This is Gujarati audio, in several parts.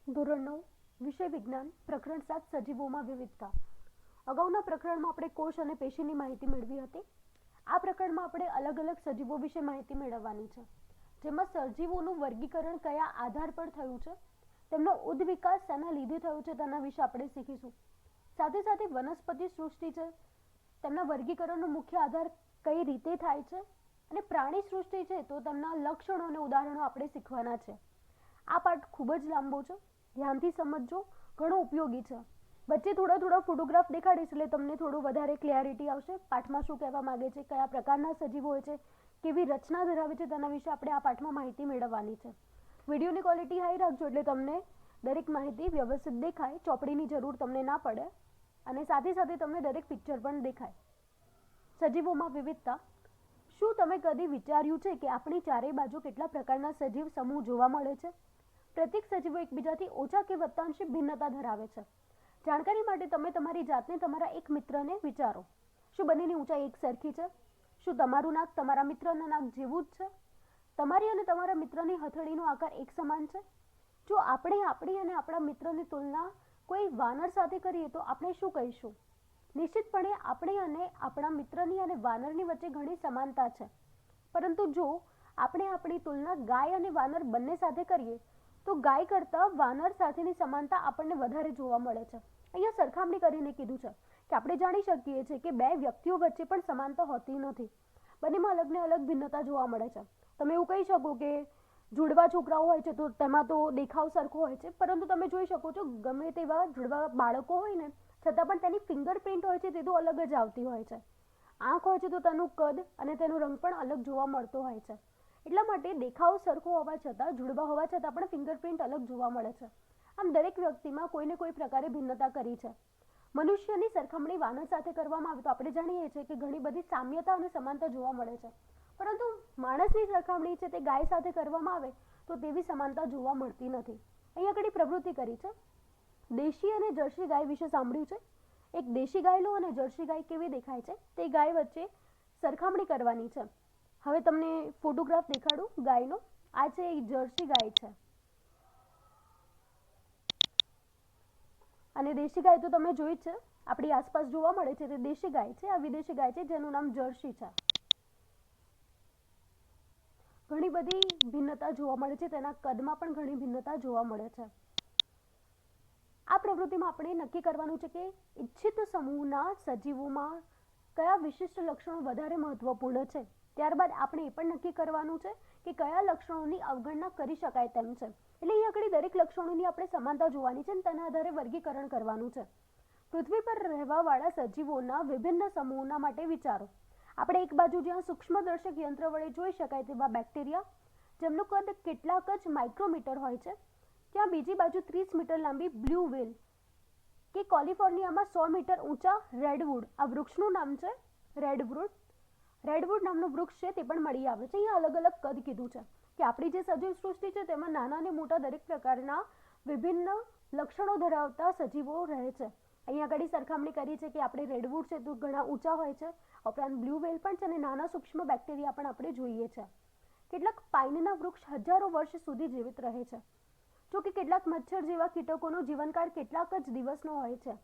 ધોરણ 9 વિષય વિજ્ઞાન પ્રકરણ 7 સજીવોમાં વિવિધતા. અગાઉના પ્રકરણમાં આપણે કોષ અને પેશીની માહિતી મેળવી હતી. આ પ્રકરણમાં આપણે અલગ અલગ સજીવો વિશે માહિતી મેળવવાની છે, જેમાં સજીવોનું વર્ગીકરણ કયા આધાર પર થયું છે, તેમનો ઉદ્વિકાસ શેના લીધે થયો છે તેના વિશે આપણે શીખીશું. સાથે સાથે વનસ્પતિ સૃષ્ટિ છે, તેમના વર્ગીકરણનો મુખ્ય આધાર કઈ રીતે થાય છે, અને પ્રાણી સૃષ્ટિ છે તો તેમના લક્ષણો અને ઉદાહરણો આપણે શીખવાના છે. આ પાઠ ખૂબ જ લાંબો છે, ધ્યાનથી સમજજો, ઘણો ઉપયોગી છે. વચ્ચે થોડા ફોટોગ્રાફ દેખાડીશ એટલે તમને થોડું વધારે ક્લિયરિટી આવશે. પાઠમાં શું કહેવા માંગે છે, કયા પ્રકારના સજીવો હોય છે, કેવી રચના ધરાવે છે, તેના વિશે આપણે આ પાઠમાં માહિતી મેળવવાની છે. વિડીયોની ક્વોલિટી હાઈ રાખજો એટલે તમને દરેક માહિતી વ્યવસ્થિત દેખાય, ચોપડીની જરૂર તમને ના પડે, અને સાથે સાથે તમને દરેક પિક્ચર પણ દેખાય. સજીવોમાં વિવિધતા. શું તમે કદી વિચાર્યું છે કે આપણી ચારે બાજુ કેટલા પ્રકારના સજીવ સમૂહ જોવા મળે છે? પ્રત્યેક સજીવો એકબીજાથી ઓછા કે વધતા અંશે ભિન્નતા ધરાવે છે. જાણકારી માટે તમે તમારી જાતને તમારા એક મિત્રને વિચારો. શું બંનેની ઊંચાઈ એક સરખી છે? શું તમારું નાક તમારા મિત્રના નાક જેવું જ છે? તમારી અને તમારા મિત્રની હથેળીનો આકાર એક સમાન છે? જો આપણે આપણી અને આપણા મિત્રની તુલના કોઈ વાનર સાથે કરીએ તો આપણે શું કહીશું? નિશ્ચિતપણે આપણે અને આપણા મિત્રની અને વાનરની વચ્ચે ઘણી સમાનતા છે. પરંતુ જો આપણે આપણી તુલના ગાય અને વાનર બંને સાથે કરીએ તો ગાય કરતાં વાનર સાથેની સમાનતા આપણને વધારે જોવા મળે છે. અહીંયા સરખામણી કરીને કીધું છે કે આપણે જાણી શકીએ છીએ કે બે વ્યક્તિઓ વચ્ચે પણ સમાનતા હોતી નથી. બંનેમાં અલગ ને અલગ ભિન્નતા જોવા મળે છે. તમે એવું કહી શકો કે જુડવા છોકરાઓ હોય છે તો તેમાં તો દેખાવ સરખો હોય છે, પરંતુ તમે જોઈ શકો છો ગમે તેવા જુડવા બાળકો હોય ને છતાં પણ તેની ફિંગરપ્રિન્ટ હોય છે તે તો અલગ જ આવતી હોય છે. આંખ હોય છે તો તેનું કદ અને તેનો રંગ પણ અલગ જોવા મળતો હોય છે. એટલા માટે દેખાવ સરખો હોવા છતાં, જુડવા હોવા છતાં પણ ફિંગરપ્રિન્ટ અલગ જોવા મળે છે. આમ દરેક વ્યક્તિમાં કોઈને કોઈ પ્રકારે ભિન્નતા કરી છે. મનુષ્યની સરખામણી વાનર સાથે કરવામાં આવે તો આપણે જાણીએ છીએ કે ઘણી બધી સામ્યતા અને સમાનતા જોવા મળે છે, પરંતુ માણસની સરખામણી છે તે ગાય સાથે કરવામાં આવે તો તેવી સમાનતા જોવા મળતી નથી. અહીંયા ઘણી પ્રવૃત્તિ કરી છે. દેશી અને જર્સી ગાય વિશે સાંભળ્યું છે? એક દેશી ગાય લો અને જર્સી ગાય કેવી દેખાય છે તે ગાય વચ્ચે સરખામણી કરવાની છે. હવે તમને ફોટોગ્રાફ દેખાડું ગાયનો. આ છે એક જર્સી ગાય છે, અને દેશી ગાય તો તમે જોઈ જ છે, આપણી આસપાસ જોવા મળે છે તે દેશી ગાય છે. આ વિદેશી ગાય છે જેનું નામ જર્સી છે. ઘણી બધી ભિન્નતા જોવા મળે છે, તેના કદમાં પણ ઘણી ભિન્નતા જોવા મળે છે. આ પ્રવૃત્તિમાં આપણે નક્કી કરવાનું છે કે ઇચ્છિત સમૂહના સજીવોમાં કયા વિશિષ્ટ લક્ષણો વધારે મહત્વપૂર્ણ છે. ત્યારબાદ આપણે એ પણ નક્કી કરવાનું છે કે કયા લક્ષણોની અવગણના કરી શકાય તેમ છે. એટલે અહીં આગળ દરેક લક્ષણોની આપણે સમાનતા જોવાની છે અને તેના આધારે વર્ગીકરણ કરવાનું છે. પૃથ્વી પર રહેવાવાળા સજીવોના વિભિન્ન સમૂહના માટે વિચારો. આપણે એક બાજુ જ્યાં સૂક્ષ્મદર્શક યંત્ર વડે જોઈ શકાય તેવા બેક્ટેરિયા, જેમનું કદ કેટલાક જ માઇક્રોમીટર હોય છે, ત્યાં બીજી બાજુ 30 મીટર લાંબી બ્લુ વ્હેલ કે કેલિફોર્નિયામાં 100 મીટર ઊંચા રેડવુડ, આ વૃક્ષનું નામ છે રેડવુડ નામનું વૃક્ષ છે, તે પણ મળી આવે છે. અહીંયા અલગ અલગ કદ કીધું છે કે આપણી જે સજીવ સૃષ્ટિ છે તેમાં નાના અને મોટા દરેક પ્રકારના વિભિન્ન લક્ષણો ધરાવતા સજીવો રહે છે. અહીંયા આગળ સરખામણી કરી છે કે આપણે રેડવુડ છે તો ઘણા ઊંચા હોય છે, ઉપરાંત બ્લુ વ્હેલ પણ છે અને નાના સૂક્ષ્મ બેક્ટેરિયા પણ આપણે જોઈએ છે. કેટલાક પાઇનના વૃક્ષ હજારો વર્ષ સુધી જીવિત રહે છે, જો કે કેટલાક મચ્છર જેવા કીટકોનો જીવનકાળ કેટલાક જ દિવસનો હોય છે.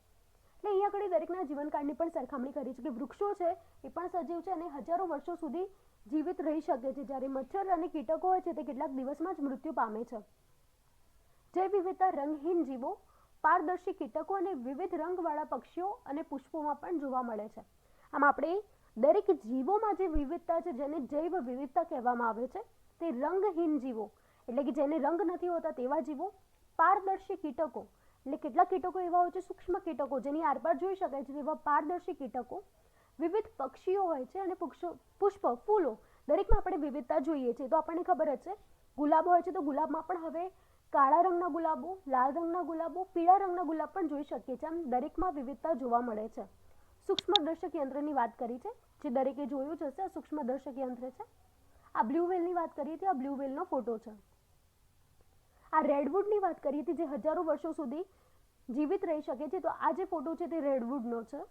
એટલે અહીંયા આગળ દરેકના જીવનકાળની પણ સરખામણી કરી છે કે વૃક્ષો છે એ પણ સજીવ છે અને હજારો વર્ષો સુધી જીવિત રહી શકે છે, જ્યારે મચ્છર અને કીટકો હોય છે તે કેટલાક દિવસમાં જ મૃત્યુ પામે છે. જૈવ વિવિધતા રંગહીન જીવો, પારદર્શી કીટકો અને વિવિધ રંગવાળા પક્ષીઓ અને પુષ્પોમાં પણ જોવા મળે છે. આમ આપણે દરેક જીવોમાં જે વિવિધતા છે જેને જૈવ વિવિધતા કહેવામાં આવે છે તે રંગહીન જીવો એટલે કે જેને રંગ નથી હોતા તેવા જીવો, પારદર્શી કીટકો એટલે કેટલાક કીટકો એવા હોય છે સૂક્ષ્મ કીટકો જેની આરપાર જોઈ શકાય છે તેવા પારદર્શી કીટકો, વિવિધ પક્ષીઓ હોય છે અને પુષ્પ, ફૂલો, દરેકમાં આપણે વિવિધતા જોઈએ છીએ. તો આપણને ખબર જ છે ગુલાબ હોય છે તો ગુલાબમાં પણ હવે કાળા રંગના ગુલાબો, લાલ રંગના ગુલાબો, પીળા રંગના ગુલાબ પણ જોઈ શકીએ છીએ. આમ દરેકમાં વિવિધતા જોવા મળે છે. સૂક્ષ્મદર્શક યંત્રની વાત કરી છે, જે દરેકે જોયું જ હશે. આ સૂક્ષ્મદર્શક યંત્ર છે. આ બ્લુ વ્હેલની વાત કરી હતી, આ બ્લુ વ્હેલનો ફોટો છે. આ રેડવુડની વાત કરી હતી જે હજારો વર્ષો સુધી જીવિત રહી શકે છે, તો આ જે ફોટો છે તે રેડવુડનો છે.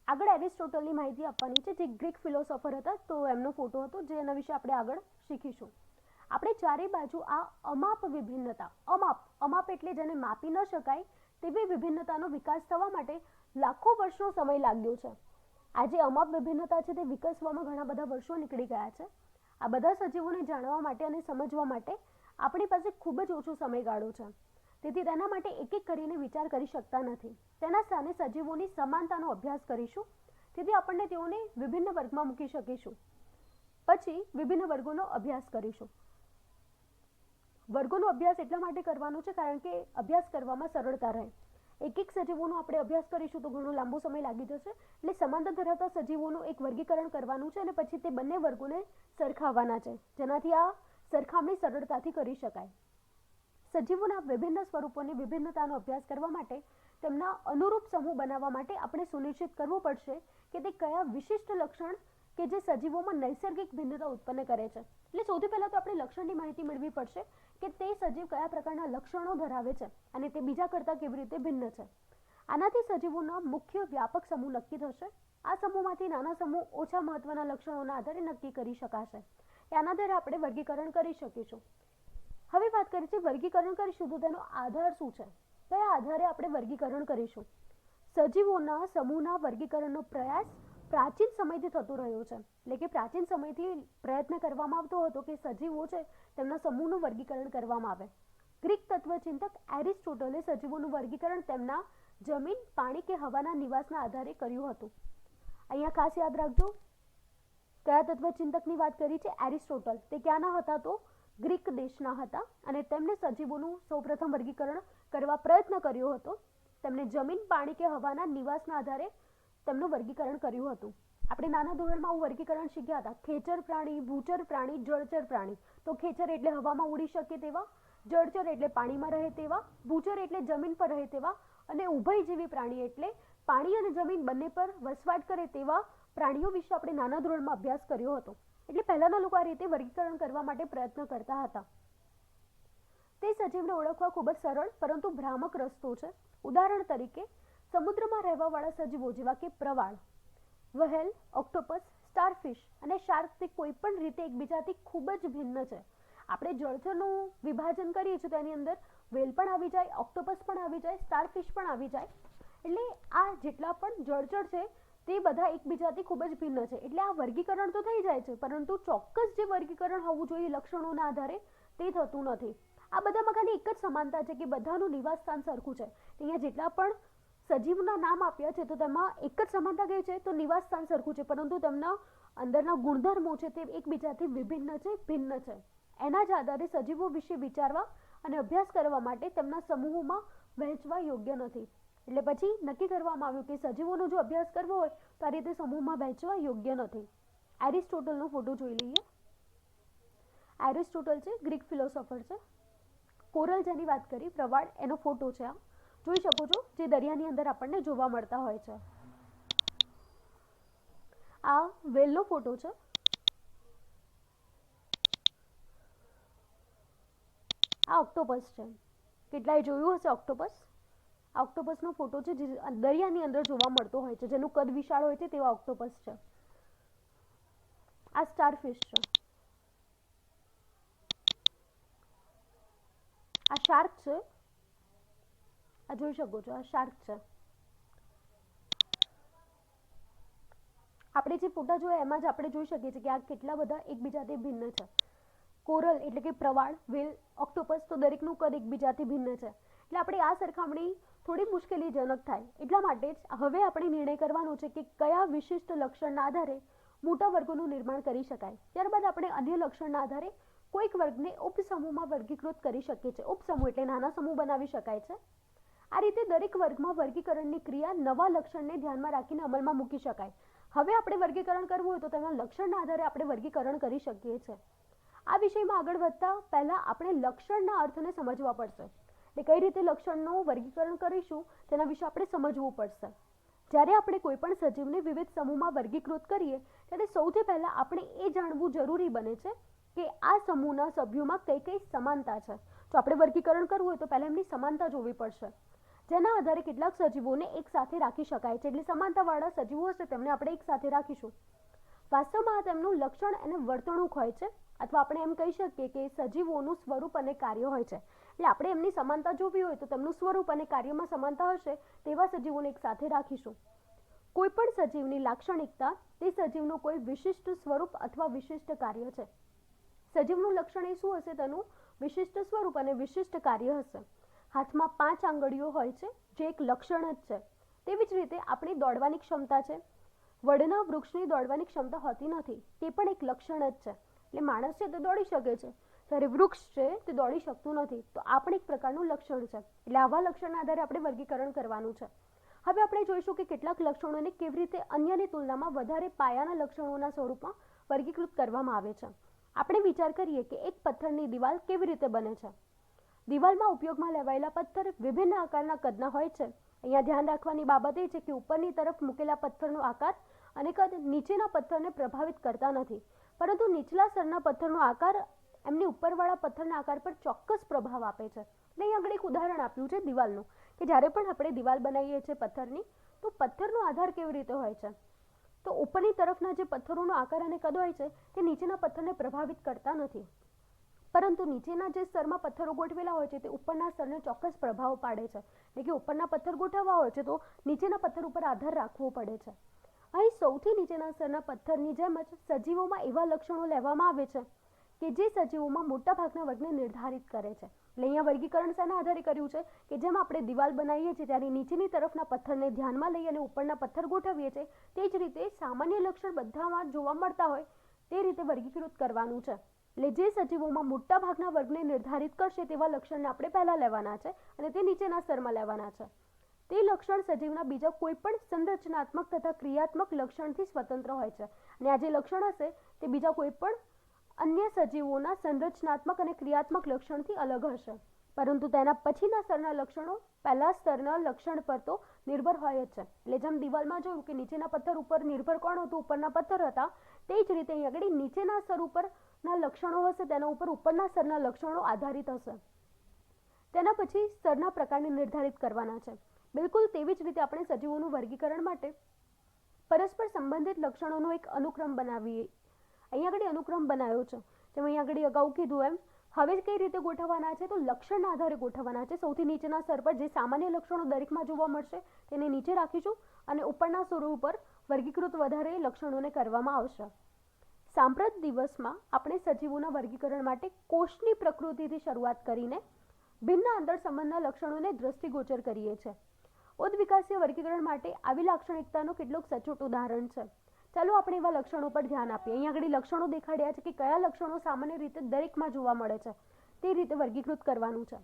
આગળ એરિસ્ટોટલની માહિતી આપવાની છે, જે ગ્રીક ફિલોસોફર હતા, તો એમનો ફોટો હતો જેના વિશે આપણે આગળ શીખીશું. આપણે ચારે બાજુ આ અમાપ વિભિન્નતા, અમાપ એટલે જેને માપી ન શકાય તેવી વિભિન્નતાનો વિકાસ થવા માટે લાખો વર્ષનો સમય લાગ્યો છે. આ જે અમાપ વિભિન્નતા છે તે વિકસવામાં ઘણા બધા વર્ષો નીકળી ગયા છે. આ બધા સજીવોને જાણવા માટે અને સમજવા માટે આપણી પાસે ખૂબ જ ઓછો સમયગાળો છે. તેથી તેના માટે એક એક કરીને વિચાર કરી શકતા નથી. તેના સ્થાને સજીવોની સમાનતાનો અભ્યાસ કરીશું. તેથી આપણને તેઓને વિભિન્ન વર્ગમાં મૂકી શકીશું. પછી વિભિન્ન વર્ગોનો અભ્યાસ કરીશું. વર્ગોનો અભ્યાસ એટલા માટે કરવાનો છે કારણ કે અભ્યાસ કરવામાં સરળતા રહે. એક એક સજીવોનો આપણે અભ્યાસ કરીશું તો ઘણો લાંબો સમય લાગી જશે. એટલે સમાનતા ધરાવતા સજીવોનું એક વર્ગીકરણ કરવાનું છે અને પછી તે બંને વર્ગોને સરખાવવાના છે, જેનાથી આ સરખામણી સરળતાથી કરી શકાય. સજીવોના વિભિન્ન સ્વરૂપોની વિભિન્નતાનો અભ્યાસ કરવા માટે તેમના અનુરૂપ સમૂહ બનાવવા માટે આપણે સુનિશ્ચિત કરવું પડશે કે તે કયા વિશિષ્ટ લક્ષણ કે જે સજીવોમાં નૈસર્ગિક ભિન્નતા ઉત્પન્ન કરે છે. એટલે સૌથી પહેલા તો આપણે લક્ષણની માહિતી મેળવી પડશે કે તે સજીવ કયા પ્રકારના લક્ષણો ધરાવે છે અને તે બીજા કરતાં કેવી રીતે ભિન્ન છે. આનાથી સજીવોના મુખ્ય વ્યાપક સમૂહ નક્કી થશે. આ સમૂહમાંથી નાના સમૂહ ઓછા મહત્વના લક્ષણોના આધારે નક્કી કરી શકાશે. આના આધારે આપણે વર્ગીકરણ કરી શકીશું. હવે વાત કરીએ વર્ગીકરણ કરીશું તો તેનો આધાર શું છે, કયા આધારે આપણે વર્ગીકરણ કરીશું. સજીવોના સમૂહના વર્ગીકરણનો પ્રયાસ પ્રાચીન સમયથી થતો રહ્યો છે. એટલે કે પ્રાચીન સમયથી પ્રયત્ન કરવામાં આવતો હતો કે સજીવો છે તેમના સમૂહનું વર્ગીકરણ કરવામાં આવે. ગ્રીક તત્વચિંતક એરિસ્ટોટલે સજીવોનું વર્ગીકરણ તેમના જમીન, પાણી કે હવાના નિવાસના આધારે કર્યું હતું. અહીંયા ખાસ યાદ રાખજો કયા તત્વચિંતકની વાત કરી છે, એરિસ્ટોટલ. તે ક્યાંના હતા તો ગ્રીક દેશના હતા અને તેમણે સજીવોનું સૌપ્રથમ વર્ગીકરણ કરવા પ્રયત્ન કર્યો હતો. તેમણે જમીન, પાણી કે હવાના નિવાસના આધારે તેમનું વર્ગીકરણ કર્યું હતું. આપણે નાના ધોરણમાં આવું વર્ગીકરણ શીખ્યા હતા. ખેચર પ્રાણી, ભૂચર પ્રાણી, જળચર પ્રાણી. તો ખેચર એટલે હવામાં ઉડી શકે તેવા, જળચર એટલે પાણીમાં રહે તેવા, ભૂચર એટલે જમીન પર રહે તેવા અને ઉભયજીવી પ્રાણી એટલે પાણી અને જમીન બંને પર વસવાટ કરે તેવા પ્રાણીઓ વિશે આપણે નાના ધોરણમાં અભ્યાસ કર્યો હતો. એટલે પહેલાના લોકો આ રીતે વર્ગીકરણ કરવા માટે પ્રયત્ન કરતા હતા. તે સજીવને ઓળખવા ખૂબ જ સરળ પરંતુ ભ્રામક રસ્તો છે. ઉદાહરણ તરીકે સમુદ્રમાં રહેવાવાળા સજીવો જેવા કે પ્રવાળ, વહેલ, ઓક્ટોપસ, સ્ટારફિશ અને શાર્ક તે કોઈ પણ રીતે એકબીજાથી ખૂબ જ ભિન્ન છે. આપણે જળચરનું વિભાજન કરીએ છીએ તો એની અંદર વેલ પણ આવી જાય, ઓક્ટોપસ પણ આવી જાય, સ્ટારફિશ પણ આવી જાય. એટલે આ જેટલા પણ જળચર છે તે બધા એકબીજાથી ખૂબ જ ભિન્ન છે. એટલે આ વર્ગીકરણ તો થઈ જાય છે પરંતુ ચોક્કસ જે વર્ગીકરણ હોવું જોઈએ લક્ષણોના આધારે તે થતું નથી. આ બધામાં ખાલી એક જ સમાનતા છે કે બધાનું નિવાસ સ્થાન સરખું છે. અહીંયા જેટલા પણ સજીવના નામ આપ્યા છે તો તેમાં એક જ સમાનતા કઈ છે તો નિવાસ સ્થાન સરખું છે, પરંતુ તેમના અંદરના ગુણધર્મો છે તે એકબીજાથી વિભિન્ન છે, ભિન્ન છે. એના જ આધારે સજીવો વિશે વિચારવા અને અભ્યાસ કરવા માટે તેમના સમૂહોમાં વહેંચવા યોગ્ય નથી. એટલે પછી નક્કી કરવામાં આવ્યું કે સજીવોનો જો અભ્યાસ કરવો હોય તો આ રીતે સમૂહમાં વહેંચવા યોગ્ય નથી. એરિસ્ટોટલનો ફોટો જોઈ લઈએ. એરિસ્ટોટલ છે ગ્રીક ફિલોસોફર છે. કોરલ જેની વાત કરી, પ્રવાળ, એનો ફોટો છે. આ જોઈ શકો છો જે દરિયાની અંદર આપણને જોવા મળતા હોય છે. આ વેલનો ફોટો છે. આ ઓક્ટોપસ છે. કેટલાય જોયું હશે ઓક્ટોપસ. આ ઓક્ટોપસનો ફોટો છે જે દરિયાની અંદર જોવા મળતો હોય છે, જેનું કદ વિશાળ હોય છે તેવા ઓક્ટોપસ છે. આ સ્ટારફિશ છે. આ શાર્ક છે. આ જોઈ શકો છો આ શાર્ક છે. આપણે જે ફોટા જોયા એમાં જ આપણે જોઈ શકીએ છીએ કે આ કેટલા બધા એકબીજાથી ભિન્ન છે. કોરલ એટલે કે પ્રવાળ, વેલ, ઓક્ટોપસ તો દરેકનું કદ એકબીજાથી ભિન્ન છે. એટલે આપણે આ સરખામણી થોડી મુશ્કેલીજનક થાય. એટલા માટે જ હવે આપણે નિર્ણય કરવાનો છે કે કયા વિશિષ્ટ લક્ષણના આધારે મોટા વર્ગોનું નિર્માણ કરી શકાય. ત્યારબાદ આપણે અન્ય લક્ષણના આધારે કોઈક વર્ગને ઉપસમૂહમાં વર્ગીકૃત કરી શકીએ છીએ. ઉપસમૂહ એટલે નાના સમૂહ બનાવી શકાય છે. આ રીતે દરેક વર્ગમાં વર્ગીકરણની ક્રિયા નવા લક્ષણને ધ્યાનમાં રાખીને અમલમાં મૂકી શકાય. હવે આપણે વર્ગીકરણ કરવું હોય તો તેના લક્ષણના આધારે આપણે વર્ગીકરણ કરી શકીએ છીએ. આ વિષયમાં આગળ વધતા પહેલા આપણે લક્ષણના અર્થને સમજવા પડશે. એટલે કઈ રીતે લક્ષણનું વર્ગીકરણ કરીશું તેના વિશે આપણે સમજવું પડશે. જ્યારે આપણે કોઈ પણ સજીવને વિવિધ સમૂહમાં વર્ગીકૃત કરીએ ત્યારે સૌથી પહેલા આપણે એ જાણવું જરૂરી બને છે કે આ સમૂહના સભ્યોમાં કઈ કઈ સમાનતા છે. જો આપણે વર્ગીકરણ કરવું હોય તો પહેલા એમની સમાનતા જોવી પડશે, જેના આધારે કેટલાક સજીવોને એક સાથે રાખી શકાય છે. એટલે સમાનતાવાળા સજીવો હશે તેમને આપણે એક સાથે રાખીશું. વાસ્તવમાં આ તેમનું લક્ષણ અને વર્તણૂક હોય છે. અથવા આપણે એમ કહી શકીએ કે સજીવોનું સ્વરૂપ અને કાર્ય હોય છે. એટલે આપણે એમની સમાનતા જોવી હોય તો તેમનું સ્વરૂપ અને કાર્યમાં સમાનતા હશે તેવા સજીવોને એક સાથે રાખીશું. કોઈ પણ સજીવની લાક્ષણિકતા તે સજીવનું કોઈ વિશિષ્ટ સ્વરૂપ અથવા વિશિષ્ટ કાર્ય છે. સજીવનું લક્ષણ એ શું હશે? તેનું વિશિષ્ટ સ્વરૂપ અને વિશિષ્ટ કાર્ય હશે. હાથમાં 5 આંગળીઓ હોય છે જે એક લક્ષણ જ છે. તેવી જ રીતે આપણી દોડવાની ક્ષમતા છે. વડના વૃક્ષની દોડવાની ક્ષમતા હોતી નથી, તે પણ એક લક્ષણ જ છે. એટલે માણસ છે તે દોડી શકે છે, જ્યારે વૃક્ષ છે તે દોડી શકતું નથી. તો આ પણ એક પ્રકારનું લક્ષણ છે. એટલે આવા લક્ષણના આધારે આપણે વર્ગીકરણ કરવાનું છે. હવે આપણે જોઈશું કે કેટલાક લક્ષણોને કેવી રીતે અન્યની તુલનામાં વધારે પાયાના લક્ષણોના સ્વરૂપમાં વર્ગીકૃત કરવામાં આવે છે. આપણે વિચાર કરીએ કે એક પથ્થરની દિવાલ કેવી રીતે બને છે. દિવાલમાં ઉપયોગમાં લેવાયેલા પથ્થર વિભિન્ન આકારના કદના હોય છે. અહીંયા ધ્યાન રાખવાની બાબત એ છે કે ઉપરની તરફ મૂકેલા પથ્થરનો આકાર અને કદ નીચેના પથ્થરને પ્રભાવિત કરતા નથી, પરંતુ નીચલા સ્તરના પથ્થરનો આકાર એમની ઉપરવાળા પથ્થરના આકાર પર ચોક્કસ પ્રભાવ આપે છે. એટલે અહીં આગળ એક ઉદાહરણ આપ્યું છે દિવાલનું, કે જ્યારે પણ આપણે દિવાલ બનાવીએ છીએ પથ્થરની, તો પથ્થરનો આધાર કેવી રીતે હોય છે? તો ઉપરની તરફના જે પથ્થરોનો આકાર અને કદ હોય છે તે નીચેના પથ્થરને પ્રભાવિત કરતા નથી, પરંતુ નીચેના જે સ્તરમાં પથ્થરો ગોઠવેલા હોય છે તે ઉપરના સ્તરને ચોક્કસ પ્રભાવ પાડે છે. એટલે કે ઉપરના પથ્થર ગોઠવવા હોય છે તો નીચેના પથ્થર ઉપર આધાર રાખવો પડે છે. અહીં સૌથી નીચેના સ્તરના પથ્થરની જેમ જ સજીવોમાં એવા લક્ષણો લેવામાં આવે છે કે જે સજીવોમાં મોટા ભાગના વર્ગને નિર્ધારિત કરે છે. એટલે અહીંયા વર્ગીકરણ શેના આધારે કર્યું છે કે જેમ આપણે દિવાલ બનાવીએ છીએ ત્યારે નીચેની તરફના પથ્થરને ધ્યાનમાં લઈ અને ઉપરના પથ્થર ગોઠવીએ છીએ, તે જ રીતે સામાન્ય લક્ષણ બધામાં જોવા મળતા હોય તે રીતે વર્ગીકૃત કરવાનું છે. એટલે જે સજીવોમાં મોટા ભાગના વર્ગને નિર્ધારિત કરશે તેવા લક્ષણને આપણે પહેલા લેવાના છે અને તે નીચેના સ્તરમાં લેવાના છે. તે લક્ષણ સજીવના બીજા કોઈ પણ સંરચનાત્મક તથા ક્રિયાત્મક લક્ષણથી સ્વતંત્ર હોય છે. અને આ જે લક્ષણ હશે તે બીજા કોઈ પણ અન્ય સજીવોના સંરચનાત્મક અને ક્રિયાત્મક લક્ષણથી અલગ હશે, પરંતુ તેના પછીના સ્તરના લક્ષણો પહેલા સ્તરના લક્ષણ પર તો નિર્ભર હોય જ છે. એટલે જેમ દિવાલમાં જોયું કે નીચેના પથ્થર ઉપર નિર્ભર કોણ હતું? ઉપરના પથ્થર હતા. તે જ રીતે અહીં આગળ નીચેના સ્તર ઉપરના લક્ષણો હશે તેના ઉપર ઉપરના સ્તરના લક્ષણો આધારિત હશે. તેના પછી સ્તરના પ્રકારને નિર્ધારિત કરવાના છે. બિલકુલ તેવી જ રીતે આપણે સજીવોનું વર્ગીકરણ માટે પરસ્પર સંબંધિત લક્ષણોનો એક અનુક્રમ બનાવીએ. અહીં આગળ અનુક્રમ બનાવ્યો છે. જેમ અહીં આગળ અગાઉ કીધું એમ હવે કઈ રીતે ગોઠવવાના છે? તો લક્ષણના આધારે ગોઠવવાના છે. સૌથી નીચેના સ્તર પર જે સામાન્ય લક્ષણો દરેકમાં જોવા મળશે તેને નીચે રાખીશું અને ઉપરના સ્તરો ઉપર વર્ગીકૃત વધારે લક્ષણોને કરવામાં આવશે. સાંપ્રત દિવસમાં આપણે સજીવોના વર્ગીકરણ માટે કોષની પ્રકૃતિથી શરૂઆત કરીને ભિન્ન આંતર સંબંધના લક્ષણોને દ્રષ્ટિગોચર કરીએ છીએ. ઉદ્વિકાસીય વર્ગીકરણ માટે આવી લાક્ષણિકતાનું કેટલુંક સચોટ ઉદાહરણ છે. ચાલો આપણે એવા લક્ષણો પર ધ્યાન આપીએ. અહીં આગળ લક્ષણો દેખાડ્યા છે કે કયા લક્ષણો સામાન્ય રીતે દરેકમાં જોવા મળે છે તે રીતે વર્ગીકૃત કરવાનું છે.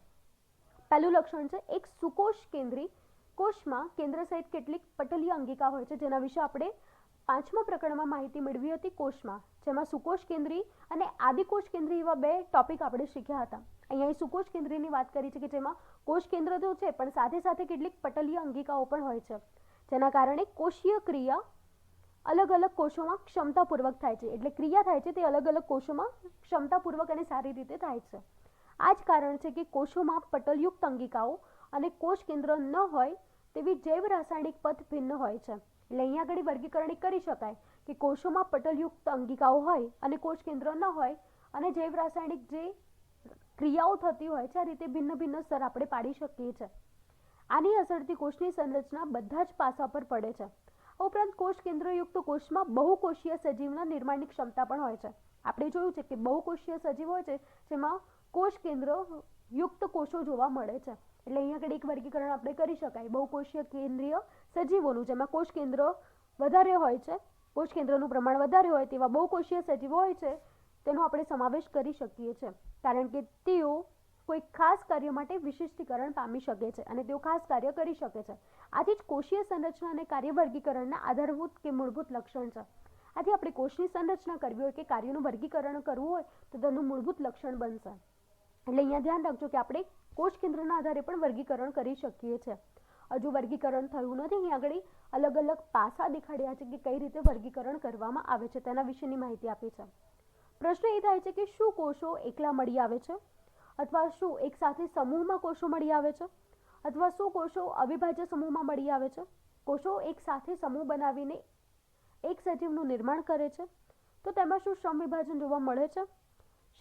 પહેલું લક્ષણ છે એક સુકોષ કેન્દ્રી. કોષમાં કેન્દ્ર સહિત કેટલીક પટલીય અંગિકા હોય છે, જેના વિશે આપણે 5મા પ્રકરણમાં માહિતી મેળવી હતી કોષમાં, જેમાં સુકોષ કેન્દ્રી અને આદિકોષ કેન્દ્રી એવા 2 ટોપિક આપણે શીખ્યા હતા. અહીંયા સુકોષ કેન્દ્રીની વાત કરી છે કે જેમાં કોષ કેન્દ્ર તો છે પણ સાથે સાથે કેટલીક પટલીય અંગિકાઓ પણ હોય છે, જેના કારણે કોષીય ક્રિયા અલગ અલગ કોષોમાં ક્ષમતાપૂર્વક થાય છે. એટલે ક્રિયા થાય છે તે અલગ અલગ કોષોમાં ક્ષમતાપૂર્વક અને સારી રીતે થાય છે. આ જ કારણ છે કે કોષોમાં પટલયુક્ત અંગિકાઓ અને કોષ કેન્દ્ર ન હોય તેવી જૈવ રાસાયણિક પથ ભિન્ન હોય છે. એટલે અહીંયા આગળ વર્ગીકરણ કરી શકાય કે કોષોમાં પટલયુક્ત અંગિકાઓ હોય અને કોષ કેન્દ્ર ન હોય અને જૈવ રાસાયણિક જે ક્રિયાઓ થતી હોય છે આ રીતે ભિન્ન ભિન્ન સ્તર આપણે પાડી શકીએ છીએ. આની અસરથી કોષની સંરચના બધા જ પાસા પર પડે છે. ઉપરાંત કોષ કેન્દ્રયુક્ત કોષમાં બહુકોષીય સજીવના નિર્માણની ક્ષમતા પણ હોય છે. આપણે જોયું છે કે બહુકોષીય સજીવ હોય છે જેમાં કોષ કેન્દ્રયુક્ત કોષો જોવા મળે છે. એટલે અહીંયા આગળ એક વર્ગીકરણ આપણે કરી શકાય બહુકોષીય કેન્દ્રીય સજીવોનું, જેમાં કોષ કેન્દ્ર વધારે હોય છે, કોષ કેન્દ્રનું પ્રમાણ વધારે હોય તેવા બહુકોષીય સજીવો હોય છે તેનો આપણે સમાવેશ કરી શકીએ છીએ, કારણ કે તેઓ કોઈ ખાસ કાર્ય માટે વિશિષ્ટીકરણ પામી શકે છે અને તેઓ ખાસ કાર્ય કરી શકે છે. આથી જ કોષીય સંરચના અને કાર્ય વર્ગીકરણના આધારભૂત કે મૂળભૂત લક્ષણ છે. આથી આપણે કોષની સંરચના કરવી હોય કે કાર્યનું વર્ગીકરણ કરવું હોય તો તેનું મૂળભૂત લક્ષણ બનશે. એટલે અહીંયા ધ્યાન રાખજો કે આપણે કોષ કેન્દ્રના આધારે પણ વર્ગીકરણ કરી શકીએ છીએ. હજુ વર્ગીકરણ થયું નથી. અહીં આગળ અલગ અલગ પાસા દેખાડ્યા છે કે કઈ રીતે વર્ગીકરણ કરવામાં આવે છે તેના વિશેની માહિતી આપી છે. પ્રશ્ન એ થાય છે કે શું કોષો એકલા મળી આવે છે, અથવા શું એક સાથે સમૂહમાં કોષો મળી આવે છે, અથવા શું કોષો અવિભાજ્ય સમૂહમાં મળી આવે છે? કોષો એક સાથે સમૂહ બનાવીને એક સજીવનું નિર્માણ કરે છે તો તેમાં શું શ્રમ વિભાજન જોવા મળે છે?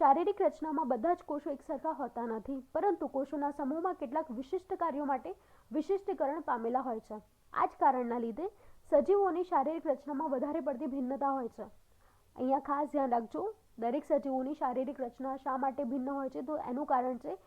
શારીરિક રચનામાં બધા જ કોષો એકસરખા હોતા નથી, પરંતુ કોષોના સમૂહમાં કેટલાક વિશિષ્ટ કાર્યો માટે વિશિષ્ટીકરણ પામેલા હોય છે. આ જ કારણના લીધે સજીવોની શારીરિક રચનામાં વધારે પડતી ભિન્નતા હોય છે. અહીંયા ખાસ ધ્યાન રાખજો, દરેક સજીવોની શારીરિક રચના શા માટે ભિન્ન હોય છે? તો એનું કારણ છે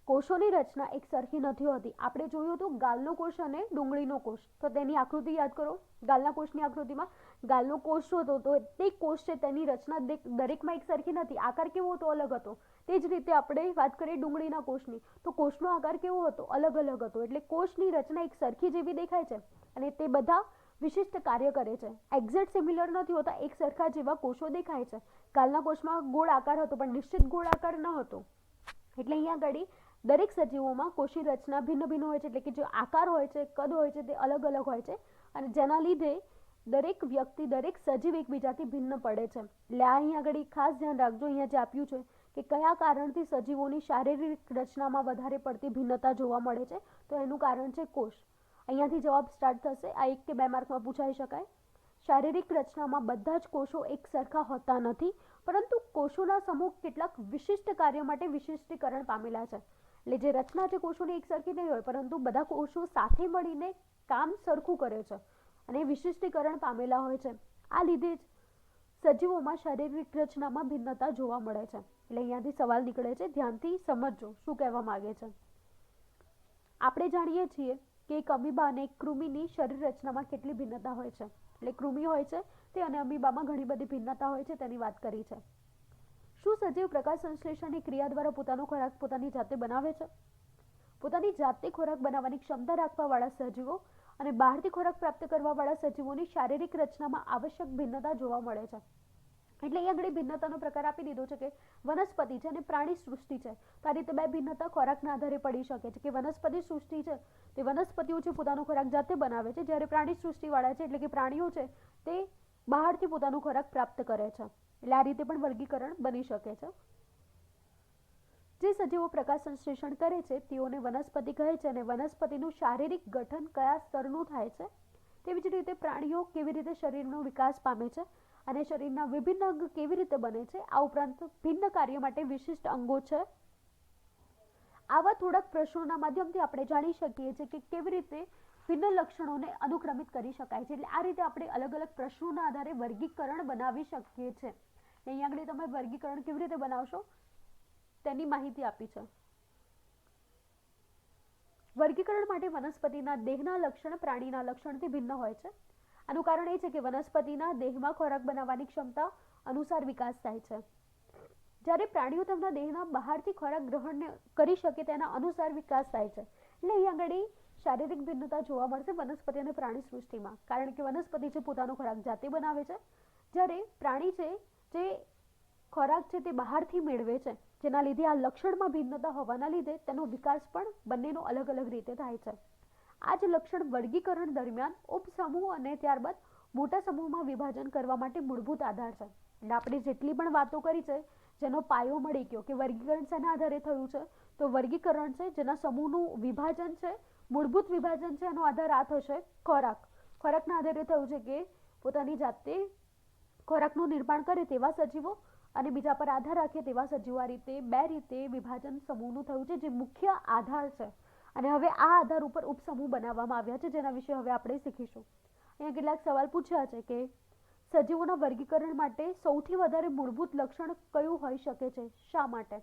કોષોની રચના એક સરખી નથી હોતી. આપણે જોયું હતું ગાલનો કોષ અને ડુંગળીનો કોષ, તો તેની આકૃતિ યાદ કરો. ગાલના કોષની આકૃતિમાં ગાલનો કોષ હતો, તો તે કોષ છે તેની રચના દરેકમાં એક સરખી નથી. આકાર કેવો હતો? અલગ હતો. તે જ રીતે આપણે વાત કરીએ ડુંગળીના કોષની, તો કોષનો આકાર કેવો હતો? અલગ અલગ હતો. એટલે કોષની રચના એક સરખી જેવી દેખાય છે અને તે બધા વિશિષ્ટ કાર્ય કરે છે. એક્ઝેક્ટ સિમિલર નથી હોતા, એક સરખા જેવા કોષો દેખાય છે. ગાલના કોષમાં ગોળ આકાર હતો, પણ નિશ્ચિત ગોળ આકાર ન હતો. એટલે અહીંયા આગળ દરેક સજીવોમાં કોષી રચના ભિન્ન ભિન્ન હોય છે, એટલે કે જે આકાર હોય છે, કદ હોય છે, તે અલગ અલગ હોય છે અને જેના લીધે દરેક વ્યક્તિ, દરેક સજીવ એકબીજાથી ભિન્ન પડે છે. એટલે અહીંયા આગળ ખાસ ધ્યાન રાખજો, અહીંયા જે આપ્યું છે કે કયા કારણથી સજીવોની શારીરિક રચનામાં વધારે પડતી ભિન્નતા જોવા મળે છે, તો એનું કારણ છે કોષ. અહીંયાથી જવાબ સ્ટાર્ટ થશે. આ 1 કે 2 માર્કમાં પૂછાઈ શકાય. શારીરિક રચનામાં બધા જ કોષો એક સરખા હોતા નથી, પરંતુ કોષોના સમૂહ કેટલાક વિશિષ્ટ કાર્યો માટે વિશિષ્ટીકરણ પામેલા છે. એટલે જે રચના છે કોષોની એક સરખી નહીં હોય, પરંતુ બધા કોષો સાથે મળીને કામ સરખું કરે છે અને વિશિષ્ટીકરણ પામેલા હોય છે. આ લીધે જ સજીવોમાં શારીરિક રચનામાં ભિન્નતા જોવા મળે છે. એટલે અહીંયાથી સવાલ નીકળે છે, ધ્યાનથી સમજજો શું કહેવા માંગે છે. આપણે જાણીએ છીએ કે એક અમીબા અને એક કૃમિની શરીર રચનામાં કેટલી ભિન્નતા હોય છે. એટલે કૃમિ હોય છે તે અને અમીબામાં ઘણી બધી ભિન્નતા હોય છે, તેની વાત કરી છે. શું સજીવ પ્રકાશ સંશ્લેષણની ક્રિયા દ્વારા પોતાનો ખોરાક પોતાની જાતે બનાવે છે? પોતાની જાતે ખોરાક બનાવવાની ક્ષમતા રાખવાવાળા સજીવો અને બહારથી ખોરાક પ્રાપ્ત કરવાવાળા સજીવોની શારીરિક રચનામાં આવશ્યક ભિન્નતા જોવા મળે છે. એટલે અહીં આગળ ભિન્નતાનો પ્રકાર આપી દીધો છે કે વનસ્પતિ છે અને પ્રાણી સૃષ્ટિ છે. તો આ રીતે બે ભિન્નતા ખોરાકના આધારે પડી શકે છે કે વનસ્પતિ સૃષ્ટિ છે તે વનસ્પતિઓ છે પોતાનો ખોરાક જાતે બનાવે છે, જ્યારે પ્રાણી સૃષ્ટિવાળા છે એટલે કે પ્રાણીઓ છે તે બહારથી પોતાનો ખોરાક પ્રાપ્ત કરે છે. એટલે આ રીતે પણ વર્ગીકરણ બની શકે છે. જે સજીવો પ્રકાશ સંશ્લેષણ કરે છે તેઓને વનસ્પતિ કહે છે અને વનસ્પતિનું શારીરિક ગઠન કયા સ્તરનું થાય છે, તેવી જ રીતે પ્રાણીઓ કેવી રીતે શરીરનો વિકાસ પામે છે અને શરીરના વિભિન્ન અંગ કેવી રીતે બને છે, આ ઉપરાંત ભિન્ન કાર્ય માટે વિશિષ્ટ અંગો છે. આવા થોડાક પ્રશ્નોના માધ્યમથી આપણે જાણી શકીએ છીએ કે કેવી રીતે ભિન્ન લક્ષણોને અનુક્રમિત કરી શકાય છે. એટલે આ રીતે આપણે અલગ અલગ પ્રશ્નોના આધારે વર્ગીકરણ બનાવી શકીએ છીએ. અહીંયા આગળ તમે વર્ગીકરણ કેવી રીતે બનાવશો તેની માહિતી આપી છે. વર્ગીકરણ માટે વનસ્પતિના દેહના લક્ષણ પ્રાણીના લક્ષણથી ભિન્ન હોય છે. આનું કારણ એ છે કે વનસ્પતિના દેહમાં ખોરાક બનાવવાની ક્ષમતા અનુસાર વિકાસ થાય છે, જ્યારે પ્રાણીઓ તેમના દેહના બહારથી ખોરાક ગ્રહણ કરી શકે તેના અનુસાર વિકાસ થાય છે. એટલે અહીં આગળ શારીરિક ભિન્નતા જોવા મળશે વનસ્પતિ અને પ્રાણી સૃષ્ટિમાં, કારણ કે વનસ્પતિ છે પોતાનો ખોરાક જાતે બનાવે છે, જ્યારે પ્રાણી છે જે ખોરાક છે તે બહારથી મેળવે છે, જેના લીધે આ લક્ષણમાં ભિન્નતા હોવાના લીધે તેનો વિકાસ પણ બંનેનો અલગ અલગ રીતે થાય છે. આ જ લક્ષણ વર્ગીકરણ દરમિયાન ઉપસમૂહ અને ત્યારબાદ મોટા સમૂહમાં વિભાજન કરવા માટે મૂળભૂત આધાર છે. એટલે આપણે જેટલી પણ વાતો કરી છે જેનો પાયો મળી ગયો કે વર્ગીકરણ શેના આધારે થયું છે, તો વર્ગીકરણ છે જેના સમૂહનું વિભાજન છે, મૂળભૂત વિભાજન છે, એનો આધાર આ થશે ખોરાકના આધારે થયું છે કે પોતાની જાતે ખોરાકનું નિર્માણ કરે તેવા સજીવો અને બીજા પર આધાર રાખે તેવા સજીવો. આ રીતે બે રીતે વિભાજન સમૂહનું થયું છે, જે મુખ્ય આધાર છે. અને હવે આ આધાર ઉપર ઉપસમૂહ બનાવવામાં આવ્યા છે, જેના વિશે હવે આપણે શીખીશું. અહીંયા કેટલાક સવાલ પૂછ્યા છે કે સજીવોના વર્ગીકરણ માટે સૌથી વધારે મૂળભૂત લક્ષણ કયું હોઈ શકે છે, શા માટે?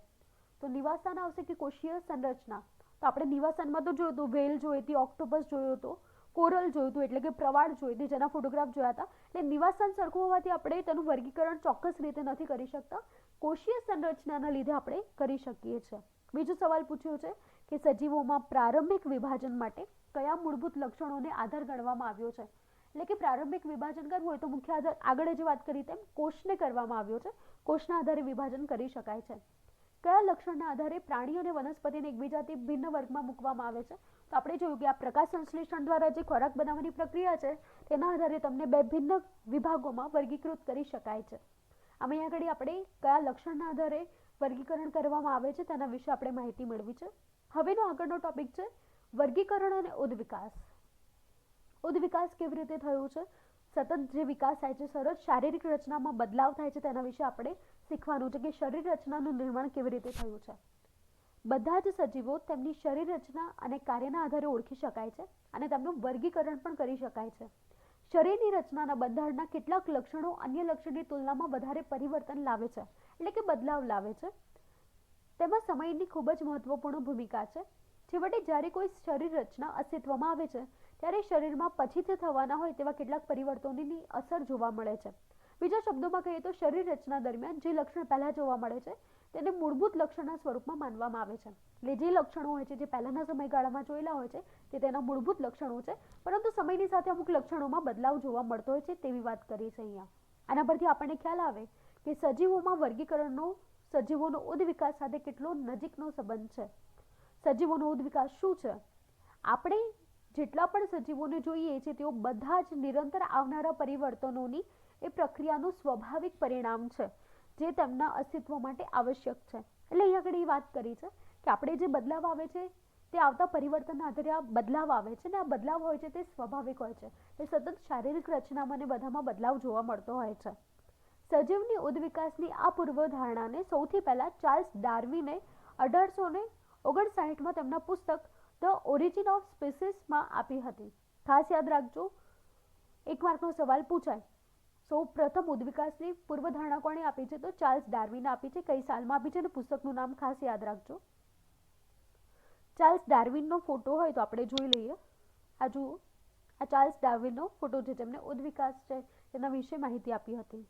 તો નિવાસસ્થાન આવશે કે કોષીય સંરચના. તો આપણે નિવાસસ્થાનમાં તો જોયું હતું, વેલ જોઈ હતી, ઓક્ટોપસ જોયો હતો, કોરલ જોયું હતું એટલે કે પ્રવાળ જોઈ હતી, જેના ફોટોગ્રાફ જોયા હતા. એટલે નિવાસસ્થાન સરખું હોવાથી આપણે તેનું વર્ગીકરણ ચોક્કસ રીતે નથી કરી શકતા. કોષીય સંરચનાના લીધે આપણે કરી શકીએ છીએ. બીજો સવાલ પૂછ્યો છે કે સજીવોમાં પ્રારંભિક વિભાજન માટે કયા મૂળભૂત લક્ષણોને આધાર ગણવામાં આવ્યો છે? એટલે કે પ્રારંભિક વિભાજન કરવું હોય તો મુખ્ય આધાર આગળ જે વાત કરી તેમ કોષને કરવામાં આવ્યો છે. કોષના આધારે વિભાજન કરી શકાય છે. કયા લક્ષણના આધારે પ્રાણી અને વનસ્પતિને એકબીજાથી ભિન્ન વર્ગમાં મૂકવામાં આવે છે? તો આપણે જોયું કે આ પ્રકાશ સંશ્લેષણ દ્વારા જે ખોરાક બનાવવાની પ્રક્રિયા છે તેના આધારે તમને બે ભિન્ન વિભાગોમાં વર્ગીકૃત કરી શકાય છે. આમ અહીં આગળ આપણે કયા લક્ષણના આધારે વર્ગીકરણ કરવામાં આવે છે તેના વિશે આપણે માહિતી મેળવી છે. હવેનો આગળનો ટોપિક છે વર્ગીકરણ અને ઉદ્વિકાસ. ઉદ્વિકાસ કેવી રીતે થયું છે? સતત જે વિકાસ થાય છે, સતત શારીરિક રચનામાં બદલાવ થાય છે, તેના વિશે આપણે શીખવાનું છે કે શરીર રચનાનું નિર્માણ કેવી રીતે થયું છે. બધા જ સજીવો તેમની શરીર રચના અને કાર્યના આધારે ઓળખી શકાય છે અને તેમનું વર્ગીકરણ પણ કરી શકાય છે. શરીરની રચનાના બંધારણના કેટલાક લક્ષણો અન્ય લક્ષણની તુલનામાં વધારે પરિવર્તન લાવે છે, એટલે કે બદલાવ લાવે છે. તેમાં સમયની ખૂબ જ મહત્વપૂર્ણ ભૂમિકા છે. છેવટે જ્યારે કોઈ શરીર રચના અસ્તિત્વમાં આવે છે ત્યારે શરીરમાં પછીથી થવાના હોય તેવા કેટલાક પરિવર્તનોની અસર જોવા મળે છે. બીજા શબ્દોમાં કહીએ તો શરીર રચના દરમિયાન જે લક્ષણ પહેલા જોવા મળે છે તેને મૂળભૂત લક્ષણના સ્વરૂપમાં માનવામાં આવે છે. એટલે જે લક્ષણો હોય છે જે પહેલાના સમયગાળામાં જોયેલા હોય છે તે તેના મૂળભૂત લક્ષણો છે, પરંતુ સમયની સાથે અમુક લક્ષણોમાં બદલાવ જોવા મળતો હોય છે તેવી વાત કરી છે અહીંયા. આના પરથી આપણને ખ્યાલ આવે કે સજીવોમાં વર્ગીકરણનો સજીવોનો ઉદ્વિકાસ સાથે કેટલો નજીકનો સંબંધ છે. સજીવોનો ઉદ્વિકાસ શું છે? આપણે જેટલા પણ સજીવોને જોઈએ છીએ તેઓ બધા જ નિરંતર આવનારા પરિવર્તનોની એ પ્રક્રિયાનું સ્વાભાવિક પરિણામ છે જે તેમના અસ્તિત્વ માટે આવશ્યક છે. એટલે અહીંયા આગળ એ વાત કરી છે કે આપણે જે બદલાવ આવે છે તે આવતા પરિવર્તનના આધારે આ બદલાવ આવે છે, અને આ બદલાવ હોય છે તે સ્વાભાવિક હોય છે. તે સતત શારીરિક રચનામાં અને બધામાં બદલાવ જોવા મળતો હોય છે. સજીવની ઉદ્વિકાસની આ પૂર્વધારણાને સૌથી પહેલા ચાર્લ્સ ડાર્વિને 1859માં તેમના પુસ્તક ધ ઓરિજિન ઓફ સ્પીસીસમાં આપી હતી. ખાસ યાદ રાખજો, એક માર્કનો સવાલ પૂછાય. સૌ પ્રથમ ઉદ્વિકાસની પૂર્વધારણા કોણે આપી છે? તો ચાર્લ્સ ડાર્વિને આપી છે. કઈ સાલમાં આપી છે અને પુસ્તકનું નામ ખાસ યાદ રાખજો. ચાર્લ્સ ડાર્વિનનો ફોટો હોય તો આપણે જોઈ લઈએ. આ જુઓ, આ ચાર્લ્સ ડાર્વિનનો ફોટો છે જેમને ઉદ્વિકાસ છે તેના વિશે માહિતી આપી હતી.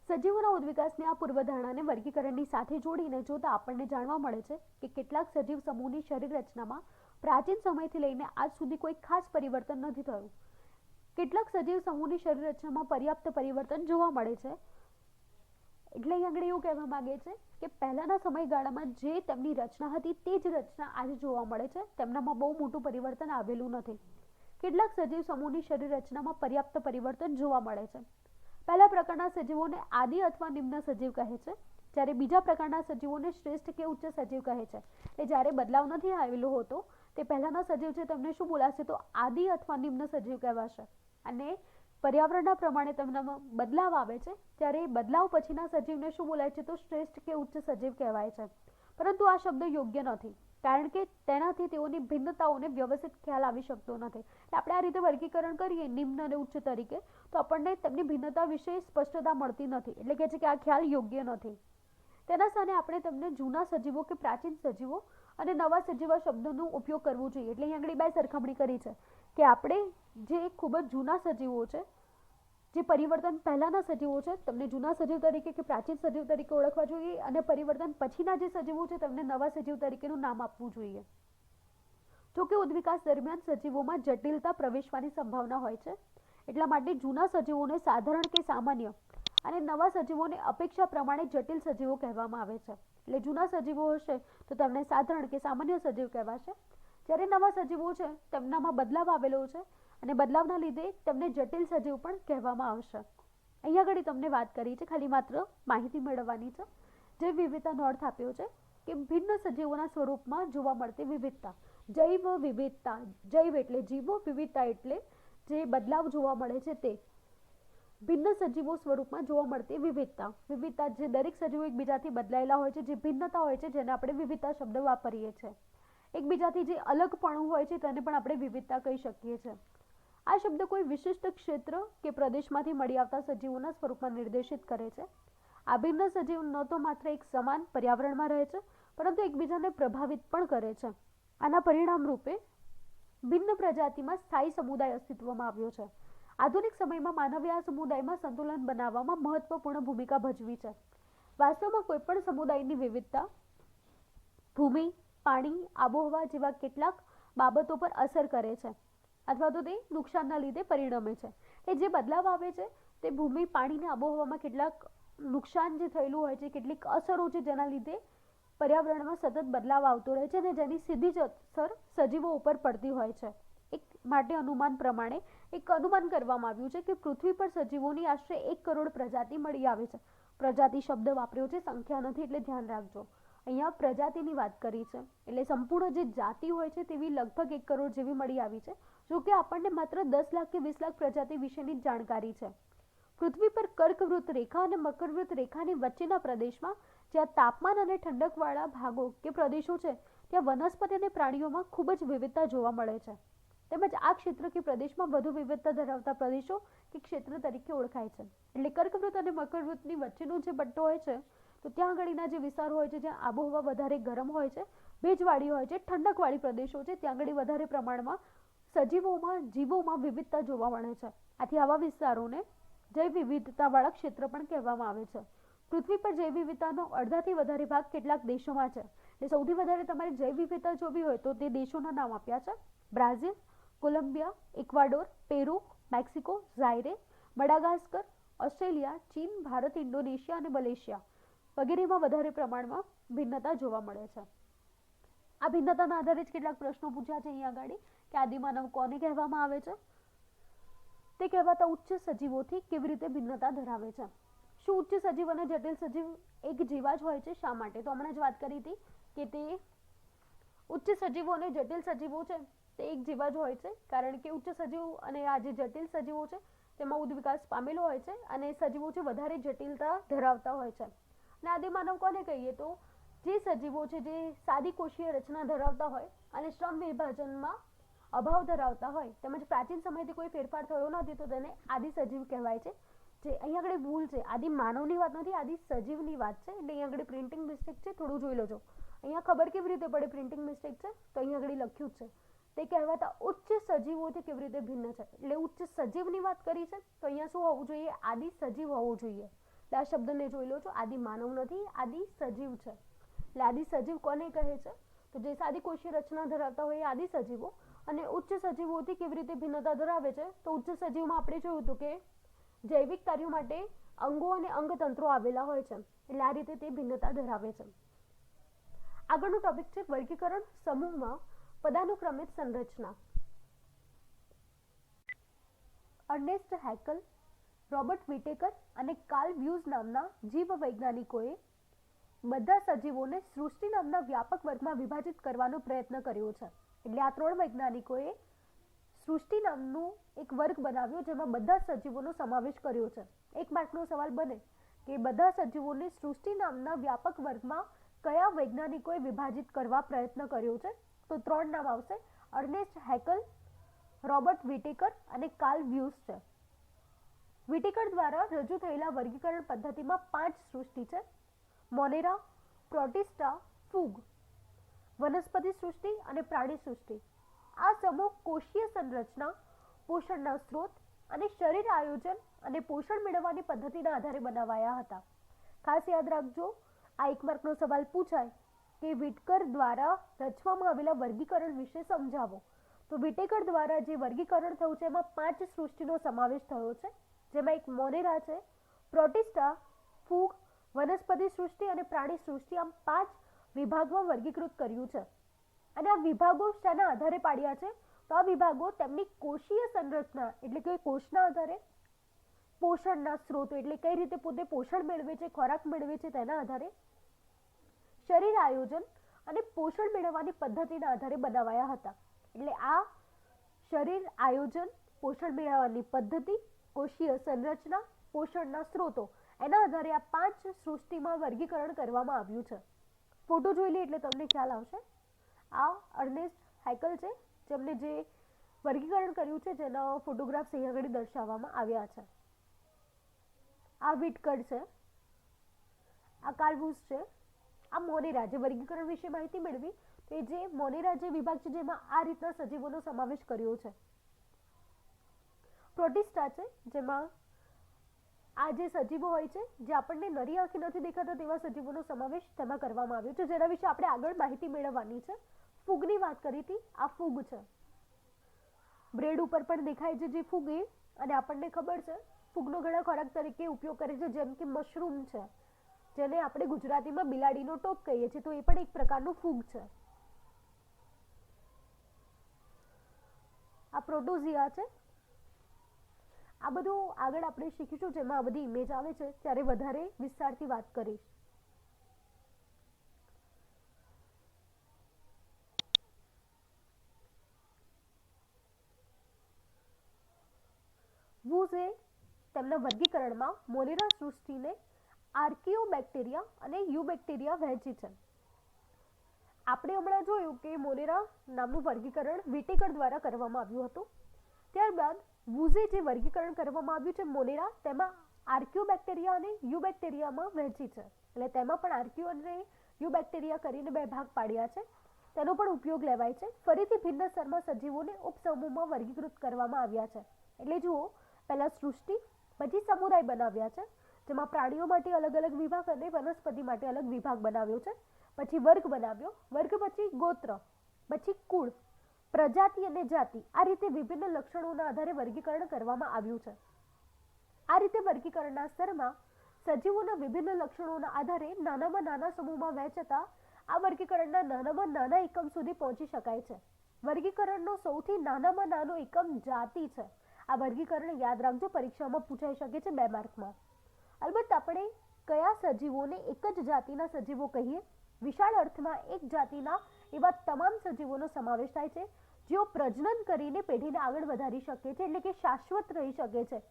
સજીવોના ઉદ્વિકાસની આ પૂર્વધારણાને વર્ગીકરણની સાથે જોડીને જોતા આપણને જાણવા મળે છે કે કેટલાક સજીવ સમૂહની શરીર રચનામાં પ્રાચીન સમયથી લઈને આજ સુધી કોઈ ખાસ પરિવર્તન નથી થયું. કેટલાક સજીવ સમૂહની શરીર રચનામાં પર્યાપ્ત પરિવર્તન જોવા મળે છે. એટલે અહીં આગળ એવું કહેવા માંગે છે કે પહેલાના સમયગાળામાં જે તેમની રચના હતી તે જ રચના આજે જોવા મળે છે. તેમનામાં બહુ મોટું પરિવર્તન આવેલું નથી. કેટલાક સજીવ સમૂહની શરીર રચનામાં પર્યાપ્ત પરિવર્તન જોવા મળે છે. પહેલા પ્રકારના સજીવોને આદિ અથવા નિમ્ન સજીવ કહે છે, જ્યારે બીજા પ્રકારના સજીવોને શ્રેષ્ઠ કે ઉચ્ચ સજીવ કહે છે. એટલે જ્યારે બદલાવ નથી આવેલો હોતો તે પહેલાના સજીવ છે તેમને શું બોલાશે? તો આદિ અથવા નિમ્ન સજીવ કહેવાશે. અને પર્યાવરણના પ્રમાણે તેમનામાં બદલાવ આવે છે ત્યારે બદલાવ પછીના સજીવને શું બોલાય છે? તો શ્રેષ્ઠ કે ઉચ્ચ સજીવ કહેવાય છે. પરંતુ આ શબ્દ યોગ્ય નથી, કારણ કે તેનાથી તેઓની ભિન્નતાઓને વ્યવસ્થિત ખ્યાલ આવી શકતો નથી. આપણે આ રીતે વર્ગીકરણ કરીએ નિમ્ન અને ઉચ્ચ તરીકે તો આપણને તેમની ભિન્નતા વિશે સ્પષ્ટતા મળતી નથી. એટલે કે છે કે આ ખ્યાલ યોગ્ય નથી. તેના સ્થાને આપણે તેમને જૂના સજીવો કે પ્રાચીન સજીવો અને નવા સજીવા શબ્દોનો ઉપયોગ કરવો જોઈએ. એટલે અહીં આગળ બે સરખામણી કરી છે કે આપણે જે ખૂબ જ જૂના સજીવો છે, જે પરિવર્તન પહેલાના સજીવો છે તેમને જૂના સજીવ તરીકે કે પ્રાચીન સજીવ તરીકે ઓળખવા જોઈએ, અને પરિવર્તન પછીના જે સજીવો છે તેમને નવા સજીવ તરીકેનું નામ આપવું જોઈએ. જોકે ઉદ્વિકાસ દરમિયાન સજીવોમાં જટિલતા પ્રવેશવાની સંભાવના હોય છે, એટલા માટે જૂના સજીવોને સાધારણ કે સામાન્ય અને નવા સજીવોને અપેક્ષા પ્રમાણે જટિલ સજીવો કહેવામાં આવે છે. એટલે જૂના સજીવો હશે તો તેમને સાધારણ કે સામાન્ય સજીવ કહેવાશે, જ્યારે નવા સજીવો છે તેમનામાં બદલાવ આવેલો છે અને બદલાવના લીધે તેમને જટિલ સજીવ પણ કહેવામાં આવશે. અહીંયા આગળ તમને વાત કરી છે, ખાલી માત્ર માહિતી મેળવવાની છે. જૈવ વિવિધતાનો અર્થ આપ્યો છે કે ભિન્ન સજીવોના સ્વરૂપમાં જોવા મળતી વિવિધતા. જૈવ વિવિધતા, જૈવ એટલે જીવો, વિવિધતા એટલે જે બદલાવ જોવા મળે છે તે. ભિન્ન સજીવો સ્વરૂપમાં જોવા મળતી વિવિધતા. વિવિધતા જે દરેક સજીવો એકબીજાથી બદલાયેલા હોય છે, જે ભિન્નતા હોય છે જેને આપણે વિવિધતા શબ્દ વાપરીએ છીએ. એકબીજાથી જે અલગપણું હોય છે તેને પણ આપણે વિવિધતા કહી શકીએ છીએ. આ શબ્દ કોઈ વિશિષ્ટ ક્ષેત્ર કે પ્રદેશમાંથી મળી આવતા સજીવોના સ્વરૂપમાં નિર્દેશિત કરે છે. આ ભિન્ન સજીવ ન તો માત્ર એક સમાન પર્યાવરણમાં રહે છે, પરંતુ એકબીજાને પ્રભાવિત પણ કરે છે. આના પરિણામ રૂપે ભિન્ન પ્રજાતિમાં સ્થાયી સમુદાય અસ્તિત્વમાં આવ્યો છે. આધુનિક સમયમાં માનવે આ સમુદાયમાં સંતુલન બનાવવામાં મહત્વપૂર્ણ ભૂમિકા ભજવી છે. વાસ્તવમાં કોઈપણ સમુદાયની વિવિધતા ભૂમિ, પાણી, આબોહવા જેવા કેટલાક બાબતો પર અસર કરે છે અથવા તો તે નુકસાનના લીધે પરિણમે છે. એ જે બદલાવ આવે છે તે ભૂમિ, પાણી અને આબોહવામાં કેટલાક નુકસાન જે થયેલું હોય છે, કેટલીક અસરો છે જેના લીધે પર્યાવરણમાં સતત બદલાવ આવતો રહે છે અને જેની સીધી જ અસર સજીવો ઉપર પડતી હોય છે. એક માટે અનુમાન પ્રમાણે એક અનુમાન કરવામાં આવ્યું છે કે પૃથ્વી પર સજીવોની આશરે 1 કરોડ પ્રજાતિ મળી આવે છે. પ્રજાતિ શબ્દ વાપર્યો છે, સંખ્યા નથી, એટલે ધ્યાન રાખજો. અહીંયા પ્રજાતિની વાત કરી છે, એટલે સંપૂર્ણ જે જાતિ હોય છે તેવી લગભગ 1 કરોડ જેવી મળી આવી છે. જો કે આપણને માત્ર 10 લાખ કે 20 લાખ પ્રજાતિ વિશેની જ જાણકારી છે. પૃથ્વી પર કર્કવૃત રેખા અને મકરવૃત રેખાની વચ્ચેના પ્રદેશમાં જ્યાં તાપમાન અને ઠંડકવાળા ભાગો કે પ્રદેશો છે ત્યાં વનસ્પતિ અને પ્રાણીઓમાં ખૂબ જ વિવિધતા જોવા મળે છે. તેમજ આ ક્ષેત્ર કે પ્રદેશમાં વધુ વિવિધતા ધરાવતા પ્રદેશો કે ક્ષેત્ર તરીકે ઓળખાય છે. એટલે કર્કવૃત અને મકરવૃતની વચ્ચેનો જે પટ્ટો હોય છે તો ત્યાં આગળના જે વિસ્તારો હોય છે જ્યાં આબોહવા વધારે ગરમ હોય છે, ભેજવાળી હોય છે, ઠંડકવાળી પ્રદેશો છે, ત્યાં આગળ વધારે પ્રમાણમાં સજીવોમાં જીવોમાં વિવિધતા જોવા મળે છે. આથી આવા વિસ્તારોને જૈવ વિવિધતાવાળા ક્ષેત્ર પણ કહેવામાં આવે છે. પૃથ્વી પર જૈવ વિવિધતાનો અડધાથી વધારે ભાગ કેટલાક દેશોમાં છે. એટલે સૌથી વધારે તમારે જૈવ વિવિધતા જોવી હોય તો તે દેશોના નામ આપ્યા છે: Brazil, Colombia, Ecuador, Peru, Mexico, Zaire, Madagascar, Australia, ચીન, ભારત, ઇન્ડોનેશિયા અને મલેશિયા વગેરેમાં વધારે પ્રમાણમાં ભિન્નતા જોવા મળે છે. આ ભિન્નતાના આધારે જ કેટલાક પ્રશ્નો પૂછ્યા છે અહીંયા આગળ કે આદિમાનવ કોને કહેવામાં આવે છે? તે કહેવાતા ઉચ્ચ સજીવોથી કેવી રીતે ભિન્નતા ધરાવે છે? શું ઉચ્ચ સજીવ અને જટિલ સજીવ એક જેવા જ હોય છે? શા માટે? તો હમણાં જ વાત કરી હતી કે તે ઉચ્ચ સજીવો અને જટિલ સજીવો છે તે એક જેવા જ હોય છે, કારણ કે ઉચ્ચ સજીવ અને આ જે જટિલ સજીવો છે તેમાં ઉદ્વિકાસ પામેલો હોય છે અને સજીવો છે વધારે જટિલતા ધરાવતા હોય છે. અને આદિમાનવ કોને કહીએ તો જે સજીવો છે જે સાદી કોષીય રચના ધરાવતા હોય અને શ્રમ વિભાજનમાં અભાવ ધરાવતા હોય તેમજ પ્રાચીન સમયથી કોઈ ફેરફાર થયો નથી તો તેને આદિ સજીવ કહેવાય છે. જે અહીંયા આગળ ભૂલ છે, આદિ માનવની વાત નથી, આદિ સજીવની વાત છે. એટલે અહીંયા આગળ પ્રિન્ટિંગ મિસ્ટેક છે, થોડું જોઈ લેજો. અહીંયા ખબર કેવી રીતે પડે પ્રિન્ટિંગ મિસ્ટેક છે? તો અહીંયા આગળ લખ્યું છે તે કહેવાતા ઉચ્ચ સજીવોથી કેવી રીતે ભિન્ન છે. એટલે ઉચ્ચ સજીવની વાત કરી છે તો અહીંયા શું હોવું જોઈએ? આદિ સજીવ હોવું જોઈએ. એટલે આ શબ્દને જોઈ લો છો, આદિ માનવ નથી, આદિ સજીવ છે. એટલે આદિ સજીવ કોને કહે છે? તો જે સાદી કોષીય રચના ધરાવતા હોય એ આદિ સજીવો. અને ઉચ્ચ સજીવોથી કેવી રીતે ભિન્નતા ધરાવે છે? તો ઉચ્ચ સજીવમાં આપણે જોયું હતું કે જૈવિક કાર્યો માટે અંગો અને અંગતંત્રો આવેલા હોય છે. એટલે આ રીતે તે ભિન્નતા ધરાવે છે. આગળનું ટોપિક છે વર્ગીકરણ સમૂહમાં પદાનુક્રમિત સંરચના. અર્નેસ્ટ હેકલ, રોબર્ટ વિટેકર અને કાર્લ વ્યુઝ નામના જીવ વૈજ્ઞાનિકોએ બધા સજીવોને સૃષ્ટિ નામના વ્યાપક વર્ગમાં વિભાજિત કરવાનો પ્રયત્ન કર્યો છે. એટલે આ 3 વૈજ્ઞાનિકોએ સૃષ્ટિ નામનું એક વર્ગ બનાવ્યો જેમાં બધા સજીવોનો સમાવેશ કર્યો છે. એક માર્કનો સવાલ બને કે બધા સજીવોને સૃષ્ટિ નામના વ્યાપક વર્ગમાં કયા વૈજ્ઞાનિકોએ વિભાજિત કરવા પ્રયત્ન કર્યો છે? તો 3 નામ આવશે: અર્નેસ્ટ હેકલ, રોબર્ટ વિટેકર અને કાર્લ વ્યુઝ છે. વિટેકર દ્વારા રજૂ થયેલા વર્ગીકરણ પદ્ધતિમાં 5 સૃષ્ટિ છે: મોનેરા, પ્રોટિસ્ટા, ફૂગ, વનસ્પતિ સૃષ્ટિ અને પ્રાણી સૃષ્ટિ. આ સમૂહ કોષીય સંરચના, પોષણના સ્ત્રોત અને શરીર આયોજન અને પોષણ મેળવવાની પદ્ધતિના આધારે બનાવાયા હતા. ખાસ યાદ રાખજો, આ 1 માર્કનો સવાલ પૂછાય કે વિટેકર દ્વારા રચવામાં આવેલા વર્ગીકરણ વિશે સમજાવો. તો વિટેકર દ્વારા જે વર્ગીકરણ થયું છે એમાં 5 સૃષ્ટિનો સમાવેશ થયો છે, જેમાં એક મોનેરા છે, પ્રોટિસ્ટા, ફૂગ, વનસ્પતિ સૃષ્ટિ અને પ્રાણી સૃષ્ટિ. આમ 5 વિભાગમાં વર્ગીકૃત કર્યું છે. અને આ વિભાગો શાના આધારે પાડ્યા છે? તો આ વિભાગો તેમની કોષીય સંરચના એટલે કે કોષના આધારે, પોષણના સ્ત્રોતો એટલે કઈ રીતે પોતે પોષણ મેળવે છે, ખોરાક મેળવે છે તેના આધારે, શરીર આયોજન અને પોષણ મેળવવાની પદ્ધતિના આધારે બનાવાયા હતા. એટલે આ શરીર આયોજન, પોષણ મેળવવાની પદ્ધતિ, કોષીય સંરચના, પોષણના સ્ત્રોતો એના આધારે આ 5 સૃષ્ટિમાં વર્ગીકરણ કરવામાં આવ્યું છે. ફોટો જોઈ લે એટલે તમને ખ્યાલ આવશે. આ અર્નેસ્ટ હેકલ છે જેમને જે વર્ગીકરણ કર્યું છે જેના ફોટોગ્રાફ્સ અહીં આગળ દર્શાવવામાં આવ્યા છે. આ વિટેકર છે, આ કાર્લ વ્યુઝ છે, આ મોનેરા જે વર્ગીકરણ વિશે માહિતી મેળવી તો એ જે મોનેરા જે વિભાગ છે જેમાં આ રીતના સજીવોનો સમાવેશ કર્યો છે. પ્રોટિસ્ટા છે જેમાં આ જે સજીવો હોય છે જે આપણને નરી આંખે નથી દેખાતા તેવા સજીવોનો સમાવેશ તેમાં કરવામાં આવ્યો છે, જેના વિશે આપણે આગળ માહિતી મેળવવાની છે. ફૂગની વાત કરી હતી, આ ફૂગ છે. બ્રેડ ઉપર પણ દેખાય છે જે ફૂગ એ, અને આપણને ખબર છે ફૂગનો ઘણા ખોરાક તરીકે ઉપયોગ કરે છે, જેમ કે મશરૂમ છે જેને આપણે ગુજરાતીમાં બિલાડીનો ટોપ કહીએ છીએ, તો એ પણ એક પ્રકારનું ફૂગ છે. આ પ્રોટોઝિયા છે. આ બધું આગળ આપણે શીખીશું, જેમાં આ બધી ઇમેજ આવે છે ત્યારે વધારે વિસ્તારથી વાત કરીશ. પ્રોટોઝે તેમના વર્ગીકરણમાં મોનેરા સૃષ્ટિને આર્કિયોબેક્ટેરિયા અને યુબેક્ટેરિયા વહેંચી છે. આપણે હમણાં જોયું કે મોનેરા નામનું વર્ગીકરણ વિટેકર દ્વારા કરવામાં આવ્યું હતું. ત્યારબાદ વુઝે જે વર્ગીકરણ કરવામાં આવ્યું છે મોનેરા, તેમાં આર્કિયોબેક્ટેરિયા અને યુબેક્ટેરિયામાં વહેંચી છે. એટલે તેમાં પણ આર્કિયો અને યુબેક્ટેરિયા કરીને બે ભાગ પાડ્યા છે. તેનો પણ ઉપયોગ લેવાય છે. ફરીથી ભિન્ન સ્તરમાં સજીવોને ઉપસમૂહમાં વર્ગીકૃત કરવામાં આવ્યા છે. એટલે જુઓ, પહેલા સૃષ્ટિ, પછી સમુદાય બનાવ્યા છે, જેમાં પ્રાણીઓ માટે અલગ અલગ વિભાગ અને વનસ્પતિ માટે અલગ વિભાગ બનાવ્યો છે. પછી વર્ગ બનાવ્યો, વર્ગ પછી ગોત્ર, પછી કુળ, પ્રજાતિ અને જાતિ. આ રીતે વિભિન્ન લક્ષણોના આધારે વર્ગીકરણ કરવામાં આવ્યું છે. આ રીતે વર્ગીકરણના સ્તરમાં સજીવોના વિભિન્ન લક્ષણોના આધારે નાનામાં નાના સમૂહમાં વહેંચતા આ વર્ગીકરણના નાનામાં નાના એકમ સુધી પહોંચી શકાય છે. વર્ગીકરણનો સૌથી નાનામાં નાનો એકમ જાતિ છે. આ વર્ગીકરણ યાદ રાખજો, પરીક્ષામાં પૂછાઈ શકે છે 2 માર્કમાં. અલબત્ત આપણે કયા સજીવોને એક જ જાતિના સજીવો કહીએ? વિશાળ અર્થમાં એક જાતિના એવા તમામ સજીવોનો સમાવેશ થાય છે જેઓ પ્રજનન કરીને પેઢીને આગળ વધારી શકે છે, એટલે કે શાશ્વત રહી શકે છે.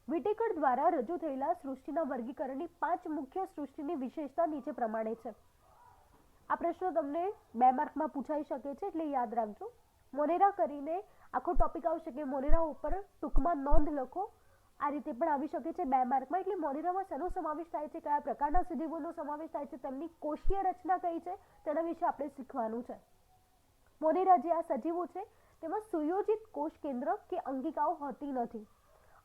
વિટેકર દ્વારા રજૂ થયેલા સૃષ્ટિના વર્ગીકરણની 5 મુખ્ય સૃષ્ટિની વિશેષતા નીચે પ્રમાણે છે. આ પ્રશ્નો તમને 2 માર્કમાં પૂછાઈ શકે છે, એટલે યાદ રાખજો. મોનેરા કરીને આખો ટોપિક આવશે કે મોનેરા ઉપર ટૂંકમાં નોંધ લખો. આ રીતે પણ આવી શકે છે 2 માર્કમાં. એટલે મોનેરામાં શેનો સમાવેશ થાય છે, કયા પ્રકારના સજીવોનો સમાવેશ થાય છે, તેમની કોષીય રચના કઈ છે, તેના વિશે આપણે શીખવાનું છે. મોનેરા જે આ સજીવો છે તેમાં સુયોજિત કોષ કેન્દ્ર કે અંગિકાઓ હોતી નથી,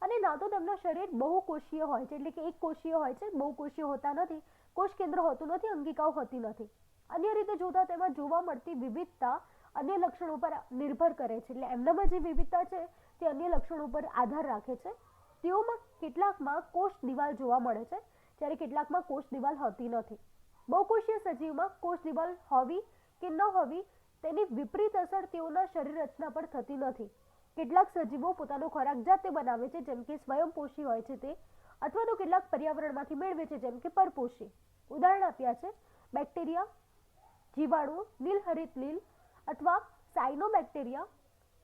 અને ના તો તેમના શરીર બહુકોષીય હોય છે, એટલે કે એક કોષીય હોય છે, બહુકોષીય હોતા નથી, કોષ કેન્દ્ર હોતું નથી, અંગિકાઓ હોતી નથી. અન્ય રીતે જોતા તેમાં જોવા મળતી વિવિધતા અન્ય લક્ષણો પર નિર્ભર કરે છે. એટલે એમનામાં જે વિવિધતા છે તે અન્ય લક્ષણો પર આધાર રાખે છે. તેઓમાં કેટલાકમાં કોષ દિવાલ જોવા મળે છે, જ્યારે કેટલાકમાં કોષ દિવાલ હોતી નથી. બહુકોષીય સજીવમાં કોષ દિવાલ હોવી કે ન હોવી તેની વિપરીત અસર તેઓના શરીર રચના પર થતી નથી. કેટલાક સજીવો પોતાનો ખોરાક જાતે બનાવે છે, જેમ કે સ્વયંપોષી હોય છે તે, અથવા તો કેટલાક પર્યાવરણમાંથી મેળવે છે, જેમ કે પરપોષી. ઉદાહરણ આપ્યા છે બેક્ટેરિયા, જીવાણુ, નીલહરિત લીલ અથવા સાયનોબેક્ટેરિયા,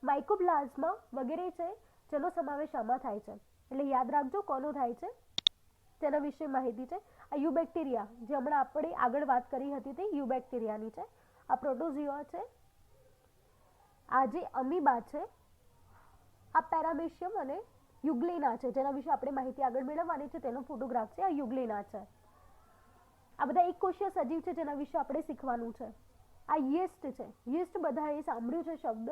માઇકોપ્લાઝ્મા વગેરે છે, જેનો સમાવેશ આમાં થાય છે. એટલે યાદ રાખજો કોનો થાય છે તેના વિશે માહિતી છે. આ યુબેક્ટેરિયા જે હમણાં આપણે આગળ વાત કરી હતી તે યુબેક્ટેરિયાની છે. આ પ્રોટોઝોઆ છે. આ જે અમીબા છે, આ પેરામેશિયમ અને યુગ્લિના છે, જેના વિશે આપણે માહિતી આગળ મેળવવાની છે. તેનો ફોટોગ્રાફ છે. આ યુગ્લિના છે. આ બધા એક કોષીય સજીવ છે જેના વિશે આપણે શીખવાનું છે. આ યીસ્ટ છે. યીસ્ટ બધાએ સાંભળ્યું છે શબ્દ,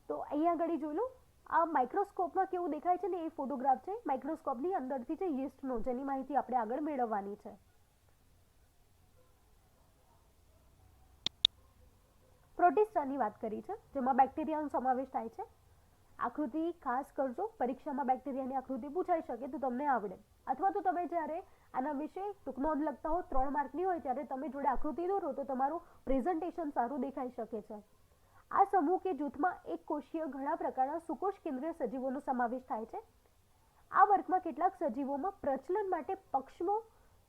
તો અહીંયા આગળ જોઈ લો. આ માઇક્રોસ્કોપમાં કેવું દેખાય છે ને એ ફોટોગ્રાફ છે. માઇક્રોસ્કોપની અંદરથી છે યીસ્ટનો, જેની માહિતી આપણે આગળ મેળવવાની છે. પ્રોટિસ્ટાની વાત કરી છે, જેમાં બેક્ટેરિયાનો સમાવેશ થાય છે. આકૃતિ ખાસ કરજો, પરીક્ષામાં બેક્ટેરિયાની આકૃતિ પૂછાઈ શકે તો તમને આવડે. અથવા તો તમે જ્યારે આના વિશે ટૂંક નોંધ લખતા હો 3 માર્કની હોય ત્યારે તમે જોડે આકૃતિ દોરો તો તમારું પ્રેઝન્ટેશન સારું દેખાઈ શકે છે. આ સમૂહ કે જૂથમાં એક કોષીય ઘણા પ્રકારના સુકોષ કેન્દ્રીય સજીવોનો સમાવેશ થાય છે. આ વર્ગમાં કેટલાક સજીવોમાં પ્રજનન માટે પક્ષમો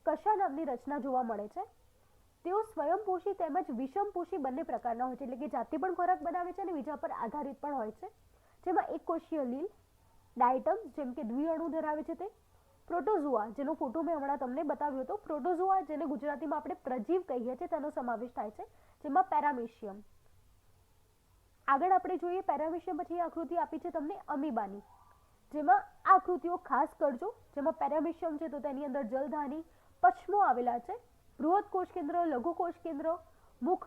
કશા નામની રચના જોવા મળે છે. તેઓ સ્વયંપોષી તેમજ વિષમપોષી બંને પ્રકારના હોય છે, એટલે કે જાતે પણ ખોરાક બનાવે છે અને બીજા પર આધારિત પણ હોય છે. જેમાં એક કોષીય લીલ, ડાયટમ્સ જેમ કે દ્વિઅણુ ધરાવે છે તે, પ્રોટોઝોઆ જેનો ફોટો મેં હમણાં તમને બતાવ્યો હતો, પ્રોટોઝોઆ જેને ગુજરાતીમાં આપણે પ્રજીવ કહીએ છીએ તેનો સમાવેશ થાય છે, જેમાં પેરામેશિયમ. આગળ આપણે જોઈએ પેરામેશિયમ પછી આકૃતિ આપી છે તમને અમીબાની, જેમાં આ આકૃતિઓ ખાસ કરજો. જેમાં પેરામેશિયમ છે તો તેની અંદર જલધાની પક્ષમો આવેલા છે, બૃહદ કોષ કેન્દ્ર, લઘુ કોષ કેન્દ્ર, મુખ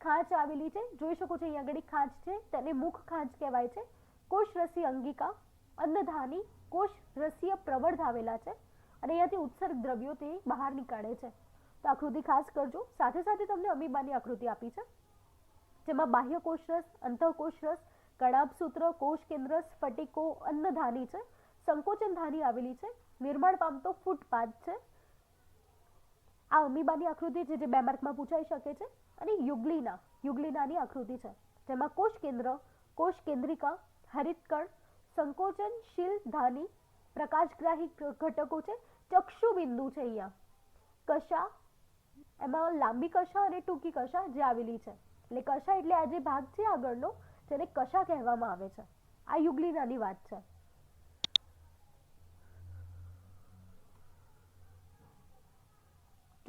ખાંચ આવેલી છે. જોઈ શકો છો અહીંયા આગળ ખાંચ છે, તેને મુખ ખાંચ કહેવાય છે. કોષરસી અંગિકા, અન્નધાની, કોષરસીય પ્રવર્ધ આવેલા છે અને અહીંયાથી ઉત્સર્ગ દ્રવ્યો તે બહાર નીકાળે છે. તો આકૃતિ ખાસ કરજો. સાથે સાથે તમને અમીબાની આકૃતિ આપી છે, જેમાં બાહ્ય કોષરસ, અંતઃકોષરસ, કણાભસૂત્ર, કોષ કેન્દ્ર, સ્ફટિકો, અન્નધાની છે, સંકોચન ધાની આવેલી છે, નિર્માણ પામતો ફૂટપાથ છે. આ અમીબાની આકૃતિ છે જે 2 માર્કમાં પૂછાઈ શકે છે. અને યુગ્લિનાની આકૃતિ છે, જેમાં કોષ કેન્દ્ર, કોષ કેન્દ્રિકા, હરિતકણ, સંકોચનશીલ ધાની, પ્રકાશગ્રાહી ઘટકો છે, ચક્ષુ બિંદુ છે અહીંયા, કશા, એમાં લાંબી કશા અને ટૂંકી કશા જે આવેલી છે. એટલે કશા એટલે આ જે ભાગ છે આગળનો જેને કશા કહેવામાં આવે છે. આ યુગ્લિનાની વાત છે.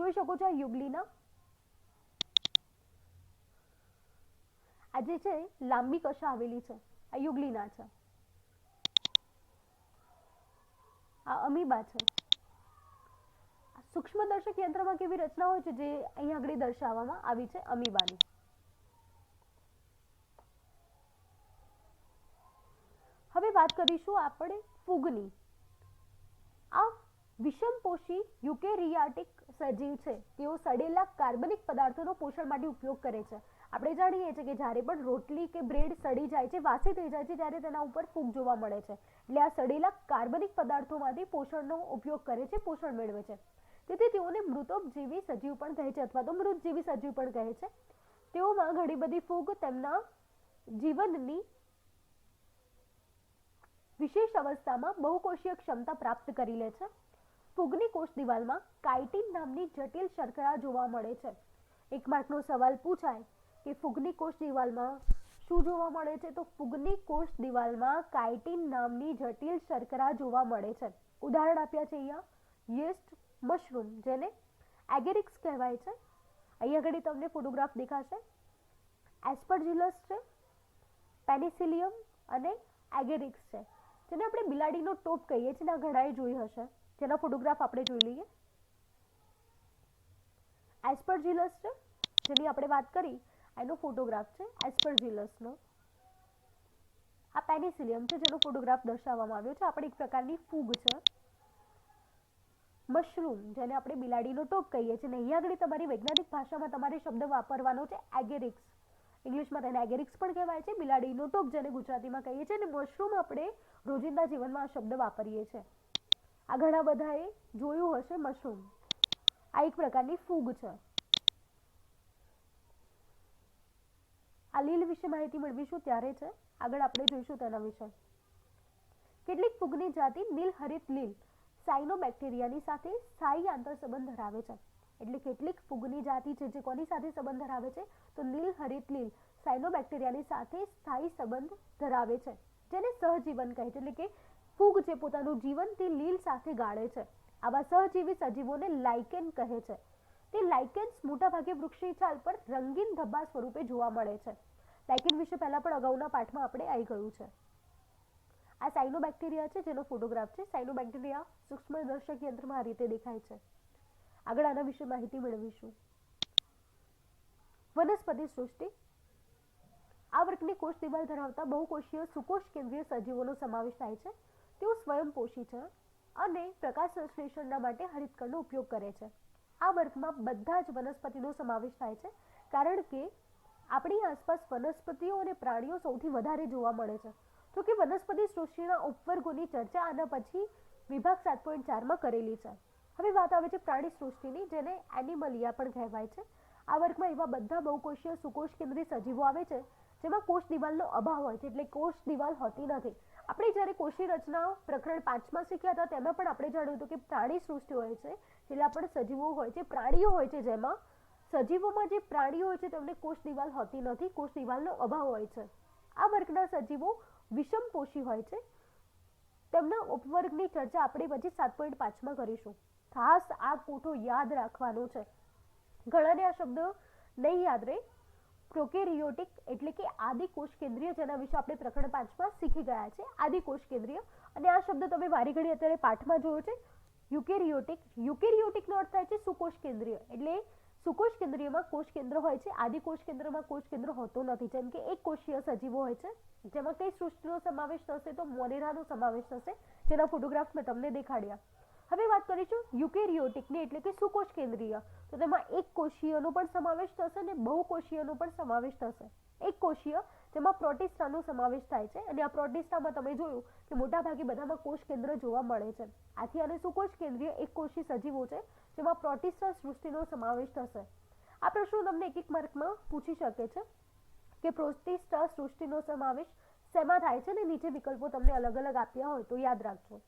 જોઈ શકો છો આ યુગલીના, આ જે છે લાંબી કશા આવેલી છે આ યુગલીના છે, આ અમીબા છે. સૂક્ષ્મદર્શક યંત્રમાં કેવી રચના હોય છે જે અહીં આગળ દર્શાવવામાં આવી છે અમીબાની. હવે વાત કરીશું આપણે ફૂગની. આ વિષમપોષી યુકેરિયાટિક સજીવ છે. તેઓ સડેલા કાર્બનિક પદાર્થોનો પોષણ માટે ઉપયોગ કરે છે. આપણે જાણીએ છીએ કે જ્યારે પણ રોટલી કે બ્રેડ સડી જાય છે, વાસી થઈ જાય છે, ત્યારે તેના ઉપર ફૂગ જોવા મળે છે. એટલે આ સડેલા કાર્બનિક પદાર્થોમાંથી પોષણનો ઉપયોગ કરે છે, પોષણ મેળવે છે. તેથી તેઓને મૃતોપજીવી સજીવ પણ કહે છે અથવા તો મૃતજીવી સજીવ પણ કહે છે. તેઓમાં ઘણી બધી ફૂગ તેમના જીવનની વિશેષ અવસ્થામાં બહુકોષીય ક્ષમતા પ્રાપ્ત કરી લે છે. ફૂગની કોષ દિવાલમાં કાઇટિન નામની જટિલ શર્કરા જોવા મળે છે. એક માર્કનો સવાલ પૂછાય કે ફૂગની કોષ દિવાલમાં શું જોવા મળે છે, તો ફૂગની કોષ દિવાલમાં કાઇટિન નામની જટિલ શર્કરા જોવા મળે છે. ઉદાહરણ આપ્યા છે અહીંયા યીસ્ટ, મશરૂમ, જેને એગેરિક્સ કહેવાય છે. અહીંયા આગળ તમને ફોટોગ્રાફ દેખાશે. એસ્પરજિલસ છે, પેનિસિલિયમ અને એગેરિક્સ છે, જેને આપણે બિલાડીનો ટોપ કહીએ છીએ. ઘણાએ જોઈ હશે, જેના ફોટોગ્રાફ આપણે જોઈ લઈએ. એસ્પરજિલસ છે, જેની આપણે વાત કરી, એનો ફોટોગ્રાફ છે એસ્પરજિલસનો. આ પેનિસિલિયમ છે, જેનો ફોટોગ્રાફ દર્શાવવામાં આવ્યો છે. આપણે એક પ્રકારની ફૂગ છે. મશરૂમ, જેને આપણે બિલાડીનો ટોપ કહીએ છીએ. અહીંયા આગળ તમારી વૈજ્ઞાનિક ભાષામાં તમારે શબ્દ વાપરવાનો છે એગેરિક્સ. ઇંગ્લિશમાં તેને એગેરિક્સ પણ કહેવાય છે, બિલાડીનો ટોપ જેને ગુજરાતીમાં કહીએ છીએ, અને મશરૂમ આપણે રોજિંદા જીવનમાં આ શબ્દ વાપરીએ છીએ. આ ઘણા બધાએ જોયું હશે મશરૂમ. આ એક પ્રકારની ફૂગ છે. આ લીલ વિશે માહિતી મેળવીશું ત્યારે છે, આગળ આપણે જોઈશું તેના વિશે. કેટલીક ફૂગની જાતિ નીલહરિત લીલ સાયનોબેક્ટેરિયાની સાથે સ્થાયી આંતરસંબંધ ધરાવે છે. એટલે કેટલીક ફૂગની જાતિ છે જે કોની સાથે સંબંધ ધરાવે છે, તો નીલહરિત લીલ સાયનોબેક્ટેરિયાની સાથે સ્થાયી સંબંધ ધરાવે છે, જેને સહજીવન કહે છે. એટલે કે ફૂગ જે પોતાનું જીવન તે લીલ સાથે ગાળે છે. આવા સહજીવી સજીવોને લાઇકેન કહે છે. તે લાઇકેન્સ મોટાભાગે વૃક્ષની છાલ પર રંગીન ધબ્બા સ્વરૂપે જોવા મળે છે. લાઇકેન વિશે પહેલા પણ અગાઉના પાઠમાં આપણે આવી ગયું છે. આ સાયનોબેક્ટેરિયા છે, જેનો ફોટોગ્રાફ છે. સાયનોબેક્ટેરિયા સૂક્ષ્મદર્શક યંત્રમાં આ રીતે દેખાય છે. આગળ આના વિશે માહિતી મેળવીશું. વનસ્પતિ સૃષ્ટિ. આ વર્ગની કોષ દિવાલ ધરાવતા બહુકોષીય સુકોષ કેન્દ્રીય સજીવોનો સમાવેશ થાય છે. તેઓ સ્વયંપોષી છે અને પ્રકાશ સંશ્લેષણના માટે હરિતકણનો ઉપયોગ કરે છે. આ વર્ગમાં બધા જ વનસ્પતિનો સમાવેશ થાય છે, કારણ કે આપણી આસપાસ વનસ્પતિઓ અને પ્રાણીઓ સૌથી વધારે જોવા મળે છે. જો કે વનસ્પતિ સૃષ્ટિના ઉપવર્ગોની ચર્ચા આના પછી વિભાગ 7.4માં કરેલી છે. હવે વાત આવે છે પ્રાણી સૃષ્ટિની, જેને એનિમલિયા પણ કહેવાય છે. આ વર્ગમાં એવા બધા બહુકોષીય સુકોષ કેન્દ્રીય સજીવો આવે છે જેમાં કોષ દિવાલનો અભાવ હોય છે, એટલે કોષ દિવાલ હોતી નથી. આપણે જ્યારે કોષની રચના પ્રકરણ 5માં શીખ્યા હતા તેમાં પણ આપણે જાણ્યું હતું કે પ્રાણી સૃષ્ટિ હોય છે, જેટલા પણ સજીવો હોય છે, પ્રાણીઓ હોય છે, જેમાં સજીવોમાં જે પ્રાણીઓ હોય છે તેમને કોષ દિવાલ હોતી નથી, કોષ દિવાલનો અભાવ હોય છે. આ વર્ગના સજીવો વિષમપોષી હોય છે. તેમના ઉપવર્ગની ચર્ચા આપણે પછી 7.5માં કરીશું. ખાસ આ કોઠો યાદ રાખવાનો છે. ઘણાને આ શબ્દ નહીં યાદ રહે. પ્રોકેરિયોટિક એટલે કે આદિ કોષ કેન્દ્રીય, જેના વિશે આપણે પ્રકરણ 5માં શીખી ગયા છે. આદિ કોષ કેન્દ્રીય, અને આ શબ્દ તમે વારી ઘડી અત્યારે પાઠમાં જોયો છે. યુકેરિયોટિક, યુકેરિયોટિકનો અર્થ થાય છે સુકોષ કેન્દ્રીય. એટલે સુકોષ કેન્દ્રીયમાં કોષ કેન્દ્ર હોય છે, આદિ કોષ કેન્દ્રમાં કોષ કેન્દ્ર હોતો નથી. જેમ કે એક કોષીય સજીવો હોય છે, જેમાં કઈ સૃષ્ટિનો સમાવેશ થશે, તો મોનેરાનો સમાવેશ થશે, જેના ફોટોગ્રાફ મેં તમને દેખાડ્યા. હવે વાત કરીશું યુકેરિયોટિકની, એટલે કે સુકોષ કેન્દ્રીય. તો તેમાં એક કોષીયનો પણ સમાવેશ થશે અને બહુકોષીયનો પણ સમાવેશ થશે. એક કોષીય, જેમાં પ્રોટિસ્ટાનો સમાવેશ થાય છે, અને આ પ્રોટિસ્ટામાં તમે જોયું કે મોટાભાગે બધામાં કોષ કેન્દ્ર જોવા મળે છે. આથી આને સુકોષ કેન્દ્રીય એક કોષી સજીવો છે, જેમાં પ્રોટિસ્ટા સૃષ્ટિનો સમાવેશ થશે. આ પ્રશ્નો તમને એક માર્કમાં પૂછી શકે છે કે પ્રોટિસ્ટા સૃષ્ટિનો સમાવેશ શેમાં થાય છે, અને નીચે વિકલ્પો તમને અલગ અલગ આપ્યા હોય તો યાદ રાખજો.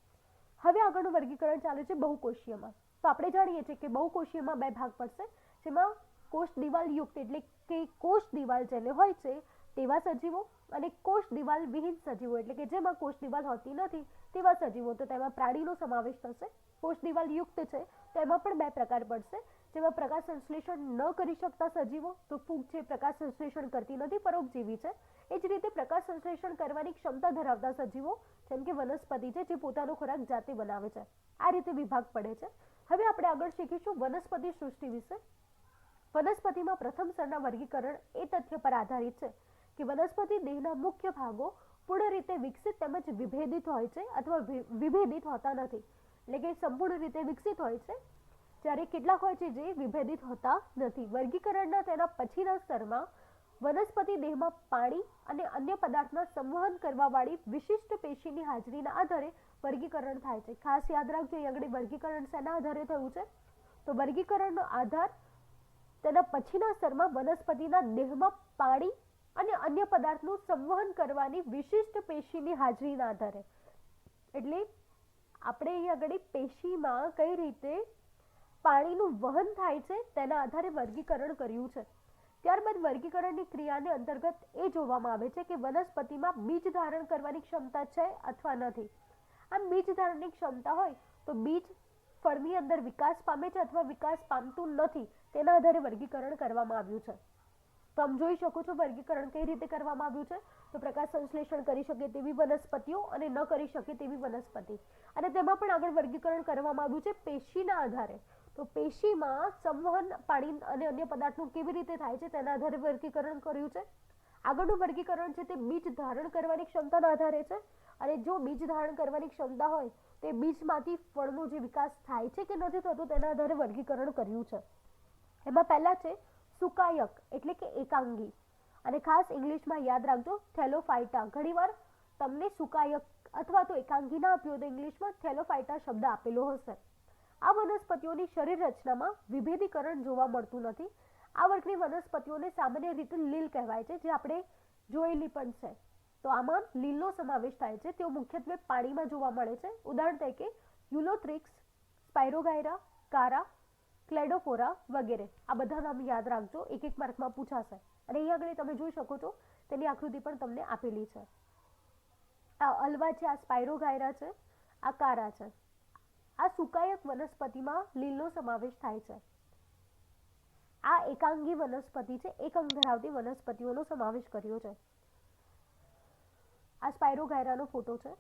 હવે આગળનું વર્ગીકરણ ચાલે છે બહુકોષીયમાં. તો આપણે જાણીએ છીએ કે બહુકોષીયમાં બે ભાગ પડશે, જેમાં કોષ દિવાલ યુક્ત એટલે કે કોષ દિવાલ જેને હોય છે તેવા સજીવો, અને કોષ દિવાલ વિહીન સજીવો એટલે કે જેમાં કોષ દિવાલ હોતી નથી તેવા સજીવો. તો તેમાં પ્રાણીનો સમાવેશ થશે. કોષ દિવાલ યુક્ત છે તો એમાં પણ બે પ્રકાર પડશે, જેમાં પ્રકાશ સંશ્લેષણ ન કરી શકતા સજીવો, તો ફૂગ છે પ્રકાશ સંશ્લેષણ કરતી નથી, પરોપજીવી છે. એ જ રીતે પ્રકાશ સંશ્લેષણ કરવાની ક્ષમતા ધરાવતા સજીવો જેમ કે વનસ્પતિ છે જે પોતાનો ખોરાક જાતે બનાવે છે. આ રીતે વિભાગ પડે છે. હવે આપણે આગળ શીખીશું વનસ્પતિ સૃષ્ટિ વિશે. વનસ્પતિમાં પ્રથમ સ્તરના વર્ગીકરણ એ તથ્ય પર આધારિત છે કે વનસ્પતિ દેહના મુખ્ય ભાગો પૂર્ણ રીતે વિકસિત તેમજ વિભેદિત હોય છે અથવા વિભેદિત હોતા નથી. એટલે કે સંપૂર્ણ રીતે વિકસિત હોય છે, જ્યારે કેટલાક હોય છે જે વિભેદિત હોતા નથી. વર્ગીકરણના તેના પછીના સ્તરમાં વનસ્પતિ દેહમાં પાણી અને અન્ય પદાર્થના સંવહન કરવાવાળી વિશિષ્ટ પેશીની હાજરીના આધારે વર્ગીકરણ થાય છે. ખાસ યાદ રાખજો, અહીં આગળ વર્ગીકરણ શેના આધારે થયું છે? તો વર્ગીકરણનો આધાર તેના પછીના સ્તરમાં વનસ્પતિના દેહમાં પાણી અને અન્ય પદાર્થનું સંવહન કરવાની વિશિષ્ટ પેશીની હાજરીના આધારે. એટલે આપણે અહીં આગળ પેશીમાં કઈ રીતે પાણીનું વહન થાય છે તેના આધારે વર્ગીકરણ કર્યું છે. ત્યારબાદ વર્ગીકરણની ક્રિયાને અંતર્ગત એ જોવામાં આવે છે કે વનસ્પતિમાં બીજ ધારણ કરવાની ક્ષમતા છે અથવા નથી. આમ બીજ ધારણની ક્ષમતા હોય તો બીજ ફળની અંદર વિકાસ પામે છે અથવા વિકાસ પામતું નથી, તેના આધારે વર્ગીકરણ કરવામાં આવ્યું છે. તો આમ જોઈ શકો છો વર્ગીકરણ કઈ રીતે કરવામાં આવ્યું છે. તો પ્રકાશ સંશ્લેષણ કરી શકે તેવી વનસ્પતિઓ અને ન કરી શકે તેવી વનસ્પતિ, અને તેમાં પણ આગળ વર્ગીકરણ કરવામાં આવ્યું છે પેશીના આધારે. તો પેશીમાં સંવહન પાણી અને અન્ય પદાર્થનું કેવી રીતે થાય છે તેના આધારે વર્ગીકરણ કર્યું છે. આગળનું વર્ગીકરણ છે તે બીજ ધારણ કરવાની ક્ષમતાના આધારે છે, અને જો બીજ ધારણ કરવાની ક્ષમતા હોય તો બીજમાંથી ફળનો જે વિકાસ થાય છે કે નથી થતો તેના આધારે વર્ગીકરણ કર્યું છે. એમાં પહેલા છે સુકાયક એટલે કે એકાંગી, અને ખાસ ઇંગ્લિશમાં યાદ રાખજો થેલોફાઇટા. ઘણીવાર તમને સુકાયક અથવા તો એકાંગી ના આપ્યો તો ઇંગ્લિશમાં થેલોફાઇટા શબ્દ આપેલો હશે. આ વનસ્પતિઓની શરીર રચનામાં વિભેદીકરણ જોવા મળતું નથી. આ વર્ગની વનસ્પતિઓને સામાન્ય રીતે લીલ કહેવાય છે, જે આપણે જોયેલી પણ છે. તો આમાં લીલનો સમાવેશ થાય છે. તેઓ મુખ્યત્વે પાણીમાં જોવા મળે છે. ઉદાહરણ તરીકે યુલોથ્રિક્સ, સ્પાયરોગાયરા, કારા, ક્લેડોફોરા વગેરે. આ બધા નામ યાદ રાખજો, એક એક માર્કમાં પૂછાશે. અને અહીં આગળ તમે જોઈ શકો છો તેની આકૃતિ પણ તમને આપેલી છે. આ અલ્વા છે, આ સ્પાયરોગાયરા છે, આ કારા છે. આ સુકાયક વનસ્પતિમાં લીલનો સમાવેશ થાય છે. આ એકાંગી વનસ્પતિ છે, એક અંગ ધરાવતી વનસ્પતિઓનો સમાવેશ કર્યો છે. આ સ્પાયરોગાયરાનો ફોટો છે,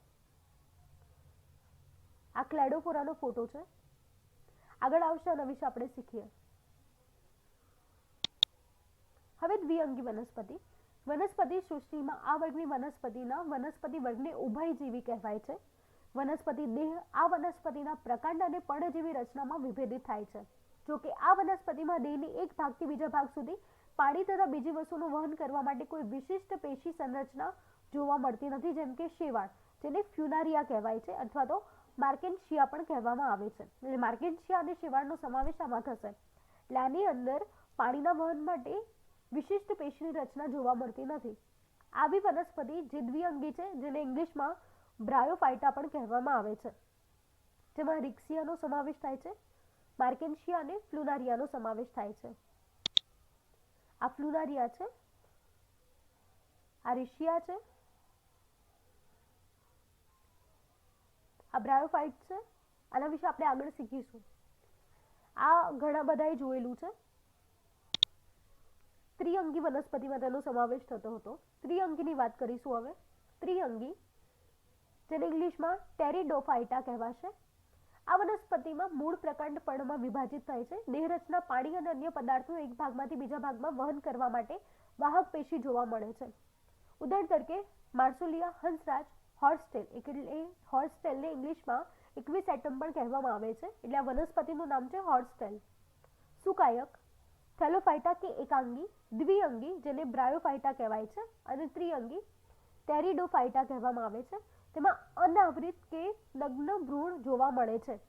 આ ક્લેડોફોરાનો ફોટો છે. આગળ આવશે આના વિશે આપણે શીખીએ. હવે દ્વિઅંગી વનસ્પતિ. વનસ્પતિ સૃષ્ટિમાં આ વર્ગની વનસ્પતિના વનસ્પતિ વર્ગને ઉભયજીવી કહેવાય છે. વનસ્પતિ દેહ આ વનસ્પતિના પ્રકાંડ અને પર્ણ જેવી રચનામાં વિભેદિત થાય છે. જો કે આ વનસ્પતિમાં દેહની એક ભાગથી બીજા ભાગ સુધી પાણી તથા બીજી વસ્તુનું વહન કરવા માટે કોઈ વિશિષ્ટ પેશી સંરચના જોવા મળતી નથી, જેમ કે શેવાળ, જેને ફ્યુનારિયા કહેવાય છે, અથવા તો માર્કેન્શિયા પણ કહેવામાં આવે છે. એટલે માર્કેન્શિયા અને શેવાળનો સમાવેશ આમાં થશે. એટલે આની અંદર પાણીના વહન માટે વિશિષ્ટ પેશીની રચના જોવા મળતી નથી. આવી વનસ્પતિ જે દ્વિઅંગી છે, જેને ઇંગ્લિશમાં બ્રાયોફાઇટા પણ કહેવામાં આવે છે, જેમાં રિક્સિયાનો સમાવેશ થાય છે, માર્કેન્શિયા અને ફ્લુનારિયાનો સમાવેશ થાય છે. આ ફ્લુનારિયા છે, આ રિશિયા છે, આ બ્રાયોફાઇટ છે. આના વિશે આપણે આગળ શીખીશું. આ ઘણા બધાએ જોયેલું છે. ત્રિઅંગી વનસ્પતિમાં તેનો સમાવેશ થતો હતો. ત્રિઅંગીની વાત કરીશું હવે. ત્રિઅંગી જેને ઇંગ્લિશમાં ટેરિડોફાઇટા કહેવાશે. આ વનસ્પતિમાં મૂળ પ્રકાંડ પર્ણમાં વિભાજિત થાય છે. દેહ રચના પાણી અને અન્ય પદાર્થો એક ભાગમાંથી બીજા ભાગમાં વહન કરવા માટે વાહક પેશી જોવા મળે છે. ઉદાહરણ તરીકે માર્સોલિયા, હંસરાજ, હોર્સટેલ. એટલે હોર્સટેલને ઇંગ્લિશમાં ઇક્વિસેટમ પણ કહેવામાં આવે છે. એટલે આ વનસ્પતિનું નામ છે હોર્સટેલ. સુકાયક થેલોફાઇટા કે એકાંગી, દ્વિઅંગી જેને બ્રાયોફાઇટા કહેવાય છે, અને ત્રિઅંગી ટેરિડોફાઇટા કહેવામાં આવે છે. તેમાં અનાવૃત કે નગ્ન ભ્રૂણ જોવા મળે છે,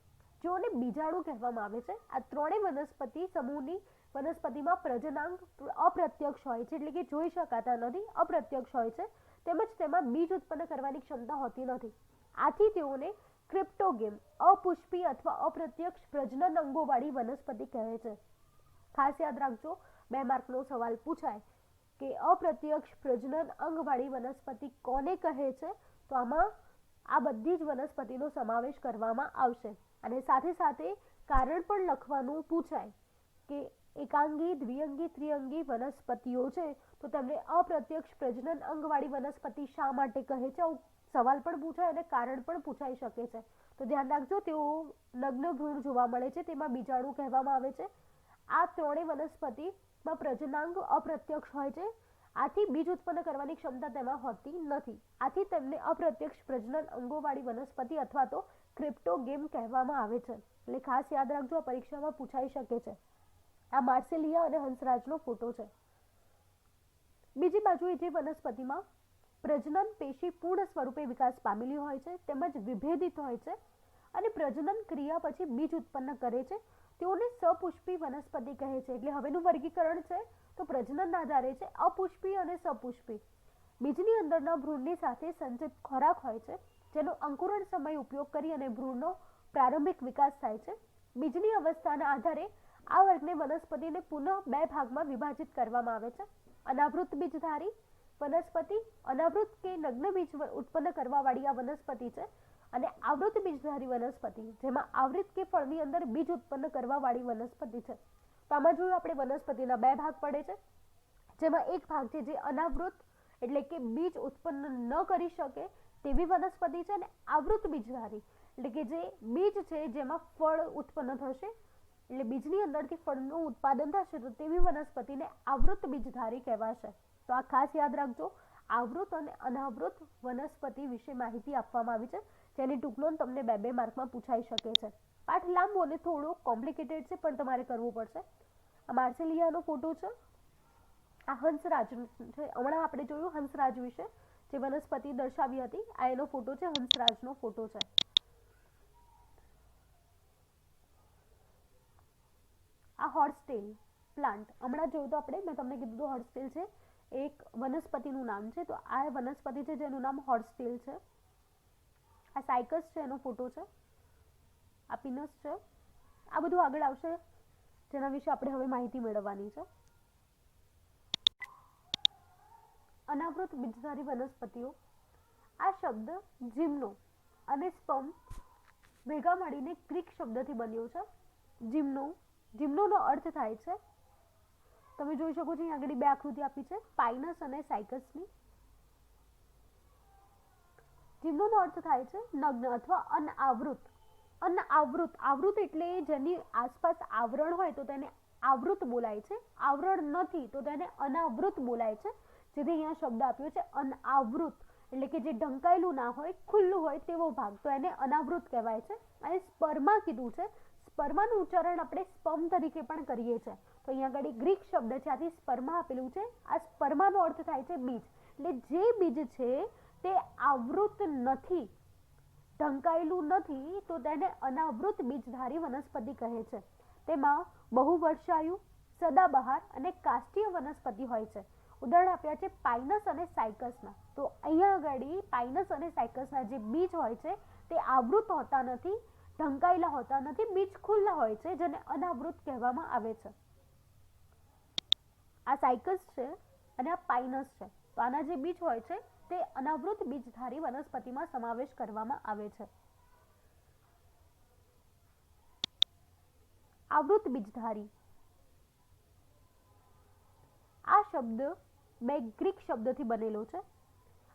જેઓને બીજાણુ કહેવામાં આવે છે. આ ત્રણેય વનસ્પતિ સમૂહની વનસ્પતિમાં પ્રજનનાંગ અપ્રત્યક્ષ હોય છે, એટલે કે જોઈ શકાતા નથી, અપ્રત્યક્ષ હોય છે. તેમજ તેમાં બીજ ઉત્પન્ન કરવાની ક્ષમતા હોતી નથી. આથી તેઓને ક્રિપ્ટોગેમ, અપુષ્પી અથવા અપ્રત્યક્ષ પ્રજનન અંગોવાળી વનસ્પતિ કહે છે. ખાસ યાદ રાખજો, 2 માર્કનો સવાલ પૂછાય કે અપ્રત્યક્ષ પ્રજનન અંગવાળી વનસ્પતિ કોને કહે છે, તો આમાં આ બધી જ વનસ્પતિનો સમાવેશ કરવામાં આવશે. અને સાથે સાથે કારણ પણ લખવાનું પૂછાય કે એકાંગી, દ્વિઅંગી, ત્રિઅંગી વનસ્પતિઓ છે તો તેમને અપ્રત્યક્ષ પ્રજનન અંગવાળી વનસ્પતિ શા માટે કહે છે? આવું સવાલ પણ પૂછાય અને કારણ પણ પૂછાઈ શકે છે. તો ધ્યાન રાખજો, તેઓ નગ્ન ભ્રૂણ જોવા મળે છે, તેમાં બીજાણુ કહેવામાં આવે છે. આ ત્રણેય વનસ્પતિમાં પ્રજનનાંગ અપ્રત્યક્ષ હોય છે. આથી બીજ ઉત્પન્ન કરવાની ક્ષમતા તેમાં હોતી નથી. આથી તેમને અપ્રત્યક્ષ પ્રજનન અંગોવાળી વનસ્પતિ અથવા તો ક્રિપ્ટોગેમ કહેવામાં આવે છે. એટલે ખાસ યાદ રાખજો, આ પરીક્ષામાં પૂછાઈ શકે છે. આ માર્સેલિયા અને હંસરાજનો ફોટો છે. બીજી બાજુએ જે વનસ્પતિમાં પ્રજનન પેશી પૂર્ણ સ્વરૂપે વિકાસ પામેલી હોય છે તેમજ વિભેદિત હોય છે અને પ્રજનન ક્રિયા પછી બીજ ઉત્પન્ન કરે છે, તેઓને સપુષ્પી વનસ્પતિ કહે છે. એટલે હવેનું વર્ગીકરણ છે તો પ્રજનનના આધારે છે અપુષ્પી અને સપુષ્પી. બીજની અંદરના ભ્રૂણની સાથે સંચિત ખોરાક હોય છે જેનો અંકુરણ સમય ઉપયોગ કરી અને ભ્રૂણનો પ્રારંભિક વિકાસ થાય છે. બીજની અવસ્થાના આધારે આ વર્ગને વનસ્પતિને પુનઃ બે ભાગમાં વિભાજિત કરવામાં આવે છે. અનાવૃત બીજધારી વનસ્પતિ, અનાવૃત કે નગ્ન બીજ ઉત્પન્ન કરવાવાળી આ વનસ્પતિ છે, અને આવૃત બીજધારી વનસ્પતિ જેમાં આવૃત કે ફળની અંદર બીજ ઉત્પન્ન કરવાવાળી વનસ્પતિ છે. તો આમાં જોયું આપણે વનસ્પતિના બે ભાગ પડે છે, જેમાં એક ભાગ છે જે અનાવૃત એટલે કે બીજ ઉત્પન્ન ન કરી શકે તેવી વનસ્પતિ છે, અને આવૃત બીજધારી એટલે કે જે બીજ છે જેમાં ફળ ઉત્પન્ન થશે, એટલે બીજની અંદરથી ફળનું ઉત્પાદન થશે તો તેવી વનસ્પતિને આવૃત બીજધારી કહેવાશે. તો આ ખાસ યાદ રાખજો, આવૃત અને અનાવૃત વનસ્પતિ વિશે માહિતી આપવામાં આવી છે, જેની ટૂંક નોંધ તમને 2-2 માર્કમાં પૂછાઈ શકે છે. પાઠ લાંબો અને થોડો કોમ્પ્લિકેટેડ છે, પણ તમારે કરવું પડશે. આ માર્સેલિયાનો ફોટો છે, આ હંસરાજ છે. હમણાં આપણે જોયું હંસરાજ વિશે જે વનસ્પતિ દર્શાવી હતી, આ એનો ફોટો છે, હંસરાજનો ફોટો છે. આ હોર્સટેલ પ્લાન્ટ હમણાં જોયું તો આપણે, મેં તમને કીધું તો હોર્સટેલ છે એક વનસ્પતિનું નામ છે, તો આ વનસ્પતિ છે જેનું નામ હોર્સટેલ છે. આ સાયકસ છે, એનો ફોટો છે. આ પીનસ છે. આ બધું આગળ આવશે જેના વિશે આપણે હવે માહિતી મેળવવાની છે. અનાવૃત બીજધારી વનસ્પતિઓ, આ શબ્દ જીમ્નો અને સ્પર્મ ભેગા મળીને ગ્રીક શબ્દથી બન્યો છે. જીમ્નોનો અર્થ થાય છે, તમે જોઈ શકો છો અહીં આગળ બે આકૃતિ આપી છે, પાઇનસ અને સાયકસની. જીમ્નોનો અર્થ થાય છે નગ્ન અથવા અનાવૃત. આવૃત એટલે જેની આસપાસ આવરણ હોય તો તેને આવૃત બોલાય છે, આવરણ નથી તો તેને અનાવૃત બોલાય છે. જેથી અહીંયા શબ્દ આપ્યો છે અનાવૃત, એટલે કે જે ઢંકાયેલું ના હોય, ખુલ્લું હોય તેવો ભાગ, તો એને અનાવૃત કહેવાય છે. અને સ્પર્મા કીધું છે, સ્પર્માનું ઉચ્ચારણ આપણે સ્પર્મ તરીકે પણ કરીએ છીએ. તો અહીંયા આગળ ગ્રીક શબ્દ છે, આથી સ્પર્મા આપેલું છે. આ સ્પર્માનો અર્થ થાય છે બીજ, એટલે જે બીજ છે તે આવૃત નથી, ઢંકાયેલું નથી, તો તેને અનાવૃત બીજધારી વનસ્પતિ કહે છે. તેમાં બહુવર્ષાયુ, સદાબહાર અને કાષ્ટીય વનસ્પતિ હોય છે. ઉદાહરણ આપ્યા છે પાઇનસ અને સાયકસના. તો અહીંયા આગળ પાઇનસ અને સાયકસના જે બીજ હોય છે તે આવૃત હોતા નથી, ઢંકાયેલા હોતા નથી, બીજ ખુલ્લા હોય છે, જેને અનાવૃત કહેવામાં આવે છે. આ સાયકસ છે અને આ પાઇનસ છે. તો આના જે બીજ હોય છે તે અનાવૃત બીજધારી વનસ્પતિમાં સમાવેશ કરવામાં આવે છે. આવૃત બીજધારી, આ શબ્દ બે ગ્રીક શબ્દથી બનેલો છે.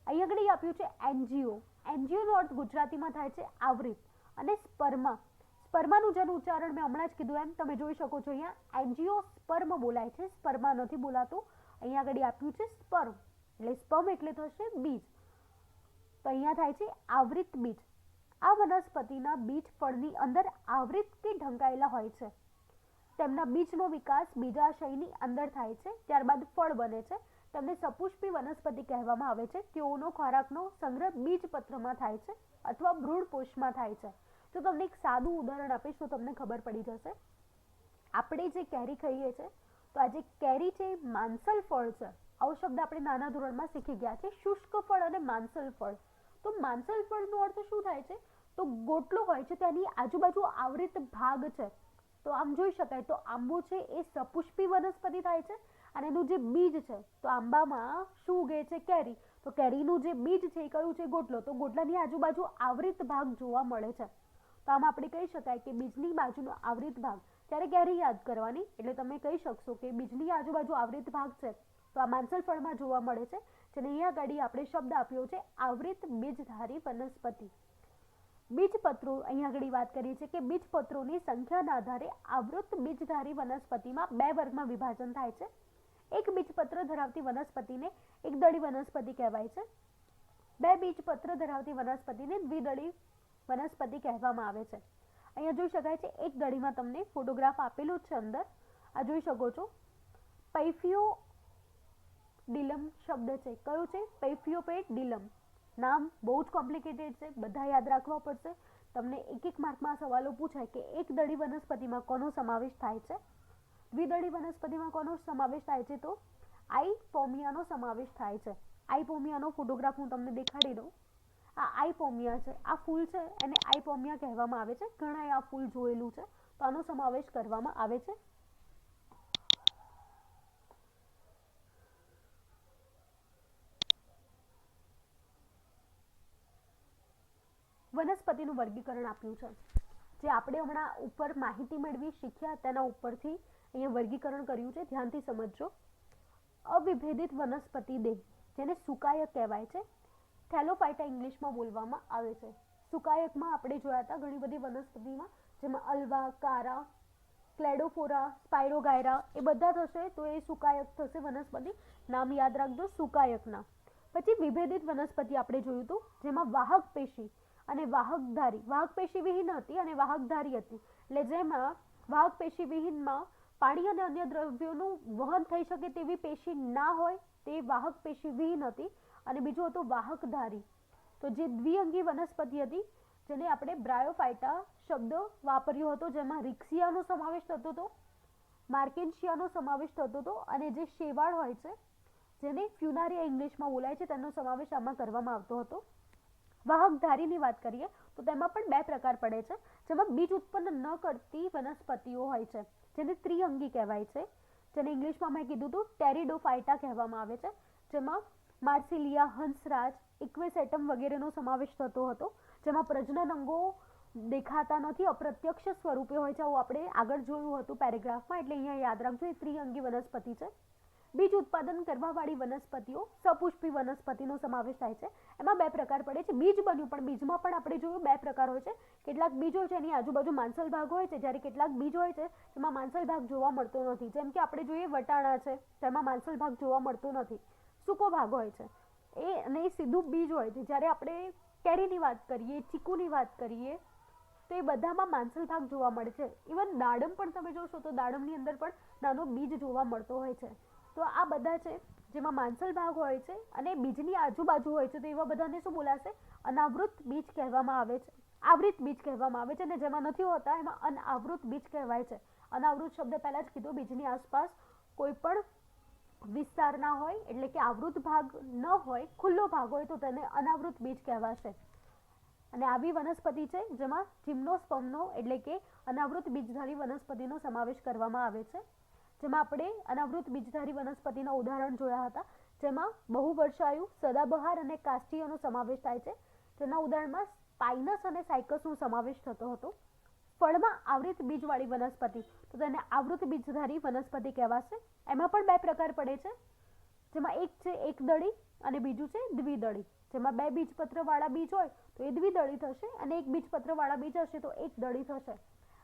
અહીં આગળ આપ્યું છે એન્જીઓ. એન્જીઓનો અર્થ ગુજરાતીમાં થાય છે આવૃત. અને સ્પર્મા, સ્પર્માનું જેનું ઉચ્ચારણ મેં હમણાં જ કીધું એમ તમે જોઈ શકો છો, અહીંયા એન્જીઓ સ્પર્મ બોલાય છે, સ્પર્મા નથી બોલાતું. અહીંયા આગળ આપ્યું છે સ્પર્મ, એટલે સ્પર્મ એટલે થશે બીજ, તો અહીંયા થાય છે આવૃત બીજ. આ વનસ્પતિના બીજ ફળની અંદર આવૃત કે ઢંકાયેલા હોય છે. તેમના બીજનો વિકાસ બીજાશયની અંદર થાય છે, ત્યારબાદ ફળ બને છે. તેમને સપુષ્પી વનસ્પતિ કહેવામાં આવે છે. તેઓનો ખોરાકનો સંગ્રહ બીજપત્રમાં થાય છે અથવા ભ્રૂણપોષમાં થાય છે. જો તમને એક સાદું ઉદાહરણ આપીશ તો તમને ખબર પડી જશે. આપણે જે કેરી ખાઈએ છીએ તો આ જે કેરી છે માંસલ ફળ છે. આવો શબ્દ આપણે નાના ધોરણમાં શીખી ગયા છે, શુષ્ક ફળ અને માંસલ ફળ. તો માંસલ ફળનો અર્થ શું થાય છે? તો ગોટલો હોય છે તેની આજુબાજુ આવૃત ભાગ છે. તો આમ જોઈ શકાય તો આંબો છે એ સપુષ્પી વનસ્પતિ થાય છે, અને એનું જે બીજ છે, તો આંબામાં શું ઉગે છે? કેરી. તો કેરીનું જે બીજ છે એ કયું છે? ગોટલો. તો ગોટલાની આજુબાજુ આવૃત ભાગ જોવા મળે છે. તો આમ આપણે કહી શકાય કે બીજની બાજુનો આવૃત ભાગ ત્યારે ક્યારે યાદ કરવાની, એટલે તમે કહી શકશો કે બીજની આજુબાજુ આવૃત ભાગ છે તો આ માંસલ ફળમાં જોવા મળે છે, જેને અહીંયા આગળ આપણે શબ્દ આપ્યો છે આવૃત બીજધારી વનસ્પતિ. બીજપત્રો અહીંયા આગળ વાત કરીએ છીએ કે બીજપત્રોની સંખ્યાના આધારે આવૃત બીજધારી વનસ્પતિમાં બે વર્ગમાં વિભાજન થાય છે. એક બીજપત્ર ધરાવતી વનસ્પતિને એકદળી વનસ્પતિ કહેવાય છે. બે બીજપત્ર ધરાવતી વનસ્પતિને દ્વિદળી વનસ્પતિ કહેવામાં આવે છે. અહીંયા જોઈ શકાય છે એક દળીમાં તમને ફોટોગ્રાફ આપેલું છે અંદર, આ જોઈ શકો છો. પૈફિયોડિલમ શબ્દ છે, કયો છે? પૈફિયોપેડિલમ. નામ બહુ જ કોમ્પ્લિકેટેડ છે, બધા યાદ રાખવા પડશે. તમને એક એક માર્કમાં સવાલો પૂછાય કે એક દળી વનસ્પતિમાં કોનો સમાવેશ થાય છે, દ્વિદળી વનસ્પતિમાં કોનો સમાવેશ થાય છે, તો આઈપોમિયાનો સમાવેશ થાય છે. આઈપોમિયાનો ફોટોગ્રાફ હું તમને દેખાડી દઉં. આ આઈપોમિયા છે, આ ફૂલ છે એને આઈપોમિયા કહેવામાં આવે છે. ઘણાએ આ ફૂલ જોયેલું છે, તો આનો સમાવેશ કરવામાં આવે છે. વનસ્પતિનું વર્ગીકરણ આપ્યું છે, જે આપણે હમણાં ઉપર માહિતી મેળવી શીખ્યા તેના ઉપરથી અહીંયા વર્ગીકરણ કર્યું છે, ધ્યાનથી સમજજો. અવિભેદિત વનસ્પતિ દેહ, જેને સુકાયક કહેવાય છે, થેલોફાઇટા ઇંગ્લિશમાં બોલવામાં આવે છે. સુકાયકમાં આપણે જોયા હતા ઘણી બધી વનસ્પતિમાં, જેમાં અલ્વા, કારા, ક્લેડોફોરા, સ્પાયરોગાયરા એ બધા થશે તો એ સુકાયક થશે વનસ્પતિ. નામ યાદ રાખજો સુકાયકના. પછી વિભેદિત વનસ્પતિ આપણે જોયું હતું, જેમાં વાહક પેશી અને વાહકધારી, વાહક પેશી વિહીન હતી અને વાહકધારી હતી. એટલે જેમાં વાહક પેશી વિહીનમાં પાણી અને અન્ય દ્રવ્યોનું વહન થઈ શકે તેવી પેશી ના હોય તે વાહક પેશી વિહીન હતી, અને બીજું હતું વાહકધારી. તો જે દ્વિઅંગી વનસ્પતિ હતી જેને આપણે બ્રાયોફાઇટા શબ્દ વાપર્યો હતો, જેમાં રિક્સિયાનો સમાવેશ થતો હતો, માર્કેન્શિયાનો સમાવેશ થતો હતો, અને જે શેવાળ હોય છે જેને ફ્યુનારિયા ઇંગ્લિશમાં બોલાય છે તેનો સમાવેશ આમાં કરવામાં આવતો હતો. વાહકધારીની વાત કરીએ તો તેમાં પણ બે પ્રકાર પડે છે, જેમાં બીજ ઉત્પન્ન ન કરતી વનસ્પતિઓ હોય છે જેને ત્રિઅંગી કહેવાય છે, જેને ઇંગ્લિશમાં મેં કીધું હતું ટેરિડોફાઇટા કહેવામાં આવે છે, જેમાં માર્સિલિયા, હંસરાજ, ઇક્વેસેટમ વગેરેનો સમાવેશ થતો હતો, જેમાં પ્રજનન અંગો દેખાતા નથી, અપ્રત્યક્ષ સ્વરૂપે હોય છે, આવું આપણે આગળ જોયું હતું પેરેગ્રાફમાં. એટલે અહીંયા યાદ રાખજો એ ત્રિઅંગી વનસ્પતિ છે. બીજ ઉત્પાદન કરવાવાળી વનસ્પતિઓ સપુષ્પી વનસ્પતિનો સમાવેશ થાય છે. એમાં બે પ્રકાર પડે છે. બીજ બન્યું, પણ બીજમાં પણ આપણે જોયું બે પ્રકાર હોય છે. કેટલાક બીજ હોય છે એની આજુબાજુ માંસલ ભાગ હોય છે, જ્યારે કેટલાક બીજ હોય છે તેમાં માંસલ ભાગ જોવા મળતો નથી. જેમ કે આપણે જોઈએ વટાણા છે, તેમાં માંસલ ભાગ જોવા મળતો નથી, સૂકો ભાગ હોય છે એ, અને એ સીધું બીજ હોય છે. જ્યારે આપણે કેરીની વાત કરીએ, ચીકુની વાત કરીએ તો એ બધામાં માંસલ ભાગ જોવા મળે છે. ઇવન દાડમ પણ તમે જોશો તો દાડમની અંદર પણ નાનો બીજ જોવા મળતો હોય છે. તો આ બધા છે જેમાં માંસલ ભાગ હોય છે અને બીજની આજુબાજુ હોય છે, તો એવા બધાને શું બોલાશે? અનાવૃત બીજ કહેવામાં આવે છે, આવૃત બીજ કહેવામાં આવે છે. અને જેમાં નથી હોતા એમાં અનાવૃત બીજ કહેવાય છે. અનાવૃત શબ્દ પહેલા જ કીધું, બીજની આસપાસ કોઈ પણ વિસ્તાર ના હોય, એટલે કે આવૃત ભાગ ન હોય, ખુલ્લો ભાગ હોય તો તેને અનાવૃત બીજ કહેવાશે. અને આવી વનસ્પતિ છે જેમાં જિમ્નોસ્પર્મનો એટલે કે અનાવૃત બીજધારી વનસ્પતિનો સમાવેશ કરવામાં આવે છે. જેમાં આપણે અનાવૃત બીજધારી વનસ્પતિના ઉદાહરણ જોયા હતા, જેમાં બહુવર્ષાયુ, સદાબહાર અને કાસ્ટિયાનો સમાવેશ થાય છે. જેના ઉદાહરણમાં સ્પાઇનસ અને સાયકસનો સમાવેશ થતો હતો. ફળમાં આવૃત બીજવાળી વનસ્પતિ તો તેને આવૃત બીજધારી વનસ્પતિ કહેવાશે. એમાં પણ બે પ્રકાર પડે છે, જેમાં એક છે એકદળી અને બીજું છે દ્વિદળી. જેમાં બે બીજપત્રવાળા બીજ હોય તો એ દ્વિદળી થશે, અને એક બીજપત્રવાળા બીજ હશે તો એકદળી થશે.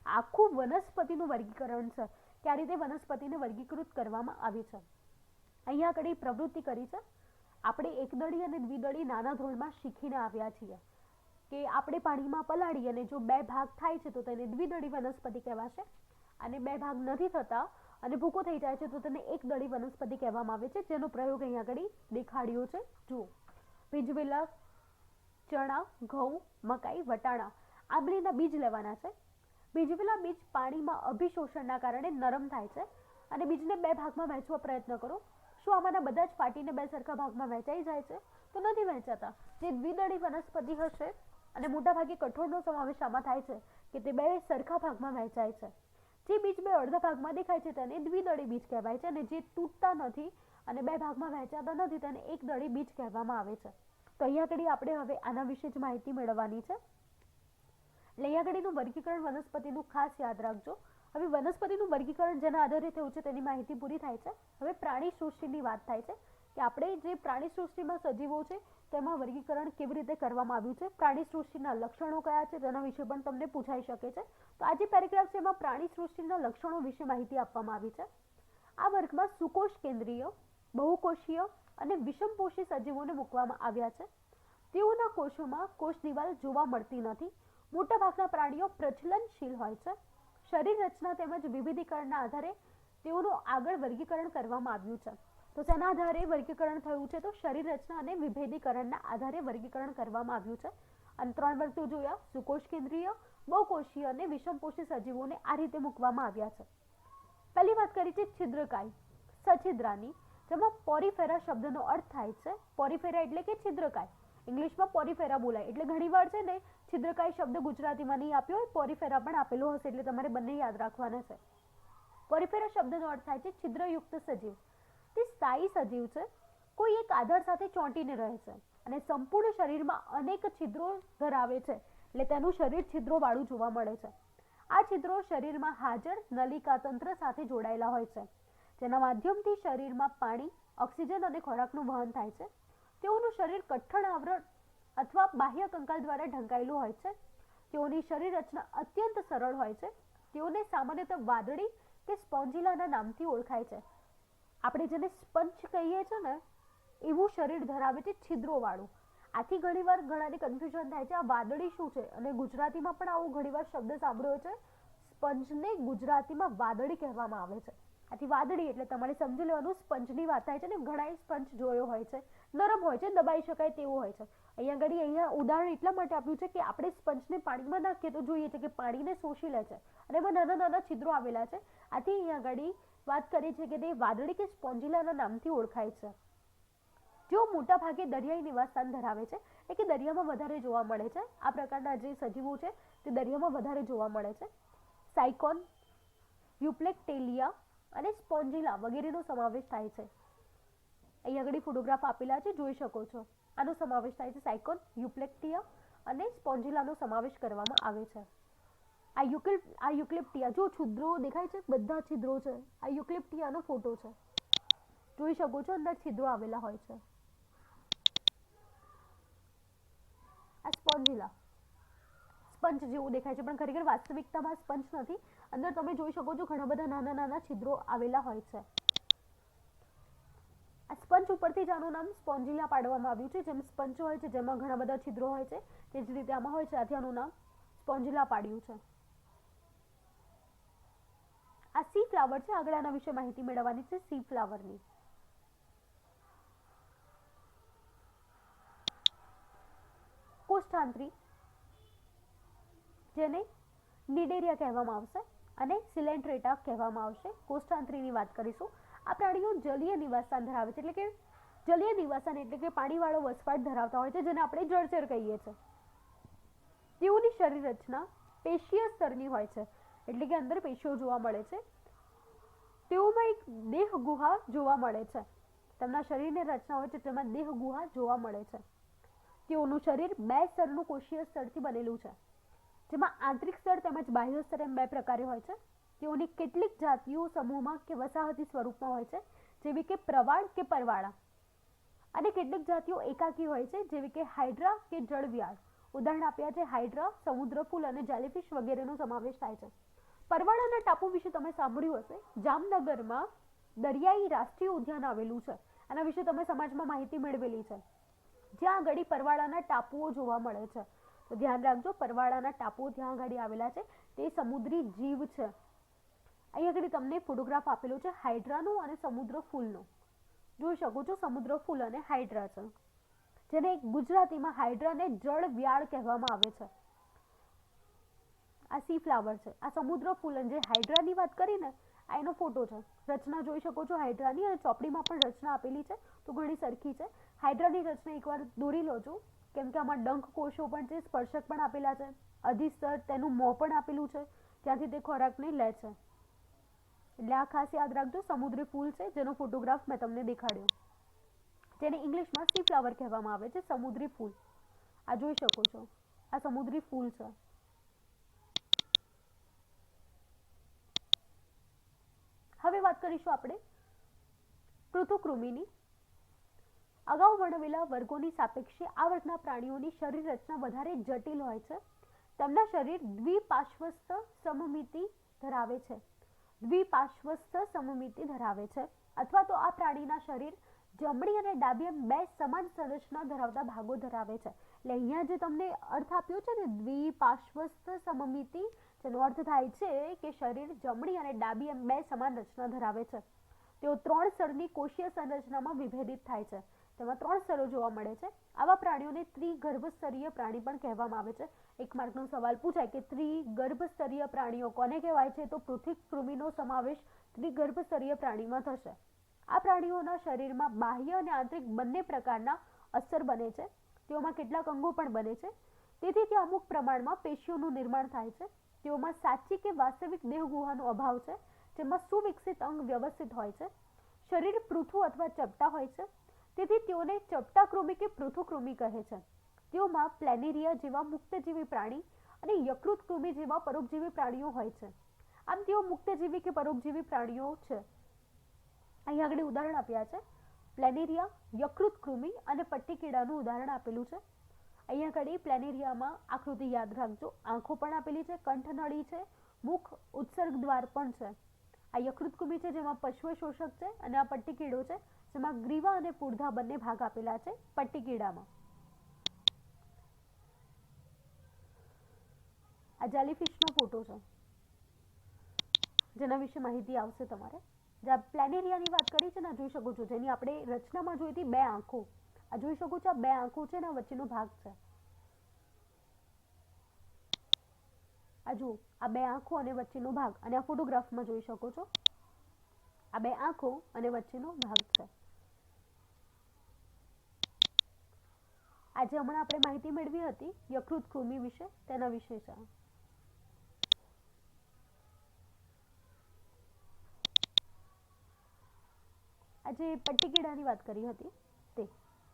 આખું વનસ્પતિનું વર્ગીકરણ છે કે આ રીતે વનસ્પતિને વર્ગીકૃત કરવામાં આવી છે. અહીંયા આગળ પ્રવૃત્તિ કરી છે. આપણે એકદળી અને દ્વિદળી નાના ધોરણમાં શીખીને આવ્યા છીએ કે આપણે પાણીમાં પલાળી અને જો બે ભાગ થાય છે તો તેને દ્વિદળી વનસ્પતિ કહેવાશે, અને બે ભાગ નથી થતા અને ભૂકો થઈ જાય છે તો તેને એકદળી વનસ્પતિ કહેવામાં આવે છે, જેનો પ્રયોગ અહીંયા આગળ દેખાડ્યો છે. જુઓ, પીજવેલા, ચણા, ઘઉં, મકાઈ, વટાણા, આંબલીના બીજ લેવાના છે. પીજવેલા બીજ પાણીમાં અભિશોષણના કારણે નરમ થાય છે અને બીજને બે ભાગમાં વહેંચવા પ્રયત્ન કરો. શું આમાંના બધા જ ફાટીને બે સરખા ભાગમાં વહેંચાઈ જાય છે? તો નથી વહેંચાતા. જે દ્વિદળી વનસ્પતિ હશે, અને મોટાભાગે કઠોળનો સમાવેશ આમાં થાય છે કે તે બે સરખા ભાગમાં વહેંચાય છે. જે બીજ બે અડધા ભાગમાં દેખાય છે તેને દ્વિદળી બીજ કહેવાય છે, અને જે તૂટતા નથી અને બે ભાગમાં વહેંચાતા નથી તેને એકદળી બીજ કહેવામાં આવે છે. તો અહીંયા આગળ આપણે હવે આના વિશે જ માહિતી મેળવવાની છે. એટલે અહીંયા આગળનું વર્ગીકરણ વનસ્પતિનું ખાસ યાદ રાખજો. હવે વનસ્પતિનું વર્ગીકરણ જેના આધારે થયું છે તેની માહિતી પૂરી થાય છે. હવે પ્રાણી સૃષ્ટિની વાત થાય છે કે આપણે જે પ્રાણી સૃષ્ટિમાં સજીવો છે તેમાં વર્ગીકરણ કેવી રીતે કરવામાં આવ્યું છે, પ્રાણી સૃષ્ટિના લક્ષણો કયા છે તેના વિશે પણ તમને પૂછાઈ શકે છે. તો આ જે પેરેગ્રાફ છે એમાં પ્રાણી સૃષ્ટિના લક્ષણો વિશે માહિતી આપવામાં આવી છે. આ વર્ગમાં સુકોષ કેન્દ્રીય, બહુકોષીય અને વિષમપોષી સજીવોને મૂકવામાં આવ્યા છે. તેઓના કોષોમાં કોષ દિવાલ જોવા મળતી નથી. મોટાભાગના પ્રાણીઓ પ્રચલનશીલ હોય છે. શરીર રચના તેમજ વિવિધીકરણના આધારે તેઓનું આગળ વર્ગીકરણ કરવામાં આવ્યું છે. તો તેના આધારે વર્ગીકરણ થયું છે, તો શરીર રચના અને વિભેદીકરણના આધારે વર્ગીકરણ કરવામાં આવ્યું છે. અને 3 વર્ગ તો જોયા, સુકોષ કેન્દ્રીય, બહુકોષીય અને વિષમપોષી સજીવોને આ રીતે મૂકવામાં આવ્યા છે. પહેલી વાત કરી છે છિદ્રકાય, સછિદ્રાની, જેમાં પોરીફેરા શબ્દનો અર્થ થાય છે, પોરીફેરા એટલે કે છિદ્રકાય, ઇંગ્લિશમાં પોરીફેરા બોલાય, એટલે ઘણીવાર છે ને છિદ્રકાય શબ્દ ગુજરાતીમાં નહીં આપ્યો હોય, પોરીફેરા પણ આપેલો હશે, એટલે તમારે બંને યાદ રાખવાના છે. પોરીફેરા શબ્દનો અર્થ થાય છે છિદ્રયુક્ત સજીવ. તે સ્થાયી સજીવ છે, કોઈ એક આધાર સાથે ચોંટીને રહે છે અને સંપૂર્ણ શરીરમાં અનેક છિદ્રો ધરાવે છે, એટલે તેનું શરીર છિદ્રોવાળું જોવા મળે છે. આ છિદ્રો શરીરમાં હાજર નલિકા તંત્ર સાથે જોડાયેલા હોય છે, જેના માધ્યમથી શરીરમાં પાણી, ઓક્સિજન અને ખોરાકનું વહન થાય છે. તેઓનું શરીર કઠણ આવરણ અથવા બાહ્ય કંકાલ દ્વારા ઢંકાયેલું હોય છે. તેઓની શરીર રચના અત્યંત સરળ હોય છે. તેઓને સામાન્યતઃ વાદળી કે સ્પોન્જિલાના નામથી ઓળખાય છે. આપણે જેને સ્પંજ કહીએ છીએ ને એવું શરીર ધરાવે છે, છિદ્રોવાળું. આથી ઘણીવાર ઘણાને કન્ફ્યુઝન થાય છે આ વાદળી શું છે, અને ગુજરાતીમાં પણ આવો ઘણીવાર શબ્દ સાંભળ્યો છે. સ્પંજને ગુજરાતીમાં વાદળી કહેવામાં આવે છે. આથી વાદળી એટલે તમારે સમજી લેવાનું સ્પંજની વાત થાય છે ને. ઘણાએ સ્પંજ જોયો હોય છે, નરમ હોય છે, દબાઈ શકાય તેવો હોય છે. અહીંયા ઉદાહરણ એટલા માટે આપ્યું છે કે આપણે સ્પંજને પાણીમાં નાખીએ તો જોઈએ છે કે પાણીને શોષી લે છે અને એમાં નાના નાના છિદ્રો આવેલા છે. આથી અહીંયા આગળ વાત કરી છે કે તે વાદળી કે સ્પોન્જિલાના નામથી ઓળખાય છે. જેઓ મોટા ભાગે દરિયાઈ નિવાસસ્થાન ધરાવે છે, એટલે કે દરિયામાં વધારે જોવા મળે છે. આ પ્રકારના જે સજીવો છે તે દરિયામાં વધારે જોવા મળે છે. સાયકોન, યુપ્લેક્ટેલિયા અને સ્પોન્જિલા વગેરેનો સમાવેશ થાય છે. અહીં આગળ ફોટોગ્રાફ આપેલા છે, જોઈ શકો છો. આનો સમાવેશ થાય છે. સાયકોન, યુપ્લેક્ટિયા અને સ્પોન્જિલાનો સમાવેશ કરવામાં આવે છે. આ યુક્લિપ્ટિયા, જો છિદ્રો દેખાય છે, બધા છિદ્રો છે. આ યુક્લિપ્ટિયાનો ફોટો છે, જોઈ શકો છો, અંદર છિદ્રો આવેલા હોય છે. આ સ્પોન્જિલા સ્પંજ જેવું દેખાય છે, પણ ખરેખર વાસ્તવિકતામાં સ્પંજ નથી. અંદર તમે જોઈ શકો છો ઘણા બધા નાના નાના છિદ્રો આવેલા હોય છે. આ સ્પંજ ઉપરથી જ આનું નામ સ્પોન્જિલા પાડવામાં આવ્યું છે. જેમ સ્પંજ હોય છે જેમાં ઘણા બધા છિદ્રો હોય છે, તે જ રીતે આમાં હોય છે, આથી આનું નામ સ્પોન્જિલા પાડ્યું છે. આ સી ફ્લાવર છે, આગળ આના વિશે માહિતી મેળવવાની છે. સી ફ્લાવરની કોષ્ઠાંત્રી, જેને નિડેરિયા કહેવામાં આવશે અને સિલેન્ટ્રેટા કહેવામાં આવશે. કોષ્ઠાંત્રીની વાત કરીશું. આ પ્રાણીઓ જલીય નિવાસસ્થાન ધરાવે છે, એટલે કે જલીય નિવાસસ્થાન એટલે કે પાણીવાળો વસવાટ ધરાવતા હોય છે, જેને આપણે જળચર કહીએ છીએ. તેઓની શરીર રચના પેશીય સ્તરની હોય છે, એટલે કે અંદર પેશીઓ જોવા મળે છે. તેઓમાં એક દેહ ગુહા જોવા મળે છે. તેમના શરીરની રચના હોય છે તેમાં દેહ ગુહા જોવા મળે છે. તેઓનું શરીર 2 સ્તરનું કોષીય સ્તરથી બનેલું છે, જેમાં આંતરિક સ્તર તેમજ બાહ્ય સ્તર એમ 2 પ્રકારે હોય છે. તેઓની કેટલીક જાતિઓ સમૂહમાં કે વસાહતી સ્વરૂપમાં હોય છે, જેવી કે પ્રવાળ કે પરવાળા, અને કેટલીક જાતિઓ એકાકી હોય છે, જેવી કે હાઇડ્રા કે જળવ્યાળ. ઉદાહરણ આપ્યા છે હાઇડ્રા, સમુદ્ર ફૂલ અને જેલીફિશ વગેરેનો સમાવેશ થાય છે. પરવાળાના ટાપુ વિશે તમે સાંભળ્યું હશે. જામનગરમાં દરિયાઈ રાષ્ટ્રીય ઉદ્યાન આવેલું છે. આના વિશે તમે સમાજમાં માહિતી મેળવેલી છે, જ્યાં આગળ પરવાળાના ટાપુઓ જોવા મળે છે. તો ધ્યાન રાખજો, પરવાળાના ટાપુઓ ત્યાં આગળ આવેલા છે, તે સમુદ્રી જીવ છે. અહીં આગળ તમને ફોટોગ્રાફ આપેલો છે હાઇડ્રાનો અને સમુદ્ર ફૂલનો, જોઈ શકો છો. સમુદ્ર ફૂલ અને હાઇડ્રા છે, જેને ગુજરાતીમાં હાઇડ્રાને જળ વ્યાળ કહેવામાં આવે છે. આ સી ફ્લાવર છે. આ સમુદ્ર ફૂલ, જે હાઇડ્રાની વાત કરીને આ એનો ફોટો છે. રચના જોઈ શકો છો હાઇડ્રાની, અને ચોપડીમાં પણ રચના આપેલી છે, તો ઘણી સરખી છે. હાઇડ્રાની રચના એકવાર દોરી લોજો, કેમ કે આમાં ડંખ કોષો પણ છે, સ્પર્શક પણ આપેલા છે, અધિસ્તર, તેનું મોં પણ આપેલું છે, ત્યાંથી તે ખોરાકને લે છે. એટલે આ ખાસ યાદ રાખજો. સમુદ્રી ફૂલ છે, જેનો ફોટોગ્રાફ મેં તમને દેખાડ્યો, જેને ઇંગ્લિશમાં સી ફ્લાવર કહેવામાં આવે છે, સમુદ્રી ફૂલ. આ જોઈ શકો છો, આ સમુદ્રી ફૂલ છે. વાત કરીશું આપણે પૃથુકૃમિની. અગાઉ વર્ણવેલા વર્ગોની સાપેક્ષે આ વર્ગના પ્રાણીઓની શરીર રચના વધારે જટિલ હોય છે. તેમના શરીર દ્વિપાર્શ્વસ્થ સમમિતિ ધરાવે છે. દ્વિપાર્શ્વસ્થ સમમિતિ ધરાવે છે અથવા તો આ પ્રાણીના શરીર જમણી અને ડાબી એમ બે સમાન સંરચના ધરાવતા ભાગો ધરાવે છે. એટલે અહીંયા જે તમને અર્થ આપ્યો છે ને દ્વિપાર્શ્વસ્થ સમમિતિ, જેનો અર્થ થાય છે કે શરીર જમણી અને ડાબી એમ બે સમાન રચના ધરાવે છે. તેઓ 3 સ્તરની કોષીય સંરચનામાં વિભેદિત થાય છે. તેમાં 3 સ્તરો જોવા મળે છે. આવા પ્રાણીઓને ત્રિગર્ભસ્તરીય પ્રાણી પણ કહેવામાં આવે છે. એક માર્કનો સવાલ પૂછાય કે ત્રિગર્ભસ્તરીય પ્રાણીઓ કોને કહેવાય છે, તો પૃથુકૃમિનો સમાવેશ ત્રિગર્ભસ્તરીય પ્રાણીમાં થશે. આ પ્રાણીઓના શરીરમાં બાહ્ય અને આંતરિક બંને પ્રકારના અસ્તર બને છે. તેઓમાં કેટલાક અંગો પણ બને છે. તેથી ત્યાં અમુક પ્રમાણમાં પેશીઓનું નિર્માણ થાય છે. તેઓમાં સાચી કે વાસ્તવિક દેહ ગુહાનો અભાવ છે, જેમાં સુવિકસિત અંગ વ્યવસ્થિત હોય છે. શરીર પૃથુ અથવા ચપટા હોય છે. તેથી તેઓને ચપટાકૃમિ કે પૃથુકૃમિ કહે છે. તેઓમાં પ્લેનેરિયા જેવા મુક્તજીવી પ્રાણી અને યકૃતકૃમિ જેવા પરોપજીવી પ્રાણીઓ હોય છે. આમ તેઓ મુક્તજીવી કે પરોપજીવી પ્રાણીઓ છે. અહીં આગળ ઉદાહરણ આપ્યા છે. પ્લેનેરિયા, યકૃતકૃમિ અને પટ્ટીકીડાનું ઉદાહરણ આપેલું છે. અહીંયા આગળ પ્લેનેરિયામાં આકૃતિ યાદ રાખજો. આંખો પણ આપેલી છે, કંઠનળી છે, મુખ ઉત્સર્ગ દ્વાર પણ છે. આ યકૃતકૃમિ છે જેમાં પશ્વ શોષક છે, અને આ પટ્ટીકીડો છે જેમાં ગ્રીવા અને પૂર્ધા બંને ભાગ આપેલા છે પટ્ટીકીડામાં. આ જેલીફિશનો ફોટો છે જેના વિશે માહિતી આવશે તમારે. જ્યાં પ્લેનેરિયાની વાત કરી છે ને, જોઈ શકો છો, જેની આપણે રચનામાં જોઈ હતી 2 આંખો. આ જોઈ શકો છો, આ 2 આંખો છે ને વચ્ચેનો ભાગ છે. આ જુઓ, આ 2 આંખો અને વચ્ચેનો ભાગ, અને આ ફોટોગ્રાફમાં જોઈ શકો છો આ 2 આંખો અને વચ્ચેનો ભાગ છે. આજે હમણાં આપણે માહિતી મેળવી હતી યકૃતકૃમિ વિશે, તેના વિશે છે. આજે પટ્ટીકીડાની વાત કરી હતી તે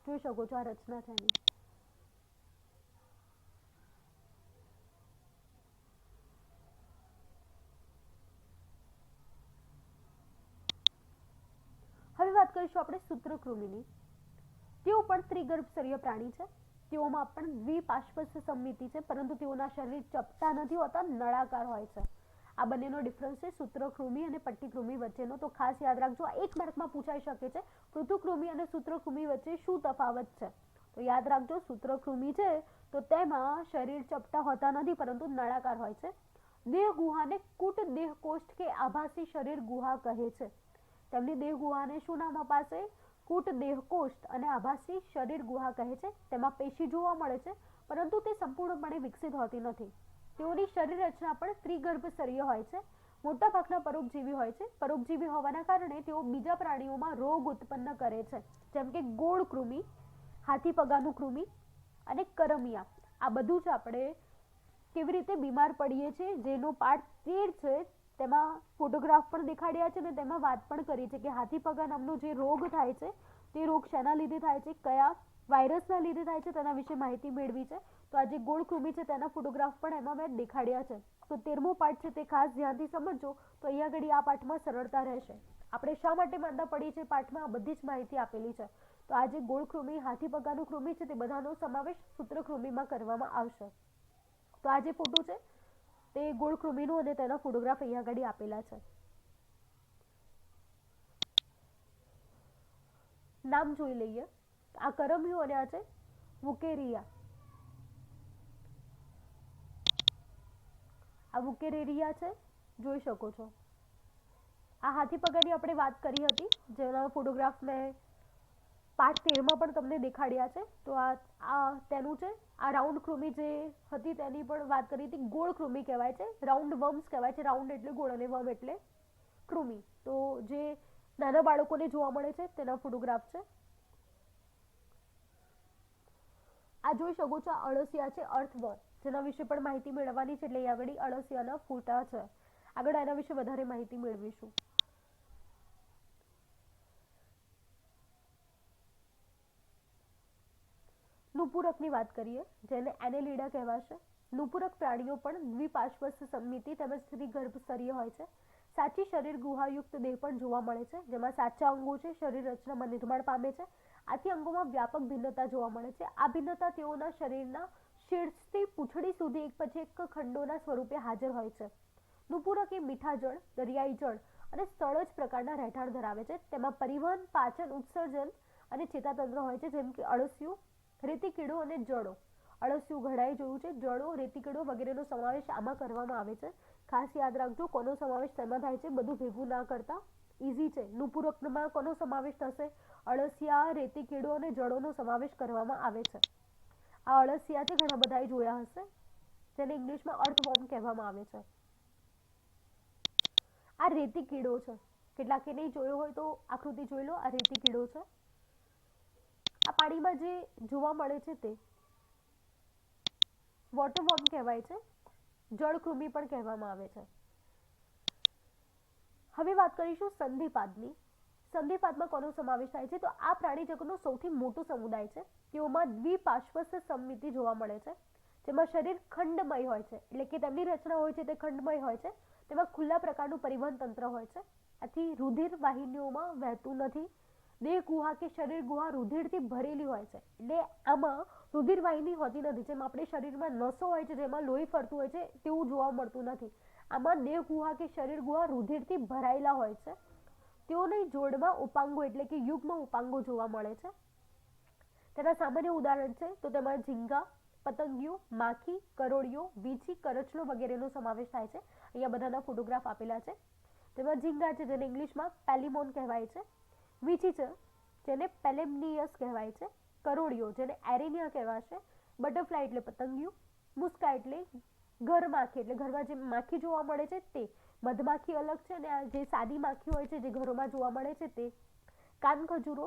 જોઈ શકો છો, આ રચના છે એની. હવે વાત કરીશું આપણે સૂત્રકૃમિની. તેઓ પણ ત્રિગર્ભસ્તરીય પ્રાણી છે. તેઓમાં પણ દ્વિપાર્શ્વસ્થ સમમિતિ છે, પરંતુ તેઓના શરીર ચપટા નથી હોતા, નળાકાર હોય છે. આ બંનેનો ડિફરન્સ છે સૂત્રકૃમિ અને પટ્ટીકૃમિ વચ્ચેનો. તો ખાસ યાદ રાખજો, આ 1 માર્કમાં પૂછાઈ શકે છે. પૃથુકૃમિ અને સૂત્રકૃમિ વચ્ચે શું તફાવત છે? તો યાદ રાખજો, સૂત્રકૃમિ છે તો તેમાં શરીર ચપટા હોતા નથી, પરંતુ નળાકાર હોય છે. દેહ ગુહાને કુટ દેહ કોષ્ઠ કે આભાસી શરીર ગુહા કહે છે. તેમની દેહ ગુહાને શું નામ અપાશે? કુટ દેહ કોષ્ઠ અને આભાસી શરીર ગુહા કહે છે. તેમાં પેશી જોવા મળે છે, પરંતુ તે સંપૂર્ણપણે વિકસિત હોતી નથી. તેઓની શરીર રચના પણ ત્રિગર્ભસ્તરીય હોય છે. મોટાભાગના પરોપજીવી હોય છે. પરોપજીવી હોવાના કારણે તેઓ બીજા પ્રાણીઓમાં રોગ ઉત્પન્ન કરે છે, જેમ કે ગોળ કૃમિ, હાથી પગાનું કૃમિ અને કરમિયા. આ બધું જ આપણે કેવી રીતે બીમાર પડીએ છીએ, જેનો પાર્ટ 13 છે તેમાં ફોટોગ્રાફ પણ દેખાડ્યા છે, અને તેમાં વાત પણ કરી છે કે હાથી પગા નામનો જે રોગ થાય છે તે રોગ શેના લીધે થાય છે, કયા વાયરસના લીધે થાય છે, તેના વિશે માહિતી મેળવી છે. તો આ જે ગોળ કૃમિ છે તેના ફોટોગ્રાફ પણ એમાં મેં દેખાડ્યા છે. તો 13મો પાઠ છે તે ખાસ ધ્યાનથી સમજજો, તો અહીંયા આગળ આ પાઠમાં સરળતા રહેશે. આપણે શા માટે માંદા પડીએ છીએ પાઠમાં આ બધી જ માહિતી આપેલી છે. તો આ જે ગોળ કૃમિ, હાથી પગાનું કૃમિ છે તે બધાનો સમાવેશ સૂત્રકૃમિમાં કરવામાં આવશે. તો આ જે ફોટો છે તે ગોળ કૃમિનો અને તેના ફોટોગ્રાફ અહીંયા આગળ આપેલા છે. નામ જોઈ લઈએ. આ કરમિયો અને આ છે વુકેરિયા. આ વુકેરેરિયા છે, જોઈ શકો છો. આ હાથી પગાની આપણે વાત કરી હતી, જેના ફોટોગ્રાફ મેં પાઠ 13માં પણ તમને દેખાડ્યા છે. તો આ તેનું છે. આ રાઉન્ડ કૃમિ જે હતી તેની પણ વાત કરી હતી. ગોળ કૃમિ કહેવાય છે, રાઉન્ડ વર્મ્સ કહેવાય છે. રાઉન્ડ એટલે ગોળ અને વર્મ એટલે કૃમિ. તો જે નાના બાળકોને જોવા મળે છે તેના ફોટોગ્રાફ છે. આ જોઈ શકો છો, આ અળસિયા છે, અર્થવર્મ, જેના વિશે પણ માહિતી મેળવવાની છે. એટલે આગળ અળસિયાના ફોટા છે. આગળ એના વિશે વધારે માહિતી મેળવીશું. નુપુરકની વાત કરીએ, જેને એનેલિડા કહેવાશે. નુપુરક પ્રાણીઓ પણ દ્વિપાર્શ્વસ્થ સમમિતિ તેમજ ત્રિગર્ભસ્તરીય હોય છે. સાચી શરીર ગુહાયુક્ત દેહ પણ જોવા મળે છે, જેમાં સાચા અંગો છે શરીર રચનામાં નિર્માણ પામે છે. આથી અંગોમાં વ્યાપક ભિન્નતા જોવા મળે છે. આ ભિન્નતા તેઓના શરીરના શીર્ષથી પૂંછડી સુધી એક પછી એક ખંડોના સ્વરૂપે હાજર હોય છે. નુપુરક એ મીઠા જળ, દરિયાઈ જળ અને સ્થળ જ પ્રકારના રહેઠાણ ધરાવે છે. તેમાં પરિવહન, પાચન, ઉત્સર્જન અને ચેતાતંત્ર હોય છે, જેમ કે અળસિયું, રેતી કીડો અને જળો. અળસિયું ઘડાઈ જોયું છે, જળો, રેતી કીડો વગેરેનો સમાવેશ આમાં કરવામાં આવે છે. ખાસ યાદ રાખજો કોનો સમાવેશ તેમાં થાય છે, બધું ભેગું ના કરતા. ઈઝી છે. નુપુરકમાં કોનો સમાવેશ થશે? અળસિયા, રેતી કીડો અને જળોનો સમાવેશ કરવામાં આવે છે. આ અળસિયા છે, ઘણા બધાએ જોયા હશે, જેને ઇંગ્લિશમાં અર્થવોર્મ કહેવામાં આવે છે. આ રેતી કીડો છે. કેટલાકે નહીં જોયો હોય તો આકૃતિ જોઈ લો. આ રેતી કીડો છે. આ પાણીમાં જે જોવા મળે છે તે વોટરવોર્મ કહેવાય છે. જળકૃમિ પણ કહેવામાં આવે છે. હવે વાત કરીશું સંધિપાદની. સંધિપાદમાં કોનો સમાવેશ થાય છે? તો આ પ્રાણી જગતનો સૌથી મોટો સમુદાય છે. તેઓમાં દ્વિપાર્શ્વસ્થ સમમિતિ જોવા મળે છે, જેમાં શરીર ખંડમય હોય છે, એટલે કે તેમની રચના હોય છે તે ખંડમય હોય છે. તેમાં ખુલ્લા પ્રકારનું પરિવહન તંત્ર હોય છે. આથી રુધિર વાહિનીઓમાં વહેતું નથી. દેહ ગુહા કે શરીર ગુહા રુધિરથી ભરેલી હોય છે, એટલે આમાં રુધિર વાહિની હોતી નથી. જેમ આપણે શરીરમાં નસો હોય છે જેમાં લોહી ફરતું હોય છે તેવું જોવા મળતું નથી. આમાં દેહ ગુહા કે શરીર ગુહા રુધિરથી ભરાયેલા હોય છે. તેઓની જોડમાં ઉપાંગો એટલે કે યુગ્મ ઉપાંગો જોવા મળે છે. તેના સામાન્ય ઉદાહરણ છે તો તેમાં ઝીંગા, પતંગિયું, માખી, કરોળિયો, વીંછી, કરચલો વગેરેનો સમાવેશ થાય છે. અહીંયા બધાના ફોટોગ્રાફ આપેલા છે. તેમાં ઝીંગા છે, જેને ઇંગ્લિશમાં પેલિમોન કહેવાય છે. વીંછી છે, જેને પેલેમ્નિયસ કહેવાય છે. કરોળિયો, જેને એરેનિયા કહેવાશે. બટરફ્લાય એટલે પતંગિયું. મુસ્કા એટલે ઘર માખી, એટલે ઘરમાં જે માખી જોવા મળે છે તે. મધમાખી અલગ છે અને આ જે સાદી માખી હોય છે જે ઘરોમાં જોવા મળે છે તે. કાનખજૂરો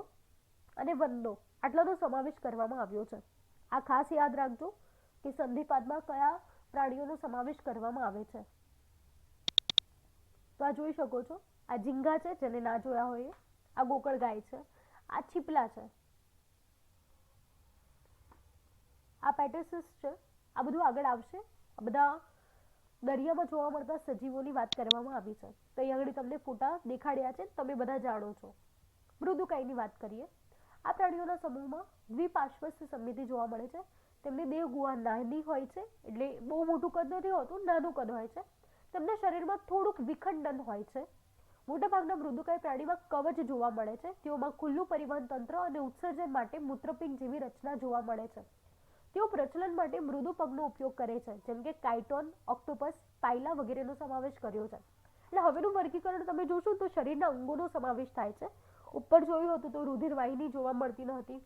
અને વંદો આટલાનો સમાવેશ કરવામાં આવ્યો છે. આ ખાસ યાદ રાખજો કે સંધિપાદમાં કયા પ્રાણીઓનો સમાવેશ કરવામાં આવે છે. તો આ જોઈ શકો છો, આ ઝીંગા છે જેને ના જોયા હોય. આ ગોકળ ગાય છે. આ છીપલા છે. આ પેટેસિસ છે. આ બધું આગળ આવશે. આ બધા દરિયામાં જોવા મળતા સજીવોની વાત કરવામાં આવી છે. તો અહીં આગળ તમને ફોટા દેખાડ્યા છે, તમે બધા જાણો છો. મૃદુકાયની વાત કરીએ. આ પ્રાણીઓના સમૂહમાં દ્વિપાર્શ્વસ્થ સમમિતિ જોવા મળે છે. તેમની દેહ ગુહા નાની હોય છે, એટલે બહુ મોટું કદ નથી હોતું, નાનું કદ હોય છે. તેમના શરીરમાં થોડુંક વિખંડન હોય છે. મોટાભાગના મૃદુકાય પ્રાણીમાં કવચ જોવા મળે છે. તેઓમાં ખુલ્લું પરિવહન તંત્ર અને ઉત્સર્જન માટે મૂત્રપિંડ જેવી રચના જોવા મળે છે. તેઓ પ્રચલન માટે મૃદુ પગનો ઉપયોગ કરે છે, જેમ કે કાયટોન, ઓક્ટોપસ, પાયલા વગેરેનો સમાવેશ કર્યો છે. એટલે હવેનું વર્ગીકરણ તમે જોશો તો શરીરના અંગોનો સમાવેશ થાય છે. ઉપર જોયું હતું તો રુધિર વાહિની જોવા મળતી ન હતી,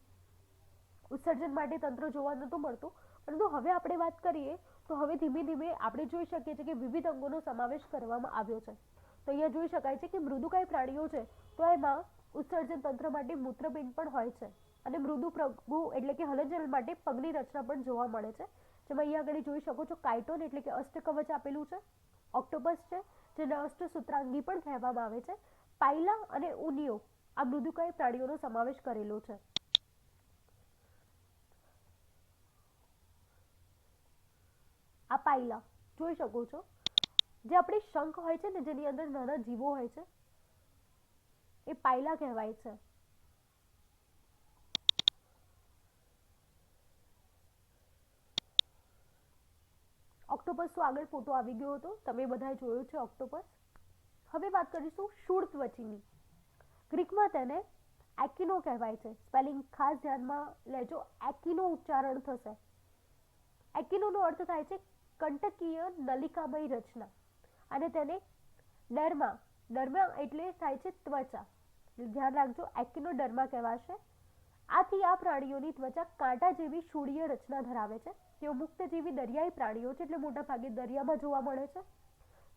ઉત્સર્જન માટે તંત્ર જોવા નહોતું મળતું. પરંતુ હવે આપણે વાત કરીએ તો હવે ધીમે ધીમે આપણે જોઈ શકીએ છીએ કે વિવિધ અંગોનો સમાવેશ કરવામાં આવ્યો છે. તો અહીંયા જોઈ શકાય છે કે મૃદુકાય પ્રાણીઓ છે તો એમાં ઉત્સર્જન તંત્ર માટે મૂત્રપિંડ પણ હોય છે અને મૃદુ પ્રભુ એટલે કે હલનચલન માટે પગની રચના પણ જોવા મળે છે. જેમાં અહીંયા આગળ જોઈ શકો છો કાયટોન એટલે કે અષ્ટકવચ આપેલું છે. ઓક્ટોપસ છે જેને અષ્ટસૂત્રાંગી પણ કહેવામાં આવે છે. પાયલા અને ઉનિયો આ મૃદુકાય પ્રાણીઓનો સમાવેશ કરેલો છે. આ પાયલા જોઈ શકો છો, જે આપણી શંખ હોય છે ને જેની અંદર નાના જીવો હોય છે એ પાયલા કહેવાય છે. ઓક્ટોપસ તો આગળ ફોટો આવી ગયો હતો, તમે બધાએ જોયો છે ઓક્ટોપસ. હવે વાત કરીશું શૂળત્વચીની. ગ્રીકમાં તેને એકિનો કહેવાય છે. સ્પેલિંગ ખાસ ધ્યાનમાં લેજો, એકિનો ઉચ્ચારણ થશે. એકિનોનો અર્થ થાય છે કંટકીય નલિકામય રચના અને તેને ડર્મા, ડર્મા એટલે થાય છે ત્વચા. ધ્યાન રાખજો, એકિનોડર્મા કહેવાશે. આથી આ પ્રાણીઓની ત્વચા કાંટા જેવી શૂળીય રચના ધરાવે છે. તેઓ મુક્તજીવી દરિયાઈ પ્રાણીઓ છે, એટલે મોટા ભાગે દરિયામાં જોવા મળે છે.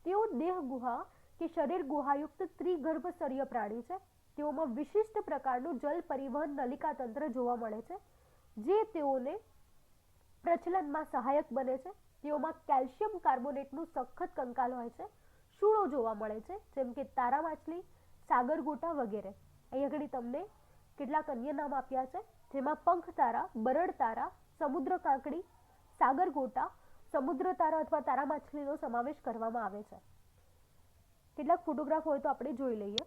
તેઓ દેહ ગુહા કે શરીર ગુહાયુક્ત ત્રિગર્ભસ્તરીય પ્રાણી છે. તેઓમાં વિશિષ્ટ પ્રકારનું જલ પરિવહન નલિકા તંત્ર જોવા મળે છે, જે તેઓને પ્રચલનમાં સહાયક બને છે. તેઓમાં કેલ્શિયમ કાર્બોનેટનું સખત કંકાલ હોય છે. શૂળો જોવા મળે છે, જેમ કે તારા માછલી, સાગરગોટા વગેરે. અહીં આગળ તમને કેટલાક અન્ય નામ આપ્યા છે, જેમાં પંખ તારા, બરડ તારા, સમુદ્ર કાંકડી, સાગરગોટા, સમુદ્ર તારા અથવા તારા માછલીનો સમાવેશ કરવામાં આવે છે. કેટલાક ફોટોગ્રાફ હોય તો આપણે જોઈ લઈએ.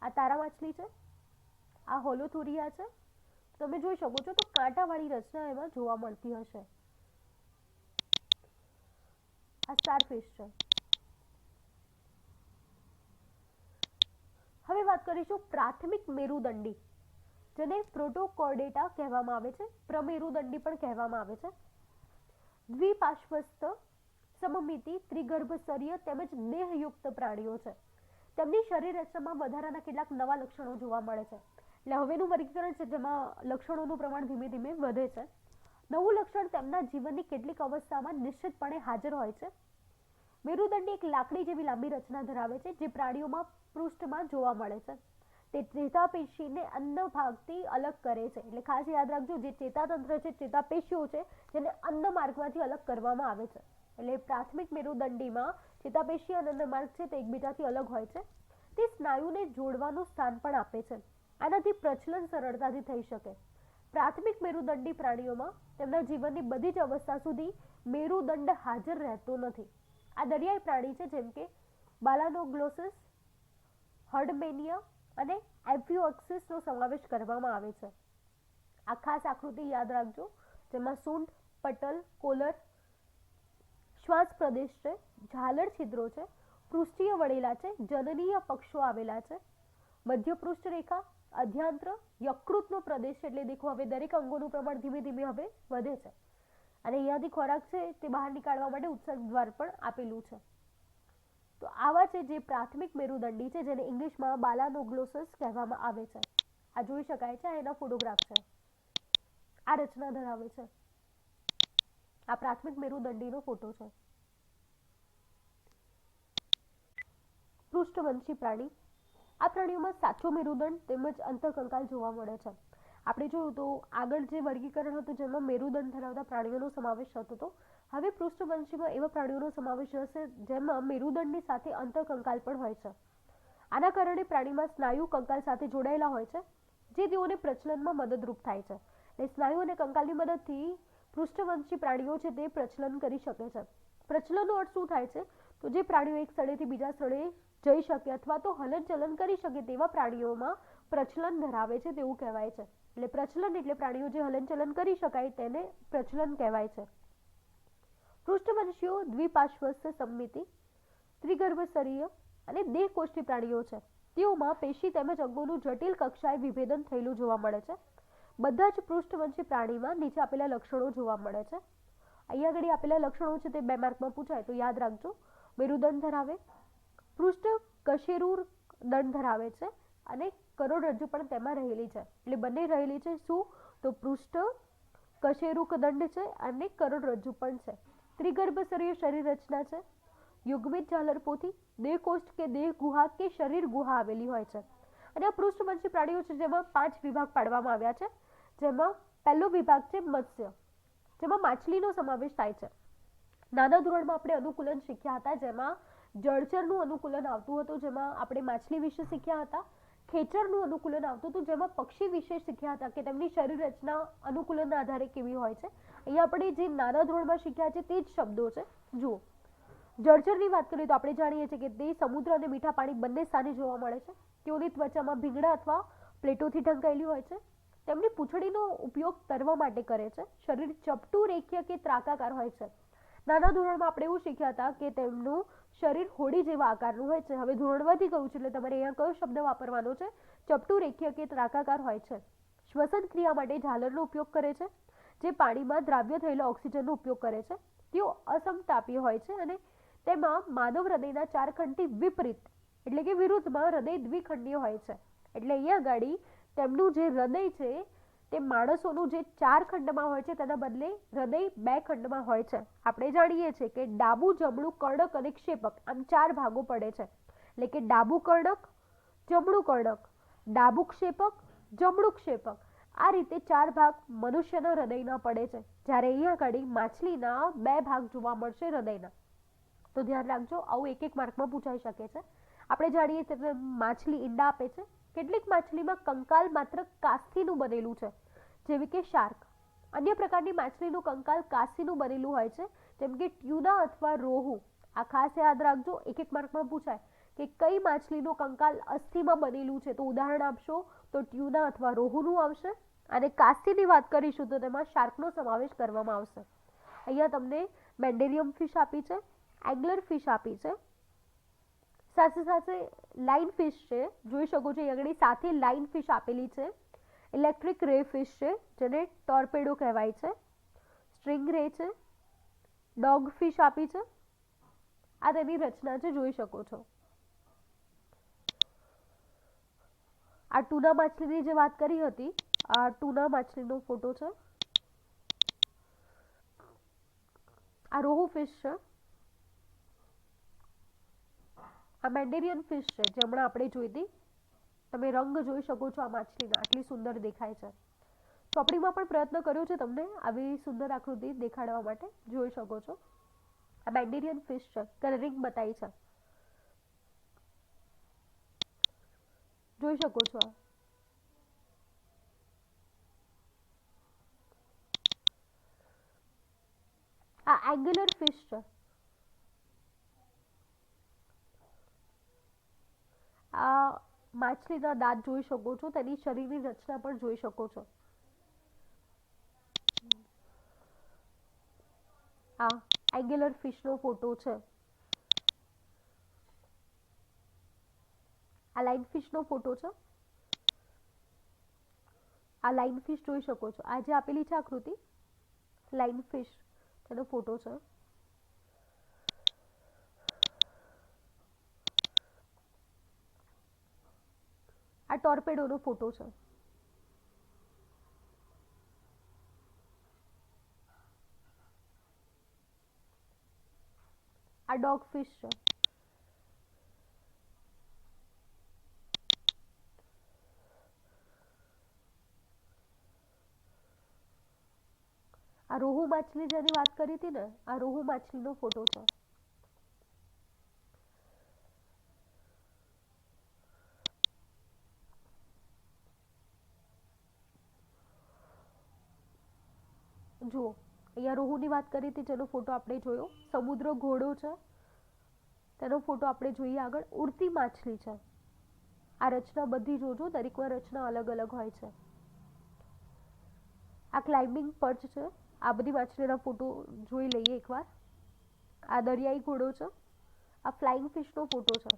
આ તારા માછલી છે, આ હોલોથુરિયા છે. તમે જોઈ શકો છો તો કાંટાવાળી રચના એમાં જોવા મળતી હશે. આ સ્ટારફિશ છે. હવે વાત કરીશું પ્રાથમિક મેરુદંડી, જેને પ્રોટોકોર્ડેટા કહેવામાં આવે છે, પ્રમેરુદંડી પણ કહેવામાં આવે છે. દ્વિપાર્શ્વસ્થ, સમમિતિ, ત્રિગર્ભસ્તરીય તેમજ દેહયુક્ત પ્રાણીઓ છે. તેમની શરીર રચનામાં વધારાના કેટલાક નવા લક્ષણો જોવા મળે છે. એટલે હવેનું વર્ગીકરણ છે જેમાં લક્ષણોનું પ્રમાણ ધીમે ધીમે વધે છે. નવું લક્ષણ તેમના જીવનની કેટલીક અવસ્થામાં નિશ્ચિતપણે હાજર હોય છે. મેરુદંડી એક લાકડી જેવી લાંબી રચના ધરાવે છે, જે પ્રાણીઓમાં પૃષ્ઠમાં જોવા મળે છે. તે ચેતાપેશીને અન્ન ભાગથી અલગ કરે છે. એટલે ખાસ યાદ રાખજો, જે ચેતાતંત્ર છે, ચેતાપેશીઓ છે, જેને અન્ન માર્ગમાંથી અલગ કરવામાં આવે છે. એટલે પ્રાથમિક મેરુદંડીમાં ચેતાપેશી અને અન્ન માર્ગ છે તે એકબીજાથી અલગ હોય છે. તે સ્નાયુને જોડવાનું સ્થાન પણ આપે છે. આનાથી પ્રચલન સરળતાથી થઈ શકે. પ્રાથમિક મેરુદંડી પ્રાણીઓમાં તેમના જીવનની બધી જ અવસ્થા સુધી મેરુદંડ હાજર રહેતો નથી. આ દરિયાઈ પ્રાણી છે, જેમ કે બાલાનોગ્લોસસ, હર્ડમેનિયા અને એમ્ફિઓક્સિસનો સમાવેશ કરવામાં આવે છે. આ ખાસ આકૃતિ યાદ રાખજો, જેમાં સૂંઢ, પટલ, કોલર, શ્વાસ પ્રદેશ છે, ઝાલર છિદ્રો છે, પૃષ્ઠીય વળેલા છે, જનનીય પક્ષો આવેલા છે, મધ્ય પૃષ્ઠ રેખા, અધ્યાંત્ર, યકૃતનો પ્રદેશ. એટલે દેખો હવે દરેક અંગોનું પ્રમાણ ધીમે ધીમે હવે વધે છે. અને અહીંયાથી ખોરાક છે તે બહાર નીકાળવા માટે ઉત્સર્ગ દ્વાર પણ આપેલું છે. તો આવા છે જે પ્રાથમિક મેરુદંડી છે, જેને ઇંગ્લિશમાં બાલાનોગ્લોસસ કહેવામાં આવે છે. આ જોઈ શકાય છે, એના ફોટોગ્રાફ છે. આ રચના ધરાવે છે. આ પ્રાથમિક મેરુદંડીનો ફોટો છે. પૃષ્ઠવંશી પ્રાણી. આ પ્રાણીઓમાં સાચો મેરુદંડ તેમજ અંતઃકંકાલ જોવા મળે છે. આપણે જોયું તો આગળ જે વર્ગીકરણ હતું જેમાં મેરુદંડ ધરાવતા પ્રાણીઓનો સમાવેશ થતો, હવે પૃષ્ઠવંશીમાં એવા પ્રાણીઓનો સમાવેશ હશે જેમાં મેરુદંડની સાથે અંતઃકંકાલ પણ હોય છે. આના કારણે પ્રાણીમાં સ્નાયુ કંકાલ સાથે જોડાયેલા હોય છે, જે તેઓને પ્રચલનમાં મદદરૂપ થાય છે. એટલે સ્નાયુ અને કંકાલની મદદથી પૃષ્ઠવંશી પ્રાણીઓ છે તે પ્રચલન કરી શકે છે. પ્રચલનનો અર્થ શું થાય છે? તો જે પ્રાણીઓ એક સ્થળેથી બીજા સ્થળે જઈ શકે અથવા તો હલનચલન કરી શકે તેવા પ્રાણીઓમાં પ્રચલન ધરાવે છે તેવું કહેવાય છે. એટલે પ્રચલન એટલે પ્રાણીઓ જે હલનચલન કરી શકાય તેને પ્રચલન કહેવાય છે. પૃષ્ઠવંશીઓ દ્વિપાર્શ્વસ્થ, સમમિતિ, ત્રિગર્ભસ્તરીય અને દેહકોષ્ઠી પ્રાણીઓ છે. તેઓમાં પેશી તેમજ અંગોનું જટિલ કક્ષાએ વિભેદન થયેલું જોવા મળે છે. બધા જ પૃષ્ઠવંશી પ્રાણીમાં નીચે આપેલા લક્ષણો જોવા મળે છે. અહીંયા આગળ આપેલા લક્ષણો છે તે 2 માર્કમાં પૂછાય તો યાદ રાખજો. મેરુદંડ ધરાવે, પૃષ્ઠ કશેરુર દંડ ધરાવે છે અને કરોડરજ્જુ પણ તેમાં રહેલી છે. એટલે બંને રહેલી છે. શું? તો પૃષ્ઠ કશેરુક દંડ છે અને કરોડરજ્જુ પણ છે. ત્રિગર્ભસ્તરીય શરીર રચના છે. યુગ્મિત ઝાલરપોથી, દેહકોષ્ઠ કે દેહ ગુહા કે શરીર ગુહા આવેલી હોય છે. અને આ પૃષ્ઠવંશી પ્રાણીઓ છે જેમાં 5 વિભાગ પાડવામાં આવ્યા છે. જેમાં પહેલો વિભાગ છે મત્સ્ય, જેમાં માછલીનો સમાવેશ થાય છે. નાના ધોરણમાં આપણે અનુકૂલન શીખ્યા હતા, જેમાં જળચરનું અનુકૂલન આવતું હતું, જેમાં આપણે માછલી વિશે શીખ્યા હતા. ખેચરનું અનુકૂલન આવતું હતું, જેમાં પક્ષી વિશે શીખ્યા હતા કે તેમની શરીર રચના અનુકૂલનના આધારે કેવી હોય છે. અહીંયા આપણે જે નાના ધોરણમાં શીખ્યા છે તે જ શબ્દો છે. જુઓ, જળચરની વાત કરીએ તો આપણે જાણીએ છીએ કે તે સમુદ્ર અને મીઠા પાણી બંને સ્થાને જોવા મળે છે. તેઓની ત્વચામાં ભીંગડા અથવા પ્લેટોથી ઢંકાયેલી હોય છે. તેમની પૂંછડીનો ઉપયોગ તરવા માટે કરે છે. શરીર ચપટું, રેખીય કે ત્રાકાકાર હોય છે. નાના ધોરણમાં આપણે એવું શીખ્યા હતા કે તેમનું શરીર હોડી જેવા આકારનું હોય છે. હવે ધોરણ વધી ગયું છે એટલે તમારે અહીંયા કયો શબ્દ વાપરવાનો છે? ચપટું, રેખીય કે ત્રાકાકાર હોય છે. શ્વસન ક્રિયા માટે ઝાલરનો ઉપયોગ કરે છે, જે પાણીમાં દ્રાવ્ય થયેલા ઓક્સિજનનો ઉપયોગ કરે છે. તેઓ અસમતાપી હોય છે અને તેમાં માનવ હૃદયના 4 ખંડથી વિપરીત એટલે કે વિરુદ્ધમાં હૃદય દ્વિખંડીય હોય છે. એટલે અહીંયા ગાડી તેમનું જે હૃદય છે તે માણસોનું જે 4 ખંડમાં હોય છે તેના બદલે હૃદય 2 ખંડમાં હોય છે. આપણે જાણીએ છીએ કે ડાબું, જમણું, કર્ણક અને ક્ષેપક આમ 4 ભાગો પડે છે. એટલે કે ડાબું કર્ણક, જમણું કર્ણક, ડાબું ક્ષેપક, જમણું ક્ષેપક, આ રીતે 4 ભાગ મનુષ્યના હૃદયના પડે છે. જ્યારે અહીંયા આગળ માછલીના 2 ભાગ જોવા મળશે હૃદયના. તો ધ્યાન રાખજો, આવું 1 માર્કમાં પૂછાઈ શકે છે. આપણે જાણીએ છીએ કે માછલી ઈંડા આપે છે. કેટલીક માછલીમાં કંકાલ માત્ર કાસ્થીનું બનેલું છે, જેવી કે શાર્ક. અન્ય પ્રકારની માછલીનું કંકાલ કાસ્થીનું બનેલું હોય છે, જેમ કે ટ્યુના અથવા રોહુ. આ ખાસ યાદ રાખજો, એક માર્કમાં પૂછાય કે કઈ માછલીનું કંકાલ અસ્થિમાં બનેલું છે, તો ઉદાહરણ આપશો તો ટ્યુના અથવા રોહુનું આવશે. અને કાસ્તીની વાત કરીશું તો તેમાં શાર્કનો સમાવેશ કરવામાં આવશે. અહીંયા તમને મેન્ડેરિયમ ફિશ આપી છે, એંગલર ફિશ આપી છે, સાથે સાથે લાઇન ફિશ છે, જોઈ શકો છો આગળ સાથે લાઇન ફિશ આપેલી છે. ઇલેક્ટ્રિક રે ફિશ છે જેને ટોર્પેડો કહેવાય છે, સ્ટ્રિંગ રે છે, ડોગ ફિશ આપી છે. આ તેની રચના છે, જોઈ શકો છો. આ ટુના માછલીની જે વાત કરી હતી, આ ટુના માછલીનો ફોટો છે. આ રોહુ ફિશ છે. આ મેન્ડેરિયન ફિશ છે જે હમણાં આપણે જોઈ હતી. તમે રંગ જોઈ શકો છો આ માછલીના, આટલી સુંદર દેખાય છે. ચોપડીમાં પણ પ્રયત્ન કર્યો છે તમને આવી સુંદર આકૃતિ દેખાડવા માટે, જોઈ શકો છો. આ મેન્ડેરિયન ફિશ છે, કલરિંગ બતાવી છે, જોઈ શકો છો. આ એંગ્યુલર ફિશ છે. આ માછલીના દાંત જોઈ શકો છો, તેની શરીરની રચના પણ જોઈ શકો છો. આ એંગ્યુલર ફિશનો ફોટો છે. આ લાઇન ફિશનો ફોટો છે. આ લાઇન ફિશ જોઈ શકો છો. આ જે આપેલી છે આકૃતિ લાઇન ફિશ, તેનો ફોટો છે. આ ટોર્પેડોનો ફોટો છે. આ ડોગ ફિશ છે. આ રોહુ માછલી જેની વાત કરી હતી ને, આ રોહુ માછલીનો ફોટો છે. જુઓ, અહીંયા રોહુની વાત કરી હતી જેનો ફોટો આપણે જોયો. સમુદ્ર ઘોડો છે, તેનો ફોટો આપણે જોઈએ આગળ. ઉડતી માછલી છે. આ રચના બધી જોજો, દરેકમાં રચના અલગ અલગ હોય છે. આ ક્લાઇમ્બિંગ પર્ચ છે. આ બધી માછલીના ફોટો જોઈ લઈએ એકવાર. આ દરિયાઈ ઘોડો છે. આ ફ્લાઇંગ ફિશનો ફોટો છે.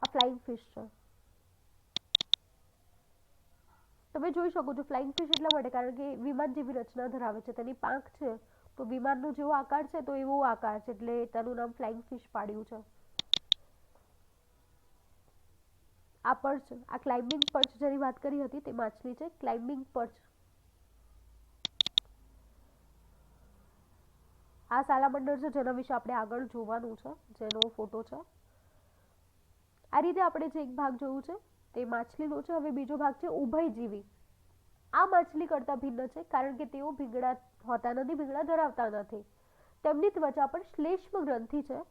આ ફ્લાઇંગ ફિશ છે. તમે જોઈ શકો છો ફ્લાઇંગ ફિશ એટલા માટે કારણ કે વિમાન જેવી રચના ધરાવે છે. તેની પાંખ છે તો વિમાનનો જેવો આકાર છે તો એવો આકાર છે, એટલે તેનું નામ ફ્લાઇંગ ફિશ પાડ્યું છે. આ પર્ચ, આ ક્લાઇમ્બિંગ પર્ચ જેની વાત કરી હતી તે માછલી છે, ક્લાઇમ્બિંગ પર્ચ. આ સાલામંડર છે જેના વિશે આપણે આગળ જોવાનું છે, જેનો ફોટો છે. આ રીતે આપણે જે એક ભાગ જોયું છે તે માછલીનો છે. હવે બીજો ભાગ છે ઉભયજીવી. આ માછલી કરતાં ભિન્ન છે કારણ કે તેઓ ભીંગડા હોતા નથી, ભીંગડા ધરાવતા નથી. તેમની ત્વચા પર શ્લેષ્મ ગ્રંથિ છે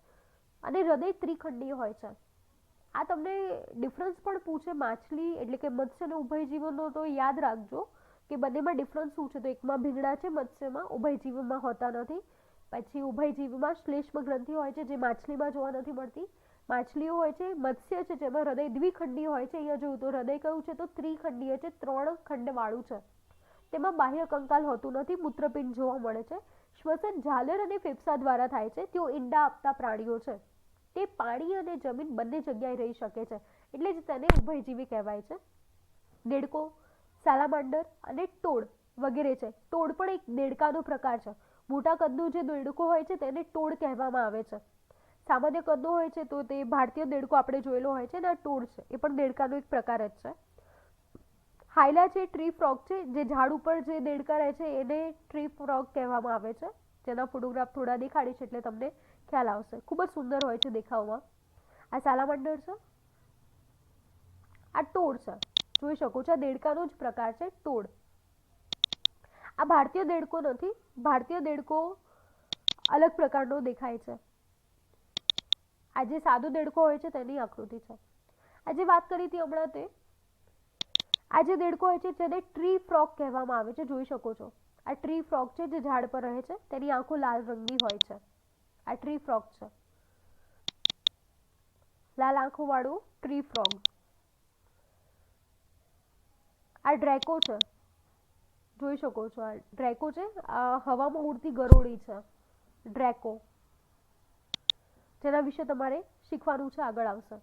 અને હૃદય ત્રિખંડીય હોય છે. આ તમને ડિફરન્સ પણ પૂછે માછલી એટલે કે મત્સ્ય અને ઉભયજીવનો, તો યાદ રાખજો કે બંનેમાં ડિફરન્સ શું છે. તો એકમાં ભીંગડા છે મત્સ્યમાં, ઉભયજીવમાં હોતા નથી. પછી ઉભયજીવમાં શ્લેષ્મ ગ્રંથિ હોય છે જે માછલીમાં જોવા નથી મળતી. માછલીઓ હોય છે, મત્સ્ય છે જેમાં હૃદય દ્વિખંડીય હોય છે. અહીંયા જોયું તો હૃદય કયું છે તો ત્રિખંડીય છે, 3 ખંડવાળું છે. તેમાં બાહ્ય કંકાલ હોતું નથી, મૂત્રપિંડ જોવા મળે છે. શ્વસન ઝાલર અને ફેફસા દ્વારા થાય છે. તેઓ ઈંડા આપતા પ્રાણીઓ છે. તે પાણી અને જમીન બંને જગ્યાએ રહી શકે છે, એટલે જ તેને ઉભયજીવી કહેવાય છે. દેડકો, સાલામાન્ડર અને ટોડ વગેરે છે. ટોડ પણ એક દેડકાનો પ્રકાર છે. મોટા કદનો જે દેડકો હોય છે તેને ટોડ કહેવામાં આવે છે. સામાન્ય કદનો હોય છે તો તે ભારતીય દેડકો આપણે જોયેલો હોય છે ને, આ ટોડ છે એ પણ દેડકાનો એક પ્રકાર જ છે. હાયલા છે, ટ્રી ફ્રોગ છે, જે ઝાડ ઉપર જે દેડકા રહે છે એને ટ્રી ફ્રોગ કહેવામાં આવે છે. જેના ફોટોગ્રાફ થોડા દેખાડીશ એટલે તમને ખ્યાલ આવશે. ખૂબ જ સુંદર હોય છે દેખાવમાં. આ સાલામાન્ડર છે. આ ટોડ છે, જોઈ શકો છો. આ દેડકાનો જ પ્રકાર છે, ટોડ. આ ભારતીય દેડકો નથી. ભારતીય દેડકો અલગ પ્રકારનો દેખાય છે. આ જે સાદો દેડકો હોય છે તેની આકૃતિ છે. આ જે વાત કરી હતી હમણાં તે આ જે દેડકો હોય છે તેને ટ્રી ફ્રોગ કહેવામાં આવે છે, જોઈ શકો છો. આ ટ્રી ફ્રોગ છે જે ઝાડ પર રહે છે, તેની આંખો લાલ રંગની હોય છે. આ ટ્રી ફ્રોગ છે, લાલ આંખો વાળું ટ્રી ફ્રોગ. આ ડ્રેકો છે, જોઈ શકો છો. આ ડ્રેકો છે, આ હવામાં ઉડતી ગરોળી છે, ડ્રેકો, જેના વિશે તમારે શીખવાનું છે, આગળ આવશે.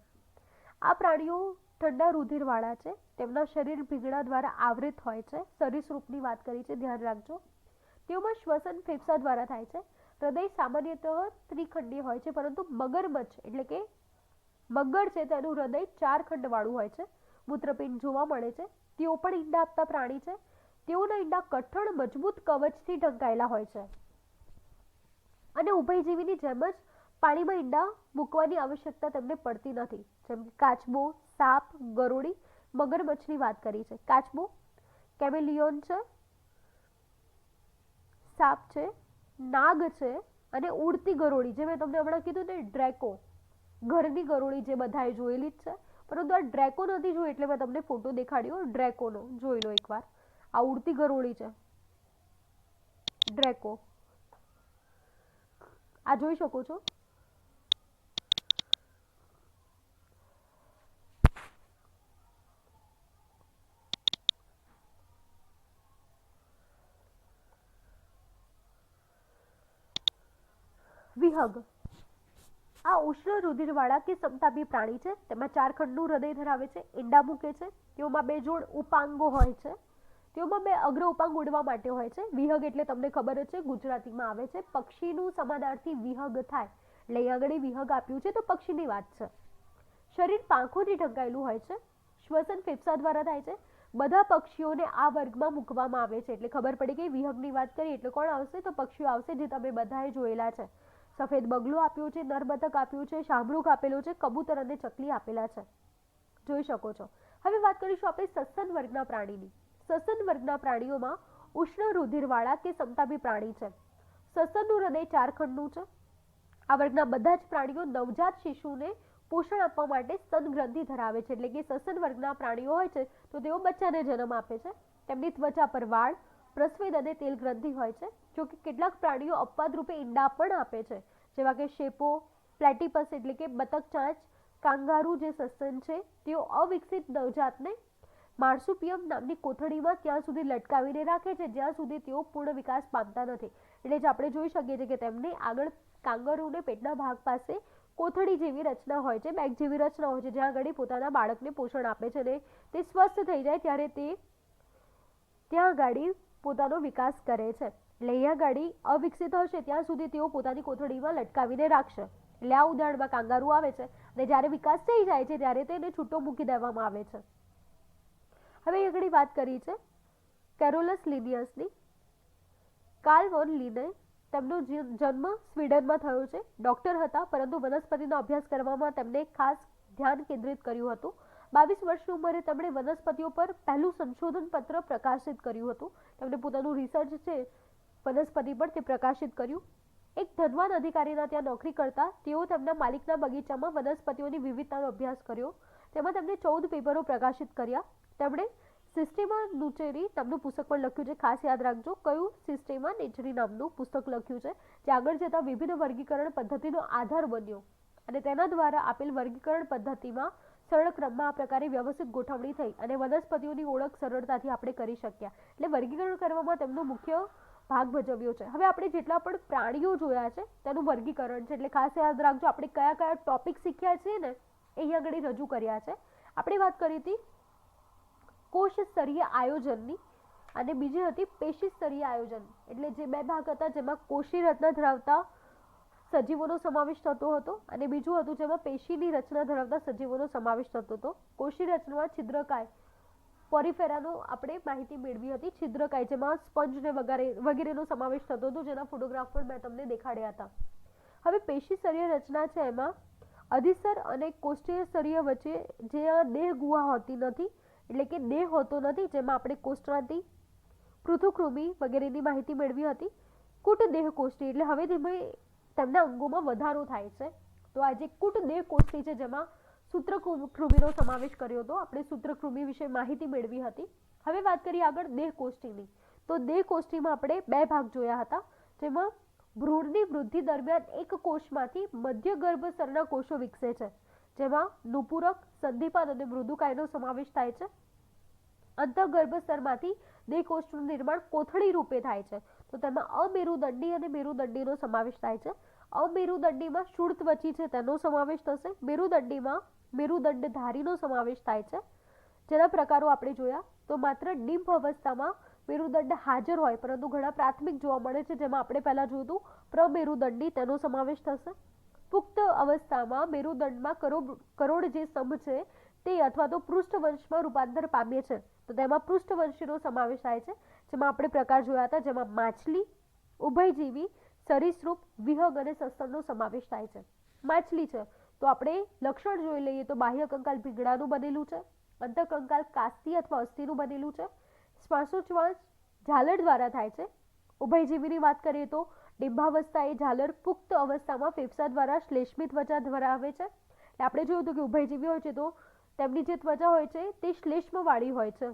આ પ્રાણીઓ ઠંડા રુધિરવાળા છે, તેમના શરીર ભીંગડા દ્વારા આવૃત હોય છે. સરીસૃપની વાત કરી છે, ધ્યાન રાખજો. તેઓમાં શ્વસન ફેફસા દ્વારા થાય છે. હૃદય સામાન્યતઃ ત્રિખંડીય હોય છે, પરંતુ મગરમચ્છ એટલે કે મગર છે તેનું હૃદય 4 ખંડવાળું હોય છે. મૂત્રપિંડ જોવા મળે છે. તેઓ પણ ઈંડા આપતા પ્રાણી છે. તેઓના ઈંડા કઠણ મજબૂત કવચથી ઢંકાયેલા હોય છે અને ઉભયજીવીની જેમ જ પાણીમાં ઈંડા મૂકવાની આવશ્યકતા તેમને પડતી નથી. જેમ કે કાચબો, સાપ, ગરોળી, મગરમચ્છની વાત કરી છે. કાચબો કેમેલિયોન છે, સાપ છે, નાગ છે અને ઉડતી ગરોળી, જે મેં તમને હમણાં કીધું ને, ડ્રેકો, ઘરની ગરોળી જે બધાએ જોયેલી જ છે. પરંતુ આ ડ્રેકો નથી જોઈ એટલે મેં તમને ફોટો દેખાડ્યો ડ્રેકોનો, જોઈ લો એકવાર. આ ઉડતી ગરોળી છે, ડ્રેકો. આ જોઈ શકો છો. વિહગ આ ઉષ્ણ રુધિરવાળા કે સમતાપી પ્રાણી છે. તેમાં 4 ખંડનું હૃદય ધરાવે છે. ઈંડા મૂકે છે. તેઓમાં 2 જોડ ઉપાંગો હોય છે. તેઓમાં 2 અગ્ર ઉપાંગ ઉડવા માટે હોય છે. વિહગ એટલે તમને ખબર જ છે, ગુજરાતીમાં આવે છે પક્ષીનું સમાનાર્થી વિહગ થાય, એટલે અહીં આગળ વિહગ આપ્યું છે તો પક્ષીની વાત છે. શરીર પાંખોથી ઢંકાયેલું હોય છે. શ્વસન ફેફસા દ્વારા થાય છે. બધા પક્ષીઓને આ વર્ગમાં મૂકવામાં આવે છે. એટલે ખબર પડી કે વિહગની વાત કરી એટલે કોણ આવશે, તો પક્ષીઓ આવશે જે તમે બધાએ જોયેલા છે. સફેદ બગલો આપ્યો છે, નરબતક આપ્યું છે, શામળુક આપેલું છે, કબૂતર અને ચકલી આપેલા છે, જોઈ શકો છો. હવે વાત કરીશું આપણે સસ્તન વર્ગના પ્રાણીની. સસ્તન વર્ગના પ્રાણીઓમાં ઉષ્ણ રુધિરવાળા કે સમતાપી પ્રાણી છે. સસ્તનનું હૃદય 4 ખંડનું છે. આ વર્ગના બધા જ પ્રાણીઓ નવજાત શિશુને પોષણ આપવા માટે સ્તન ગ્રંથિ ધરાવે છે. એટલે કે સસ્તન વર્ગના પ્રાણીઓ હોય છે તો તેઓ બચ્ચાને જન્મ આપે છે. તેમની ત્વચા પર વાળ, પ્રસ્વેદ અને તેલ ગ્રંથિ હોય છે. જો કે કેટલાક પ્રાણીઓ અપવાદ રૂપે ઈંડા પણ આપે છે, જેવા કે શેપો, પ્લેટીપસ એટલે કે બતક ચાંચ, કાંગારૂ જે સસ્તન છે, તેઓ અવિકસિત નવજાતને માર્સુપિયમ નામની કોથળીમાં ત્યાં સુધી લટકાવીને રાખે છે જ્યાં સુધી તેઓ પૂર્ણ વિકાસ પામતા નથી. એટલે જ આપણે જોઈ શકીએ છીએ કે તેમની આગળ કાંગારૂને પેટના ભાગ પાસે કોથળી જેવી રચના હોય છે, બેગ જેવી રચના હોય છે, જ્યાં આગળ પોતાના બાળકને પોષણ આપે છે અને તે સ્વસ્થ થઈ જાય ત્યારે તે ત્યાં આગળ પોતાનો વિકાસ કરે છે. એટલે અહીંયા ગાડી અવિકસિત હશે ત્યાં સુધી તેઓ પોતાની કોથળીમાં લટકાવીને રાખશે. એટલે આ ઉદાહરણમાં કાંગારૂ આવે છે અને જ્યારે વિકાસ થઈ જાય છે ત્યારે તેને છૂટો મૂકી દેવામાં આવે છે. હવે આગળ વાત કરી છે કેરોલસ લિનિયસની. કાર્લ વોન લિને, તેમનો જન્મ સ્વીડનમાં થયો છે. ડોક્ટર હતા, પરંતુ વનસ્પતિનો અભ્યાસ કરવામાં તેમણે ખાસ ધ્યાન કેન્દ્રિત કર્યું હતું. 22 વર્ષની ઉંમરે તેમણે વનસ્પતિઓ પર પહેલું સંશોધન પત્ર પ્રકાશિત કર્યું હતું. તેમણે પોતાનું રિસર્ચ છે વનસ્પતિ પર તે પ્રકાશિત કર્યું. એક ધનવાન અધિકારીના ત્યાં નોકરી કરતા તેઓ તેમના માલિકના બગીચામાં વનસ્પતિઓની વિવિધતાનો અભ્યાસ કર્યો. તેમાં તેમણે 14 પેપરો પ્રકાશિત કર્યા. તેમણે સિસ્ટેમા ન્યુચેરી નામનું પુસ્તક પણ લખ્યું છે. ખાસ યાદ રાખજો કયું, સિસ્ટેમા નેચરી નામનું પુસ્તક લખ્યું છે, જે આગળ જતા વિવિધ વર્ગીકરણ પદ્ધતિનો આધાર બન્યો અને તેના દ્વારા આપેલ વર્ગીકરણ પદ્ધતિમાં સરળ ક્રમમાં આ પ્રકારે વ્યવસ્થિત ગોઠવણી થઈ અને વનસ્પતિઓની ઓળખ સરળતાથી આપણે કરી શક્યા. એટલે વર્ગીકરણ કરવામાં તેમનો મુખ્ય ભાગ ભજવ્યો છે. હવે આપણે જેટલા પણ પ્રાણીઓ જોયા છે તેનું વર્ગીકરણ છે, એટલે ખાસ યાદ રાખજો આપણે કયા કયા ટોપિક શીખ્યા છે ને એ અહીંયા આગળ રજૂ કર્યા છે. આપણે વાત કરી હતી કોષ સ્તરીય આયોજનની અને બીજી હતી પેશી સ્તરીય આયોજન. એટલે જે 2 ભાગ હતા જેમાં કોષી રચના ધરાવતા સજીવોનો સમાવેશ થતો હતો અને બીજું હતું જેમાં પેશીની રચના ધરાવતા સજીવોનો સમાવેશ થતો હતો. કોષી રચનામાં છિદ્રકાય, પોરીફેરાનો આપણે માહિતી મેળવી હતી. છિદ્રકાય જેમાં સ્પંજ ને વગેરેનો સમાવેશ થતો હતો, જેના ફોટોગ્રાફ પણ મેં તમને દેખાડ્યા હતા. હવે પેશી સ્તરીય રચના છે એમાં અધિસર અને કોષ્ઠીય સ્તરીય વચ્ચે જે દેહ ગુહા હોતી નથી, એટલે કે દેહ હોતો નથી, જેમાં આપણે કોષ્ઠાંતિ, પૃથુકૃમિ વગેરેની માહિતી મેળવી હતી. કુટ દેહ કોષ્ઠી એટલે હવે ધીમે તેમના અંગોમાં વધારો થાય છે. તો આ જે કુટ દેહ કોષ્ઠી છે જેમાં સૂત્રકૃમિનો સમાવેશ કર્યો હતો. આપણે સૂત્રકૃમિ વિશે માહિતી મેળવી હતી. હવે વાત કરીએ આગળ દેહ કોષ્ઠીની. તો દેહકોષ્ઠીમાં આપણે 2 ભાગ જોયા હતા, જેમાં ભ્રૂણની વૃદ્ધિ દરમિયાન એક કોષમાંથી મધ્ય ગર્ભસ્તરના કોષો વિકસે છે, જેમાં નુપુરક, સંધિપાદ અને મૃદુકાયનો સમાવેશ થાય છે. અંતઃગર્ભસ્તરમાંથી દેહકોષ્ઠનું નિર્માણ કોથળી રૂપે થાય છે, તો તેમાં અમેરુદંડી અને મેરુદંડીનો સમાવેશ થાય છે. અમેરુદંડીમાં શૂળત્વચી છે તેનો સમાવેશ થશે. મેરુદંડીમાં મેરુદંડધારીનો સમાવેશ થાય છે. જેના પ્રકારો આપણે જોયા, તો માત્ર ડિમ્ફ અવસ્થામાં મેરુદંડ હાજર હોય પરંતુ ઘણા પ્રાથમિક જોવા મળે છે, જેમાં આપણે પહેલા જોયું હતું પ્રમેરુદંડી, તેનો સમાવેશ થશે. પુખ્ત અવસ્થામાં મેરુદંડમાં કરોડ જે સ્તંભ છે તે અથવા તો પૃષ્ઠવંશમાં રૂપાંતર પામે છે, તો તેમાં પૃષ્ઠવંશીનો સમાવેશ થાય છે, જેમાં આપણે પ્રકાર જોયા હતા, જેમાં માછલી, ઉભયજીવી, સરીસૃપ, વિહંગ અને સસ્તનનો સમાવેશ થાય છે. માછલી છે તો આપણે લક્ષણ જોઈ લઈએ તો બાહ્ય કંકાલ ભીંગડાનું બનેલું છે, અંતઃકંકાલ કાસ્તી અથવા અસ્થિનું બનેલું છે, શ્વાસોચ્છ્વાસ ઝાલર દ્વારા થાય છે. ઉભયજીવીની વાત કરીએ તો ડિંભાવસ્થા એ ઝાલર, પુખ્ત અવસ્થામાં ફેફસા દ્વારા શ્લેષ્મી ત્વચા ધરાવે છે. આપણે જોયું હતું કે ઉભયજીવી હોય છે તો તેમની જે ત્વચા હોય છે તે શ્લેષ્મવાળી હોય છે.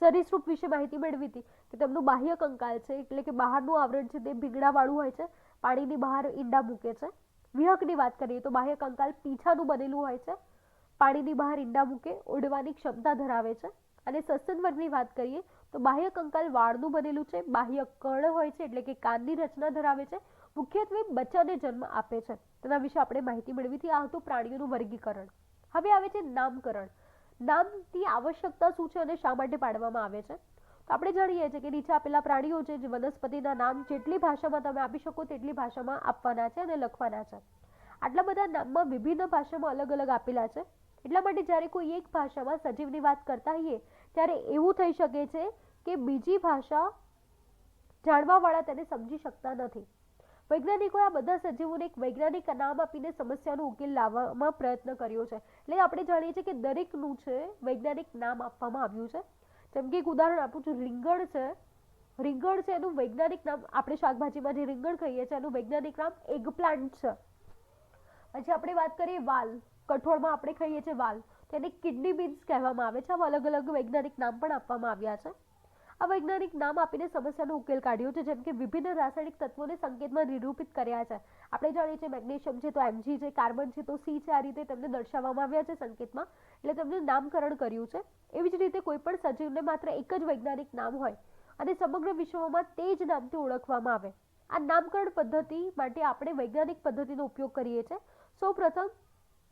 સરીસૃપ વિશે માહિતી મેળવી હતી કે તેમનું બાહ્ય કંકાલ છે એટલે કે બહારનું આવરણ છે તે ભીંગડાવાળું હોય છે, પાણીની બહાર ઈંડા મૂકે છે. વિહંગની વાત કરીએ તો બાહ્ય કંકાલ પીંછાનું બનેલું હોય છે, પાણીની બહાર ઈંડા મૂકે, ઉડવાની ક્ષમતા ધરાવે છે. અને સસ્તન વર્ગની વાત કરીએ તો બાહ્ય કંકાલ વાળનું બનેલું છે, બાહ્ય કણ હોય છે એટલે કે કાનની રચના ધરાવે છે, મુખ્યત્વે બચ્ચાને જન્મ આપે છે. તેના વિશે આપણે માહિતી મેળવી હતી. આ હતું પ્રાણીઓનું વર્ગીકરણ. હવે આવે છે નામકરણ. નામની આવશ્યકતા શું છે અને શા માટે પાડવામાં આવે છે? તો આપણે જાણીએ છીએ કે નીચે આપેલા પ્રાણીઓ છે જે વનસ્પતિના નામ જેટલી ભાષામાં તમે આપી શકો તેટલી ભાષામાં આપવાના છે અને લખવાના છે. આટલા બધા નામમાં વિભિન્ન ભાષામાં અલગ અલગ આપેલા છે. એટલા માટે જ્યારે કોઈ એક ભાષામાં સજીવની વાત કરતા હોઈએ ત્યારે એવું થઈ શકે છે કે બીજી ભાષા જાણવાવાળા તેને સમજી શકતા નથી. વૈજ્ઞાનિકોએ આ બધા સજીવોને એક વૈજ્ઞાનિક નામ આપીને સમસ્યાનો ઉકેલ લાવવામાં પ્રયત્ન કર્યો છે. એટલે આપણે જાણીએ છીએ કે દરેકનું છે વૈજ્ઞાનિક નામ આપવામાં આવ્યું છે. જેમ કે એક ઉદાહરણ આપું છું, રીંગણ છે. રીંગણ છે એનું વૈજ્ઞાનિક નામ, આપણે શાકભાજીમાં જે રીંગણ કહીએ છીએ એનું વૈજ્ઞાનિક નામ એગપ્લાન્ટ છે. પછી આપણે વાત કરીએ વાલ, કઠોળમાં આપણે ખાઈએ છીએ વાલ, તો એને કિડની બીન્સ કહેવામાં આવે છે. આવા અલગ અલગ વૈજ્ઞાનિક નામ પણ આપવામાં આવ્યા છે. આ વૈજ્ઞાનિક નામ આપીને સમસ્યાનો ઉકેલ કાઢ્યો છે, જેમ કે વિભિન્ન રાસાયણિક તત્વોને સંકેતમાં નિરૂપિત કર્યા છે. આપણે જાણીએ છીએ મેગ્નેશિયમ છે તો Mg છે, કાર્બન છે તો C છે. આ રીતે તેમને દર્શાવવામાં આવ્યા છે સંકેતમાં, એટલે તેમનું નામકરણ કર્યું છે. એવી જ રીતે કોઈ પણ સજીવને માત્ર એક જ વૈજ્ઞાનિક નામ હોય અને સમગ્ર વિશ્વમાં તે જ નામથી ઓળખવામાં આવે. આ નામકરણ પદ્ધતિ માટે આપણે વૈજ્ઞાનિક પદ્ધતિનો ઉપયોગ કરીએ છીએ. સૌપ્રથમ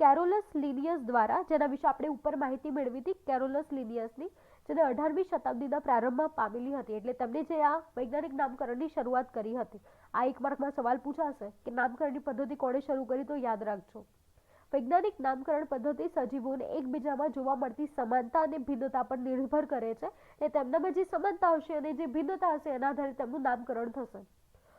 કેરોલસ લિનિયસ દ્વારા, જેના વિશે આપણે ઉપર માહિતી મેળવી હતી, કેરોલસ લિનિયસની, જેને 18મી શતાબ્દીના પ્રારંભમાં પામેલી હતી. એટલે તેમણે જે આ વૈજ્ઞાનિક નામકરણની શરૂઆત કરી હતી. આ એક માર્કમાં સવાલ પૂછાશે કે નામકરણની પદ્ધતિ કોણે શરૂ કરી, તો યાદ રાખજો. વૈજ્ઞાનિક નામકરણ પદ્ધતિ સજીવોને એકબીજામાં જોવા મળતી સમાનતા અને ભિન્નતા પર નિર્ભર કરે છે. એટલે તેમનામાં જે સમાનતા હશે અને જે ભિન્નતા હશે એના આધારે તેમનું નામકરણ થશે.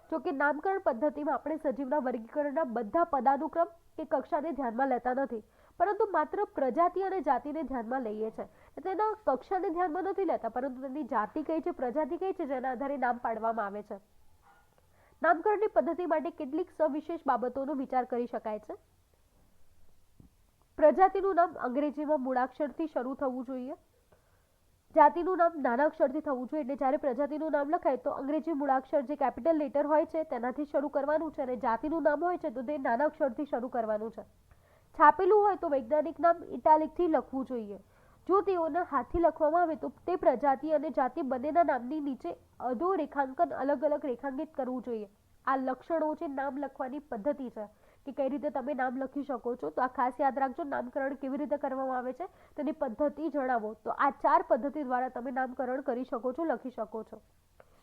જો કે નામકરણ પદ્ધતિમાં આપણે સજીવના વર્ગીકરણના બધા પદાનુક્રમ કે કક્ષાને ધ્યાનમાં લેતા નથી, પરંતુ માત્ર પ્રજાતિ અને જાતિને ધ્યાનમાં લઈએ છીએ. તેના કક્ષાને ધ્યાનમાં નથી લેતા, પરંતુ તેની જાતિ કઈ છે, પ્રજાતિ કઈ છે, જેના આધારે નામ પાડવામાં આવે છે. નામકરણની પદ્ધતિ માટે કેટલીક સવિશેષ બાબતોનો વિચાર કરી શકાય છે. પ્રજાતિનું નામ અંગ્રેજીમાં મૂળાક્ષરથી શરૂ થવું જોઈએ. જાતિનું નામ નાના અક્ષરથી થવું જોઈએ. એટલે જ્યારે પ્રજાતિનું નામ લખાય તો અંગ્રેજી મૂળાક્ષર જે કેપિટલ લેટર હોય છે તેનાથી શરૂ કરવાનું છે, અને જાતિનું નામ હોય છે તો તે નાના અક્ષરથી શરૂ કરવાનું છે. છાપેલું હોય તો વૈજ્ઞાનિક નામ ઇટાલિકથી લખવું જોઈએ. જો તેઓના હાથથી લખવામાં આવે તો તે પ્રજાતિ અને જાતિ બંનેના નામની નીચે અધો રેખાંકન અલગ અલગ રેખાંકિત કરવું જોઈએ. આ લક્ષણો છે નામ લખવાની પદ્ધતિ છે કે કઈ રીતે તમે નામ લખી શકો છો. તો આ ખાસ યાદ રાખજો. નામકરણ કેવી રીતે કરવામાં આવે છે તેની પદ્ધતિ જણાવો. તો આ 4 પદ્ધતિ દ્વારા તમે નામકરણ કરી શકો છો, લખી શકો છો.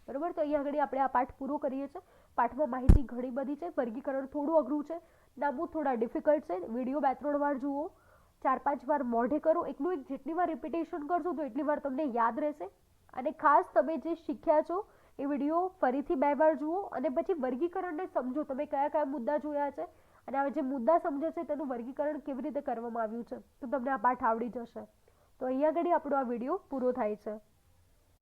બરોબર. તો અહીંયા આગળ આપણે આ પાઠ પૂરો કરીએ છીએ. પાઠમાં માહિતી ઘણી બધી છે. વર્ગીકરણ થોડું અઘરું છે, નામો થોડા ડિફિકલ્ટ છે. વિડીયો 2-3 વાર જુઓ, 4-5 વાર મોઢે કરો. એકનું એક જેટલી વાર રિપીટેશન કરશો તો એટલી વાર તમને યાદ રહેશે. અને ખાસ તમે જે શીખ્યા છો એ વિડીયો ફરીથી 2 વાર જુઓ અને પછી વર્ગીકરણને સમજો. તમે કયા કયા મુદ્દા જોયા છે અને આ જે મુદ્દા સમજે છે તેનું વર્ગીકરણ કેવી રીતે કરવામાં આવ્યું છે, તો તમને આ પાઠ આવડી જશે. તો અહીંયા આગળ આપણો આ વિડીયો પૂરો થાય છે.